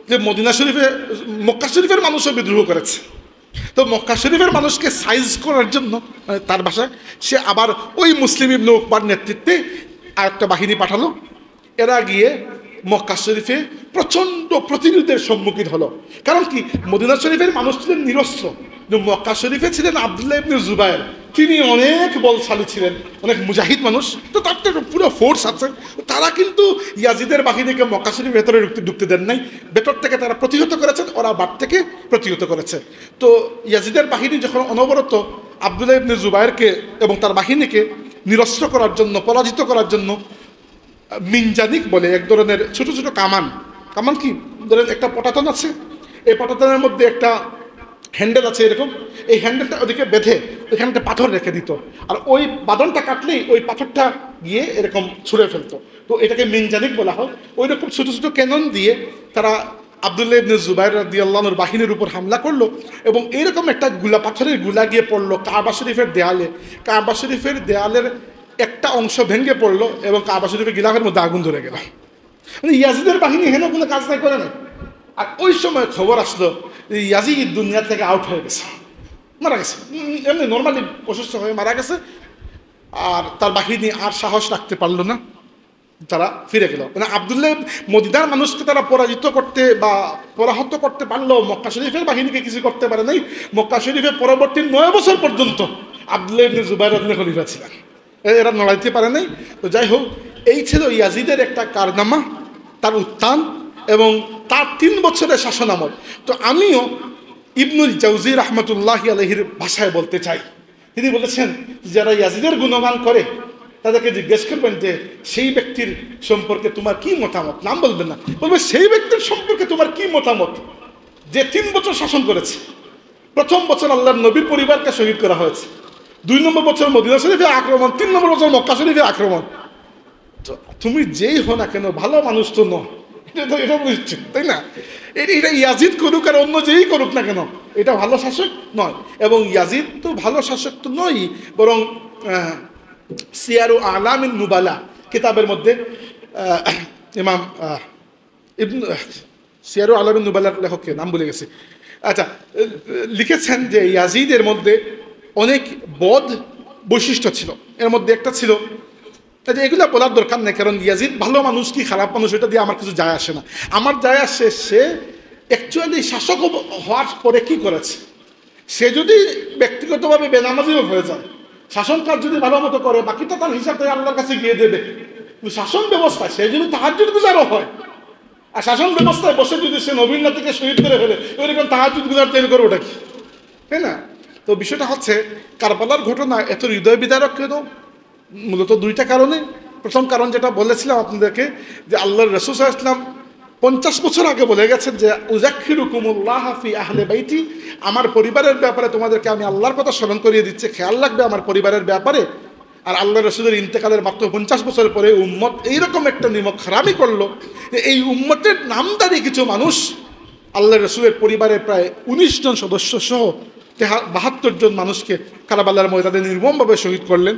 যে মদিনা শরীফে, মক্কা শরীফের মানুষও বিদ্রোহ করেছে। তো মক্কা শরীফের মানুষকে সাইজ করার জন্য, মানে তার ভাষায়, সে আবার ওই মুসলিম ইবনে উকবার নেতৃত্বে আরেকটা বাহিনী পাঠালো। এরা গিয়ে মক্কা শরীফে প্রচণ্ড প্রতিরোধের সম্মুখীন হলো। কারণ কি, মদিনা শরীফের মানুষ ছিলেন নিরস্ত্র, মক্কা শরীফে ছিলেন আব্দুল্লাহ ইবনে জুবায়ের, তিনি অনেক বলশালী ছিলেন, অনেক মুজাহিদ মানুষ, তো তার তো পুরো ফোর্স আছে। তারা কিন্তু ইয়াজিদের বাহিনীকে মক্কা শরীফের ভেতরে ঢুকতে দেন নাই, ভেতর থেকে তারা প্রতিহত করেছেন, ওরা বার থেকে প্রতিহত করেছে। তো ইয়াজিদের বাহিনী যখন অনবরত আব্দুল্লাহ ইবনে জুবায়েরকে এবং তার বাহিনীকে নিরস্ত্র করার জন্য, পরাজিত করার জন্য, মিনজানিক বলে এক ধরনের ছোট ছোট কামান কি ধরেন একটা পটাতন আছে, এই পটাতনের মধ্যে একটা হ্যান্ডেল আছে এরকম, এই হ্যান্ডেলটা ওদিকে বেঁধে ওইখানে একটা পাথর রেখে দিত, আর ওই বাদনটা কাটলেই ওই পাথরটা গিয়ে এরকম ছুঁড়ে ফেলতো। তো এটাকে মিনজানিক বলা হয়। ওই রকম ছোটো ছোটো ক্যানন দিয়ে তারা আব্দুল্লাহ ইবনে জুবায়ের রাদিয়াল্লাহু আনহুর বাহিনীর উপর হামলা করলো এবং এইরকম একটা পাথরের গুলা গিয়ে পড়লো কাবা শরীফের দেয়ালে। কাবা শরীফের দেয়ালের একটা অংশ ভেঙে পড়লো এবং কাবা শরীফের গিলাফের মধ্যে আগুন ধরে গেল। মানে ইয়াজিদের বাহিনী হেন কোনো কাজ নাই, করে না। আর ওই সময় খবর আসলো ইয়াজিদ দুনিয়া থেকে আউট হয়ে গেছে, মারা গেছে, এমনি নর্মালি অসুস্থ হয়ে মারা গেছে। আর তার বাহিনী আর সাহস রাখতে পারলো না, তারা ফিরে গেল। মানে আব্দুল্লাহ মদিনার মানুষকে তারা পরাজিত করতে বা পরাহত করতে পারলো, মক্কা শরীফের বাহিনীকে কিছু করতে পারে নাই। মক্কা শরীফের পরবর্তী 9 বছর পর্যন্ত আব্দুল্লাহ ইবনে জুবায়ের খলিফা ছিলেন, এরা নড়াইতে পারে নাই। তো যাই হোক, এই ছিল ইয়াজিদের একটা কারনামা, তার উত্থান এবং তার 3 বছরের শাসনামল। তো আমিও ইবনুল জাওজি রাহমাতুল্লাহি আলাইহির ভাষায় বলতে চাই, তিনি বলেছেন যারা ইয়াজিদের গুণগান করে তাদেরকে জিজ্ঞেস করবেন যে সেই ব্যক্তির সম্পর্কে তোমার কি মতামত, নাম বলবেন না, বলবে সেই ব্যক্তির সম্পর্কে তোমার কি মতামত যে 3 বছর শাসন করেছে। প্রথম বছর আল্লাহর নবীর পরিবারকে শহীদ করা হয়েছে, 2 নম্বর বছর মদিনা শরীফে আক্রমণ, 3 নম্বর বছর মক্কা শরীফে আক্রমণ। তো তুমি যেই হো না কেন, ভালো মানুষ তো নয়, এটা নিশ্চিত, তাই না? এটা ইয়াজিদ করুক আর অন্য যেই করুক না কেন, এটা ভালো শাসক নয়। এবং ইয়াজিদ তো ভালো শাসক তো নয়, বরং সিয়ারু আলামিন নুবালা কিতাবের মধ্যে ইমাম সিয়ারু আলামিন নুবালার লেখককে নাম ভুলে গেছে, আচ্ছা, লিখেছেন যে ইয়াজিদের মধ্যে অনেক বদ বৈশিষ্ট্য ছিল। এর মধ্যে একটা ছিল, যে এগুলো বলার দরকার নেই, কারণ ইয়াজিদ ভালো মানুষ কি খারাপ মানুষ এটা দিয়ে আমার কিছু যায় আসে না। আমার যায় আসে সে অ্যাকচুয়ালি শাসক হওয়ার পরে কি করেছে। সে যদি ব্যক্তিগতভাবে বেনামাজিও হয়ে যায়, শাসন কাজ যদি ভালো মতো করে, বাকিটা তার হিসাব থেকে আল্লাহর কাছে গিয়ে দেবে। কিন্তু শাসন ব্যবস্থায় সে যদি তাহাজ্জুদ গুজারও হয়, আর শাসন ব্যবস্থায় বসে যদি সে নবীনকে শহীদ করে ফেলে, ওইরকম তাহাজ্জুদ গুজার তৈরি করে ওটা কি, তাই না? তো বিষয়টা হচ্ছে কারবালার ঘটনা এত হৃদয় বিদারক কেন? মূলত 2টা কারণে। প্রথম কারণ যেটা বলেছিলাম আপনাদেরকে, যে আল্লাহর রাসূল সাল্লাল্লাহু আলাইহি ওয়াসাল্লাম 50 বছর আগে বলে গেছেন যে উযাক্কিরুকুমুল্লাহ ফি আহলি বাইতি, আমার পরিবারের ব্যাপারে তোমাদেরকে আমি আল্লাহর কথা স্মরণ করিয়ে দিচ্ছি, খেয়াল রাখবে আমার পরিবারের ব্যাপারে। আর আল্লাহ রসুলের ইন্তেকালের মাত্র 50 বছর পরে উম্মত এইরকম একটা নিমক হারামি করলো যে এই উম্মতের নামদারি কিছু মানুষ আল্লাহ রসুলের পরিবারের প্রায় 19 জন সদস্য সহ 72 জন মানুষকে কারবালার ময়দানে নির্মমভাবে শহীদ করলেন।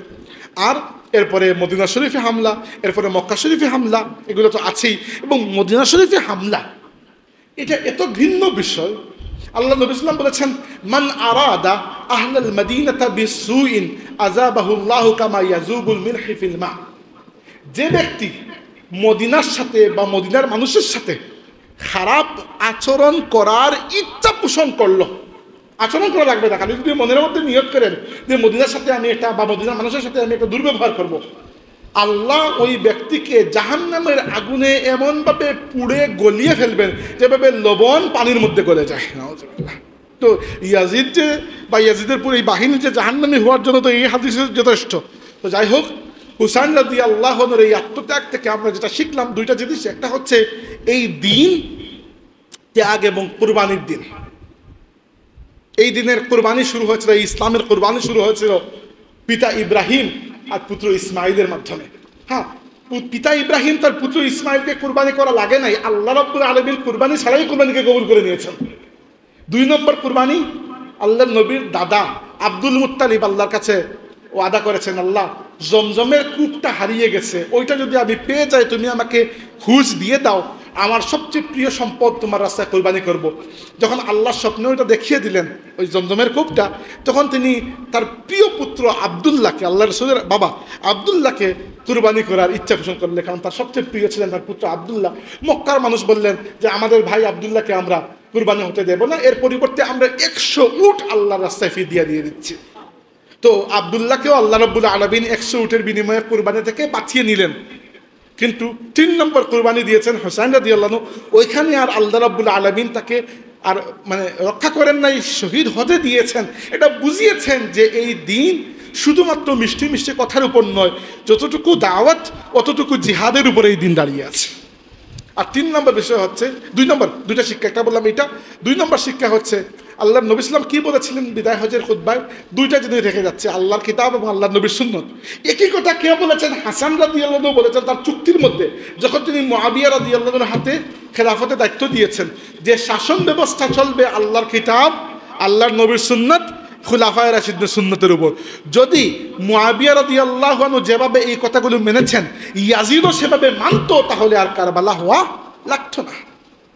আর এরপরে মদিনা শরীফে হামলা, এরপরে মক্কা শরীফে হামলা, এগুলো তো আছেই। এবং মদিনা শরীফে হামলা এটা এত ভিন্ন বিষয়। আল্লাহ নবী সাল্লাল্লাহু আলাইহি ওয়াসাল্লাম বলেছেন, মান আরাদা আহলাল মদিনাতা বিসুইন আযাবাহুল্লাহু কামা ইয়াযুবুল মিলহি ফিল মা। যে ব্যক্তি মদিনার সাথে বা মদিনার মানুষের সাথে খারাপ আচরণ করার ইচ্ছা পোষণ করলো, আচরণ করা লাগবে না, খালি যদি মনের মধ্যে নিয়ত করেন যে মদিনার সাথে আমি একটা বা মদিনার মানুষের সাথে আমি একটা দুর্ব্যবহার করব, আল্লাহ ওই ব্যক্তিকে জাহান্নামের আগুনে এমনভাবে পুড়ে গলিয়ে ফেলবেন যেভাবে লবণ পানির মধ্যে গলে যায়। তো ইয়াজিদ যে বা ইয়াজিদের পুরো এই বাহিনী যে জাহান্নামী হওয়ার জন্য তো এই হাদিস যথেষ্ট। তো যাই হোক, হুসাইন রাদিয়াল্লাহুর এই আত্মত্যাগ থেকে আমরা যেটা শিখলাম দুইটা জিনিস। একটা হচ্ছে এই দিন ত্যাগ এবং কুরবানির দিন। এই দিনের কুরবানি শুরু হয়েছিল, এই ইসলামের কুরবানি শুরু হয়েছিল পিতা ইব্রাহিম আর পুত্র ইসমাইলের মাধ্যমে। হ্যাঁ, পিতা ইব্রাহিম তার পুত্র ইসমাইলকে কুরবানি করা লাগে নাই, আল্লাহ রাব্বুল আলামিন কুরবানি ছাড়াই কুরবানিকে কবুল করে নিয়েছেন। 2 নম্বর কুরবানি আল্লাহর নবীর দাদা আব্দুল মুত্তালিব আল্লাহর কাছে ওয়াদা করেছেন, আল্লাহ জমজমের কূপটা হারিয়ে গেছে, ওইটা যদি আমি পেয়ে যাই তুমি আমাকে খুঁজ দিয়ে দাও, আমার সবচেয়ে প্রিয় সম্পদ তোমার রাস্তায় কোরবানি করব। যখন আল্লাহ স্বপ্নে ওইটা দেখিয়ে দিলেন ওই জমজমের কূপটা, তখন তিনি তার প্রিয় পুত্র আব্দুল্লাহকে, আল্লাহ রসুলের বাবা আব্দুল্লাহকে কুরবানি করার ইচ্ছা পোষণ করলেন, কারণ তার সবচেয়ে প্রিয় ছিলেন তার পুত্র আব্দুল্লাহ। মক্কার মানুষ বললেন যে আমাদের ভাই আব্দুল্লাহকে আমরা কুরবানি হতে দেব না, এর পরিবর্তে আমরা 100 উট আল্লাহর রাস্তায় ফিদিয়া দিয়ে দিচ্ছি। তো আব্দুল্লাহকেও আল্লাহ রাব্বুল আলামিন 100 উটের বিনিময়ে কুরবানি থেকে বাঁচিয়ে নিলেন। কিন্তু 3 নম্বর কুরবানি দিয়েছেন হুসাইন রাদিয়াল্লাহু আনহু। ওইখানে আর আল্লাহ রাব্বুল আলামিন তাকে আর রক্ষা করেন নাই, শহীদ হতে দিয়েছেন। এটা বুঝিয়েছেন যে এই দিন শুধুমাত্র মিষ্টি মিষ্টি কথার উপর নয়, যতটুকু দাওয়াত অতটুকু জিহাদের উপর এই দিন দাঁড়িয়ে আছে। আর 3 নম্বর বিষয় হচ্ছে 2 নম্বর, দুইটা শিক্ষা, একটা বললাম এটা। 2 নম্বর শিক্ষা হচ্ছে আল্লাহর নবী সাল্লাল্লাহু আলাইহি ওয়াসাল্লাম কি বলেছিলেন বিদায় হজের খুতবায়, দুইটা জিনিস রেখে যাচ্ছে, আল্লাহর কিতাব এবং আল্লাহর নবীর সুন্নত। একই কথা কে বলেছেন? হাসান রাদিয়াল্লাহু আনহু বলেছেন তার চুক্তির মধ্যে, যখন তিনি মুআবিয়া রাদিয়াল্লাহু আনহুর হাতে খেলাফতের দায়িত্ব দিয়েছেন, যে শাসন ব্যবস্থা চলবে আল্লাহর কিতাব, আল্লাহর নবীর সুন্নত, খুলাফায়ে রাশিদের সুন্নতের উপর। যদি মুআবিয়া রাদিয়াল্লাহু আনহু যেভাবে এই কথাগুলো মেনেছেন, ইয়াজিদও সেভাবে মানতো, তাহলে আর কারবালা হওয়া লাগতো না।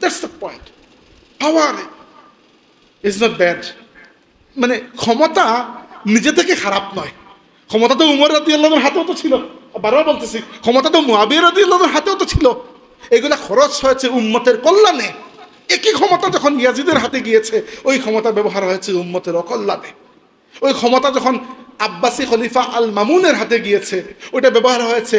That's the point. Power is not bad. মানে ক্ষমতা নিজে থেকে খারাপ নয়। ক্ষমতা তো উমর রাদিয়াল্লাহু আনহুর হাতেও তো ছিল, বারবার বলতেছি, ক্ষমতা তো মুআবিয়া রাদিয়াল্লাহু আনহুর হাতেও তো ছিল। এগুলা খরচ হয়েছে উম্মতের কল্যাণে। একই ক্ষমতা যখন ইয়াজিদের হাতে গিয়েছে, ওই ক্ষমতা ব্যবহার হয়েছে উম্মতের অকল্যাণে। ওই ক্ষমতা যখন আব্বাসী খলিফা আল মামুনের হাতে গিয়েছে, ওইটা ব্যবহার হয়েছে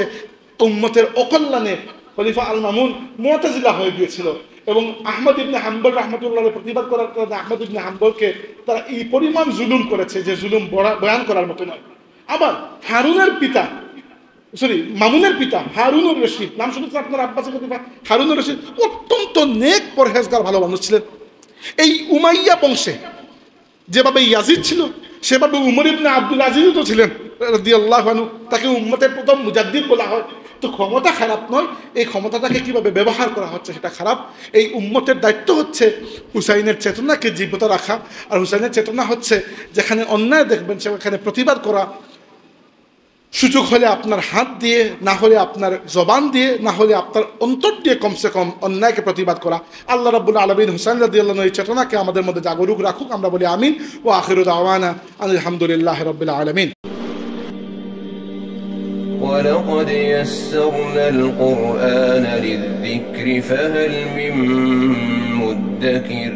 উম্মতের অকল্যাণে। খলিফা আল মামুন মুতাজিলা হয়ে গিয়েছিল এবং আহমদ ইবনে হাম্বল রাহমাতুল্লাহর প্রতিবাদ করার কারণে আহমদ ইবনে হাম্বলকে তারা এই পরিমাণ জুলুম করেছে যে জুলুম বয়ান করার মতো নয়। আবার মামুনের পিতা হারুনুর রশিদ, নাম শুনেছেন আপনার? আব্বাসী খলিফা হারুনুর রশিদ অত্যন্ত নেক পরহেজগার ভালো মানুষ ছিলেন। এই উমাইয়া বংশে যেভাবে ইয়াজিদ ছিল, সেভাবে উমর ইবনে আব্দুল আজিজও তো ছিলেন রাদিয়াল্লাহু আনহু। তাকে উম্মতের প্রথম মুজাদ্দিদ বলা হয়। তো ক্ষমতা খারাপ নয়, এই ক্ষমতাটাকে কিভাবে ব্যবহার করা হচ্ছে সেটা খারাপ। এই উম্মতের দায়িত্ব হচ্ছে হুসাইনের চেতনাকে জীবিত রাখা। আর হুসাইনের চেতনা হচ্ছে যেখানে অন্যায় দেখবেন সেখানে প্রতিবাদ করা। সুযোগ হলে আপনার হাত দিয়ে, না হলে আপনার জবান দিয়ে, না হলে আপনার অন্তর দিয়ে কমসে কম অন্যায়কে প্রতিবাদ করা। আল্লাহ রাব্বুল আলামিন হুসাইন রাদিয়াল্লাহু আনহু এই চেতনাকে আমাদের মধ্যে জাগরুক রাখুক। আমরা বলি আমিন। ওয়া আখিরু দাওয়ানা আলহামদুলিল্লাহি রাব্বিল আলামিন। ولقد يسرنا القرآن للذكر فهل من مدكر